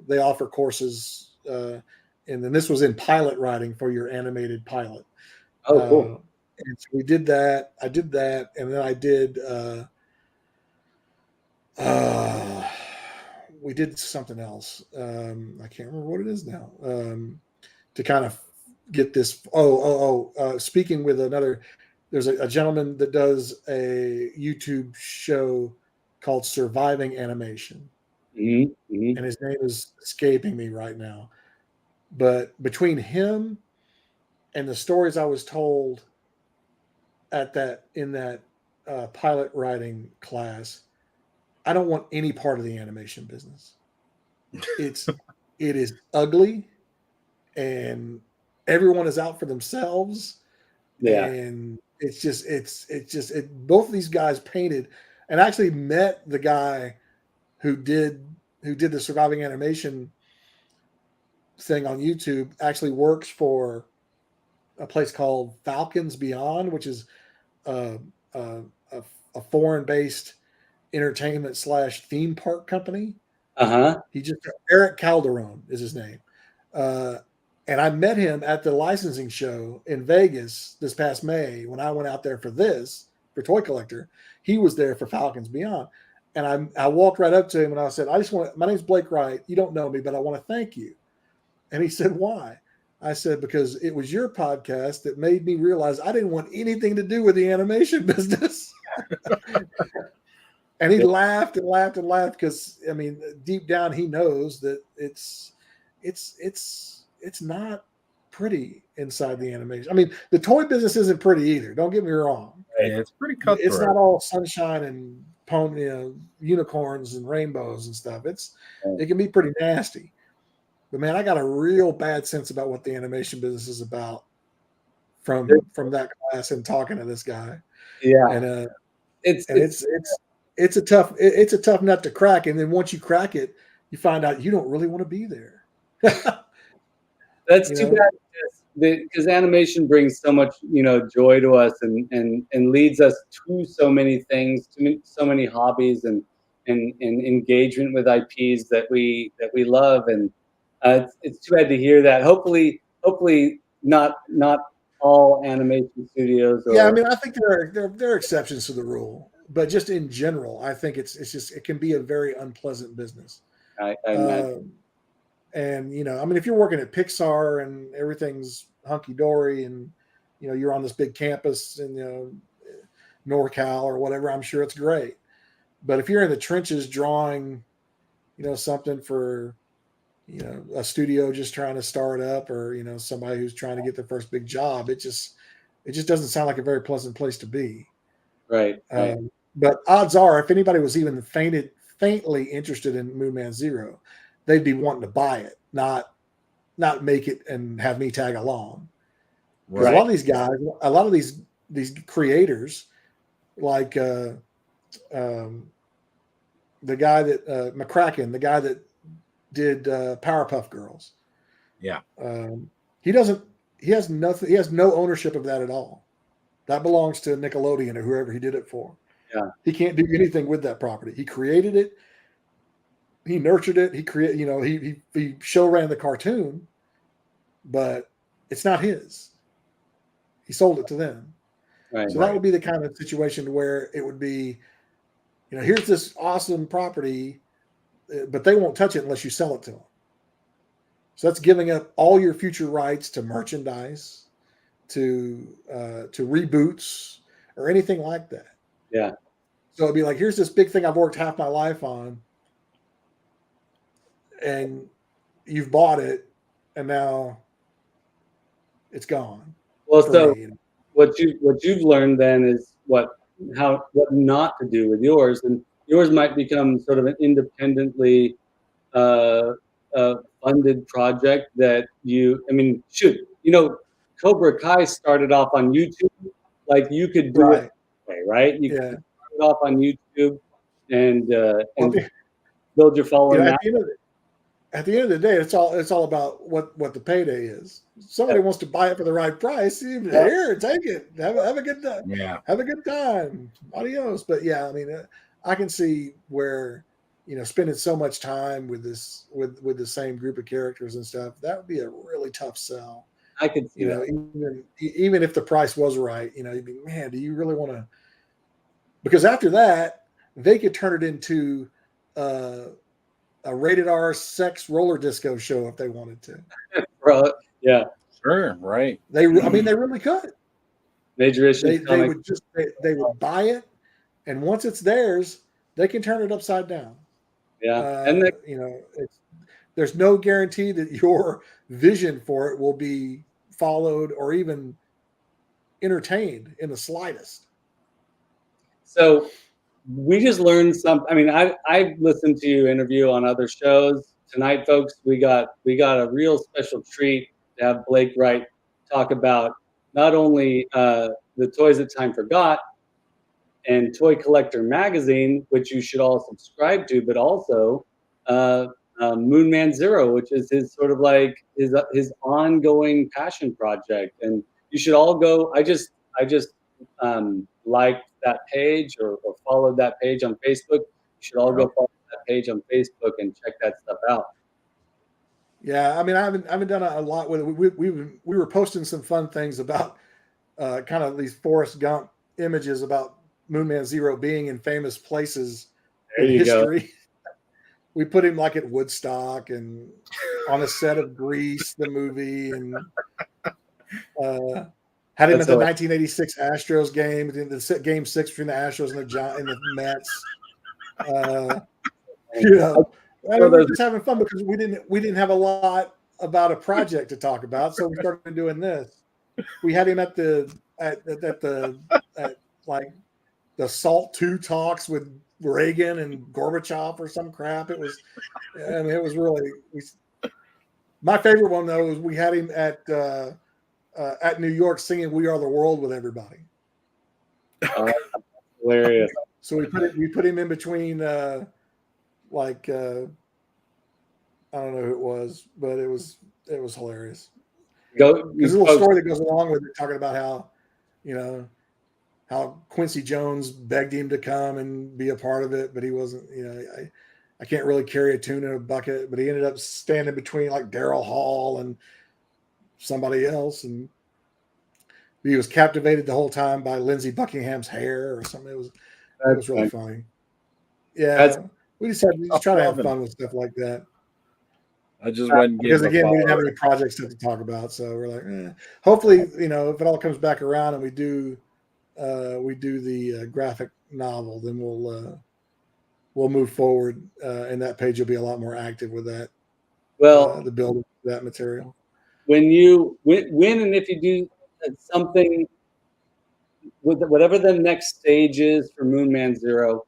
They offer courses, and then this was in pilot writing for your animated pilot. Oh, cool. And so we did that. I did that, and then I did. We did something else. I can't remember what it is now. To kind of get this. Speaking with another, there's a gentleman that does a YouTube show called Surviving Animation, and his name is escaping me right now. But between him and the stories I was told in that pilot writing class, I don't want any part of the animation business. It is ugly, and everyone is out for themselves. Yeah. And both of these guys painted, and I actually met the guy who did the Surviving Animation thing on YouTube. Actually works for a place called Falcons Beyond, which is a foreign-based entertainment / theme park company. Eric Calderon is his name. And I met him at the licensing show in Vegas this past May when I went out there for Toy Collector. He was there for Falcons Beyond. And I walked right up to him and I said, my name's Blake Wright. You don't know me, but I want to thank you. And he said, why? I said, because it was your podcast that made me realize I didn't want anything to do with the animation business. And he laughed and laughed and laughed because, I mean, deep down he knows that it's not pretty inside the animation. I mean, the toy business isn't pretty either. Don't get me wrong. Yeah, it's pretty cutthroat. It's not all sunshine and unicorns and rainbows and stuff. It can be pretty nasty. But man, I got a real bad sense about what the animation business is about from that class and talking to this guy. Yeah. And it's a tough nut to crack. And then once you crack it, you find out you don't really want to be there. That's too bad because animation brings so much, joy to us and leads us to so many things, to so many hobbies and engagement with IPs that we love. And it's too bad to hear that. Hopefully not all animation studios. Yeah, I mean, I think there are exceptions to the rule, but just in general, I think it's just it can be a very unpleasant business. I imagine. And I mean, if you're working at Pixar and everything's hunky dory, and you're on this big campus in NorCal or whatever, I'm sure it's great. But if you're in the trenches drawing, something for a studio just trying to start up, or somebody who's trying to get their first big job, it just doesn't sound like a very pleasant place to be. Right. But odds are, if anybody was even faintly interested in Moonman Zero, they'd be wanting to buy it, not make it and have me tag along. Because a lot of these guys, a lot of these creators, like the guy that McCracken, the guy that did Powerpuff Girls. Yeah. He has no ownership of that at all. That belongs to Nickelodeon or whoever he did it for. Yeah. He can't do anything with that property. He created it. He nurtured it. He show ran the cartoon, but it's not his. He sold it to them. Right. So that would be the kind of situation where it would be, here's this awesome property, but they won't touch it unless you sell it to them. So that's giving up all your future rights to merchandise, to reboots or anything like that. Yeah. So it'd be like, here's this big thing I've worked half my life on, and you've bought it, and now it's gone. Well, so what you've learned then is what not to do with yours, and yours might become sort of an independently funded project that Cobra Kai started off on YouTube. Like, you could do it that way, right? You could start it off on YouTube and build your following. At the end of the day, it's all about what the payday is. Somebody wants to buy it for the right price. Here, take it. Have a good time. Yeah. Have a good time. Adios. But yeah, I mean, I can see where spending so much time with the same group of characters and stuff, that would be a really tough sell. I could see even if the price was right, you'd be, man, do you really want to? Because after that, they could turn it into a rated R sex roller disco show if they wanted to. Bro, yeah, sure, right. They really could. Major issues. They would buy it, and once it's theirs, they can turn it upside down. Yeah, there's no guarantee that your vision for it will be followed or even entertained in the slightest. So we just learned something. I mean, I've listened to you interview on other shows. Tonight, folks, we got a real special treat to have Blake Wright talk about not only the Toys That Time Forgot and Toy Collector magazine, which you should all subscribe to, but also Moonman Zero, which is his sort of like his ongoing passion project. And you should all go. I just liked that page or followed that page on Facebook. You should all go follow that page on Facebook and check that stuff out. Yeah, I mean, I haven't done a lot with it. We were posting some fun things about kind of these Forrest Gump images about Moonman Zero being in famous places in history. We put him like at Woodstock and on a set of Grease, the movie, and had him at the 1986 Astros game, the game 6 between the Astros and the Mets. We were just having fun because we didn't have a lot about a project to talk about, so we started doing this. We had him at like the SALT II talks with Reagan and Gorbachev or some crap. It was really. My favorite one though was we had him at New York singing "We Are the World" with everybody. Hilarious. So we put him in between like I don't know who it was, but it was hilarious. There's a little story that goes along with it, talking about how, you know, how Quincy Jones begged him to come and be a part of it, but he wasn't. You know, I can't really carry a tune in a bucket, but he ended up standing between like Daryl Hall and somebody else, and he was captivated the whole time by Lindsey Buckingham's hair or something. It was really funny. Yeah, we just try to have fun with stuff like that. I just went because again, we didn't have any projects to talk about, so we're like, hopefully, you know, if it all comes back around and we do the graphic novel, then we'll move forward, and that page will be a lot more active with that. Well, the build of that material. When and if you do something with whatever the next stage is for Moon Man Zero,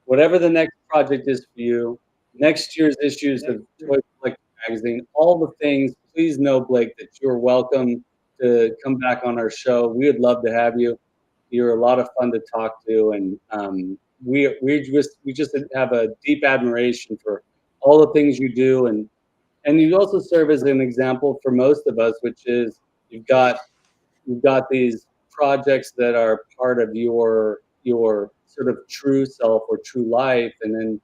whatever the next project is for you, next year's issues of Toy Collector magazine, all the things, please know, Blake, that you're welcome to come back on our show. We would love to have you. You're a lot of fun to talk to, and we just have a deep admiration for all the things you do, and you also serve as an example for most of us, which is you've got these projects that are part of your sort of true self or true life, and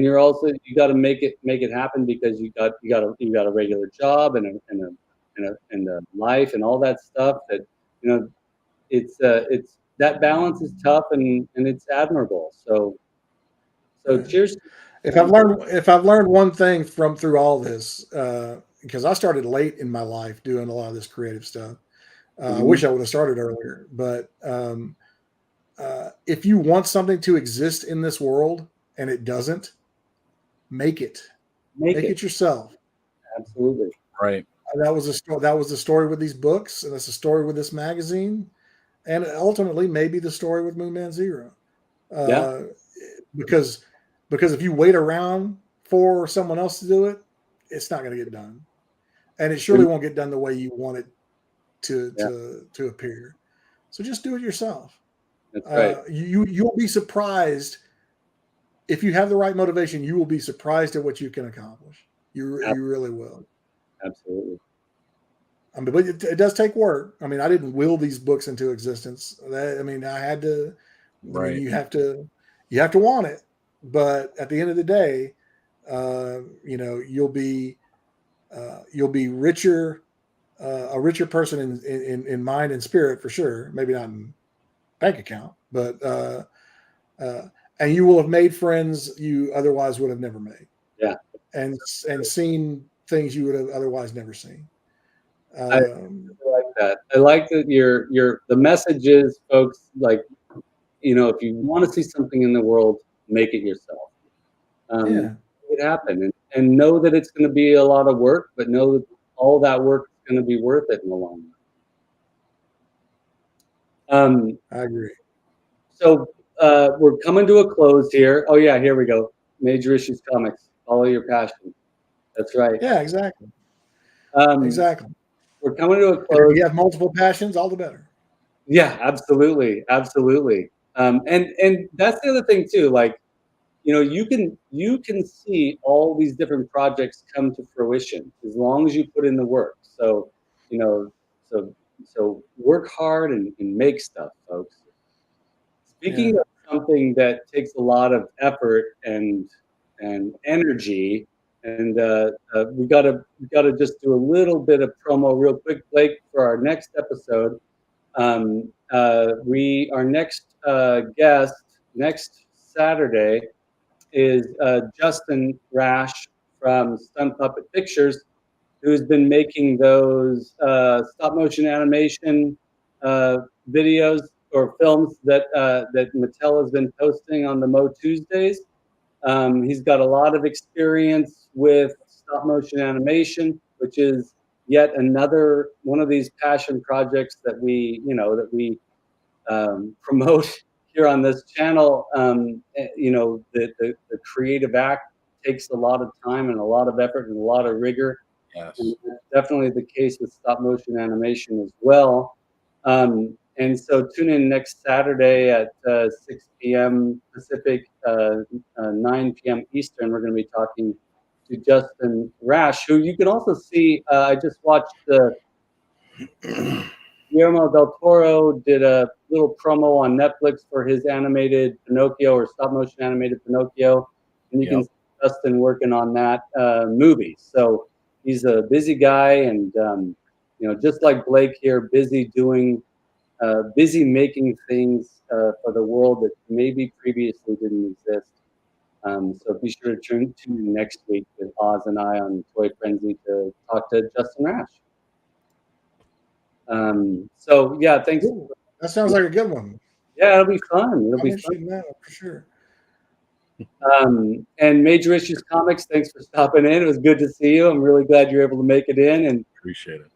you're also, you got to make it happen because you got a regular job and a life and all that stuff that, you know, it's that balance is tough, and it's admirable. So cheers. If I've learned one thing through all this, because I started late in my life doing a lot of this creative stuff. I wish I would have started earlier, but if you want something to exist in this world and it doesn't, make it yourself. Absolutely. Right. That was the story with these books, and that's the story with this magazine, and ultimately maybe the story with Moon Man Zero. Because if you wait around for someone else to do it, it's not going to get done, and it surely won't get done the way you want it to appear. So just do it yourself. That's right. You'll be surprised if you have the right motivation. You will be surprised at what you can accomplish. You really will. Absolutely. I mean, but it does take work. I mean, I didn't will these books into existence. I had to. Right. I mean, you have to want it. But at the end of the day, you know, you'll be richer, a richer person in mind and spirit for sure. Maybe not in bank account, but and you will have made friends you otherwise would have never made. Yeah, and seen things you would have otherwise never seen. I like that. I like that the message is, folks, like, you know, if you want to see something in the world, make it yourself. Make it happen, and know that it's going to be a lot of work, but know that all that work is going to be worth it in the long run. I agree. So we're coming to a close here. Oh yeah, here we go. Major Issues Comics. Follow your passion. That's right. Yeah, exactly. Exactly. We're coming to a close. If you have multiple passions, all the better. Yeah, absolutely, absolutely. And that's the other thing too. Like, you know, you can see all these different projects come to fruition as long as you put in the work. So, you know, so work hard and make stuff, folks. Speaking of something that takes a lot of effort and energy, and we gotta just do a little bit of promo real quick, Blake, for our next episode. Our next guest next Saturday is Justin Rash from Stunt Puppet Pictures, who's been making those stop motion animation videos or films that Mattel has been posting on the Mo Tuesdays. He's got a lot of experience with stop motion animation, which is yet another one of these passion projects that we promote here on this channel. You know, the creative act takes a lot of time and a lot of effort and a lot of rigor. Yes. And definitely the case with stop motion animation as well. And so tune in next Saturday at 6 p.m. Pacific, 9 p.m. Eastern. We're going to be talking to Justin Rash, who you can also see. I just watched Guillermo del Toro did a little promo on Netflix for his animated Pinocchio, or stop motion animated Pinocchio. And you can see Justin working on that movie. So he's a busy guy, and just like Blake here, busy making things for the world that maybe previously didn't exist. So be sure to tune in next week with Oz and I on Toy Frenzy to talk to Justin Rash. So yeah, thanks. Ooh, that sounds like a good one. Yeah, it'll be fun. It'll be fun. That for sure. And Major Issues Comics, thanks for stopping in. It was good to see you. I'm really glad you're able to make it in, and appreciate it.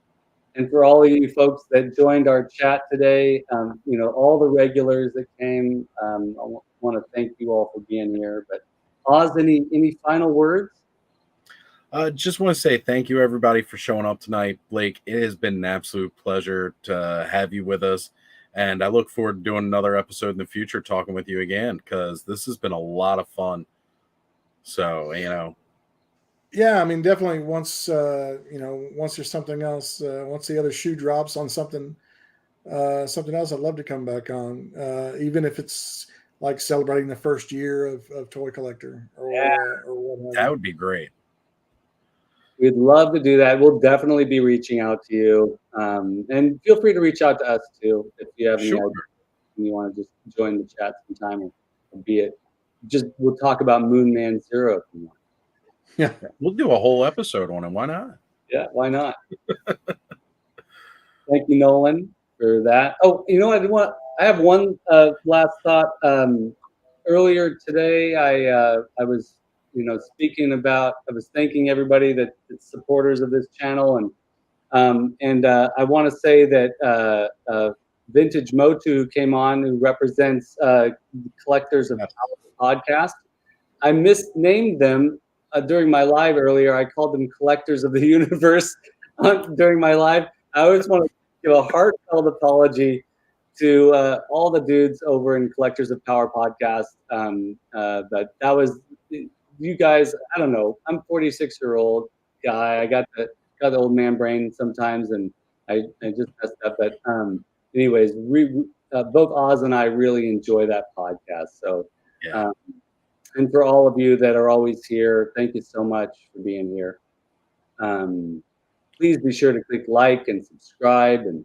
And for all of you folks that joined our chat today, all the regulars that came, I want to thank you all for being here. But Oz, any final words? Just want to say thank you, everybody, for showing up tonight. Blake, it has been an absolute pleasure to have you with us. And I look forward to doing another episode in the future, talking with you again, because this has been a lot of fun. So, Yeah, I mean, definitely once there's something else, once the other shoe drops on something else, I'd love to come back on, even if it's like celebrating the first year of Toy Collector or whatever. That would be great. We'd love to do that. We'll definitely be reaching out to you. And feel free to reach out to us too if you have any ideas and you want to just join the chat sometime, or be it just we'll talk about Moon Man Zero if you want. Yeah, we'll do a whole episode on him. Why not? Yeah, why not? Thank you, Nolan, for that. Oh, you know what? I have one last thought. Earlier today, I was speaking about. I was thanking everybody that's supporters of this channel, and I want to say that Vintage Motu, who came on, who represents Collectors of Power podcast. I misnamed them during my live earlier. I called them Collectors of the Universe during my live. I always want to give a heartfelt apology to all the dudes over in Collectors of Power podcast. But that was, you guys, I don't know. I'm 46-year-old guy. I got the old man brain sometimes, and I just messed up. But anyways, both Oz and I really enjoy that podcast. So. Yeah. And for all of you that are always here, thank you so much for being here. Please be sure to click like and subscribe and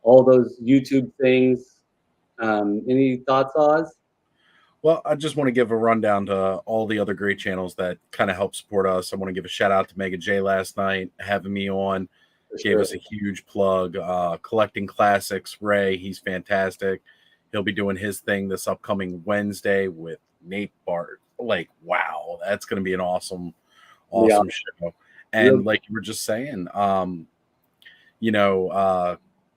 all those YouTube things. Any thoughts, Oz? Well, I just want to give a rundown to all the other great channels that kind of help support us. I want to give a shout out to Mega J last night, having me on. Gave us a huge plug. Collecting Classics, Ray, he's fantastic. He'll be doing his thing this upcoming Wednesday with Nate Bart. Like, wow, that's going to be an awesome show. And like you were just saying,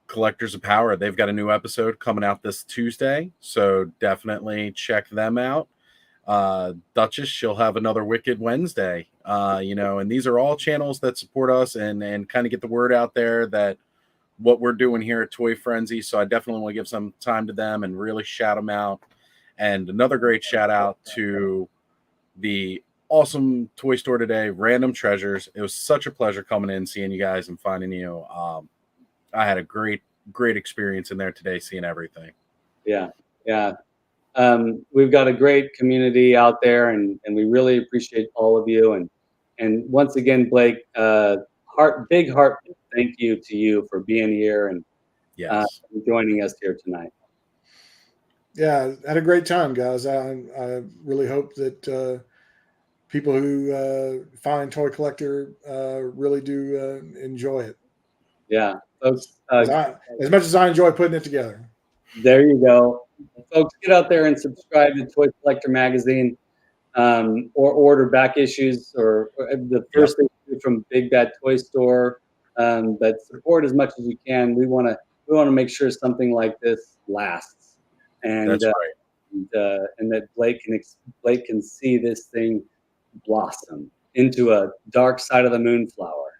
Collectors of Power, they've got a new episode coming out this Tuesday, so definitely check them out. Duchess, she'll have another Wicked Wednesday, and these are all channels that support us and kind of get the word out there that what we're doing here at Toy Frenzy. So I definitely want to give some time to them and really shout them out. And another great shout out to the awesome toy store today, Random Treasures. It was such a pleasure coming in, seeing you guys and finding you. I had a great experience in there today, seeing everything. Yeah. We've got a great community out there, and we really appreciate all of you. And once again, Blake, big heart thank you to you for being here and joining us here tonight. Yeah, had a great time, guys. I really hope that people who find Toy Collector really do enjoy it. Yeah, folks. As much as I enjoy putting it together. There you go. Folks, get out there and subscribe to Toy Collector Magazine, or order back issues or the first issue from Big Bad Toy Store. But support as much as you can. We want to make sure something like this lasts. And that's right. And that Blake can see this thing blossom into a dark side of the moon flower.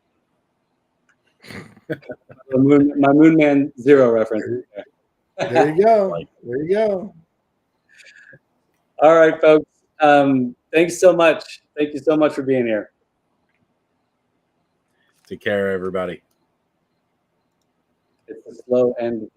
My Moon Man Zero reference. There you go. Like- There you go. All right, folks. Thanks so much. Thank you so much for being here. Take care, everybody. It's a slow end.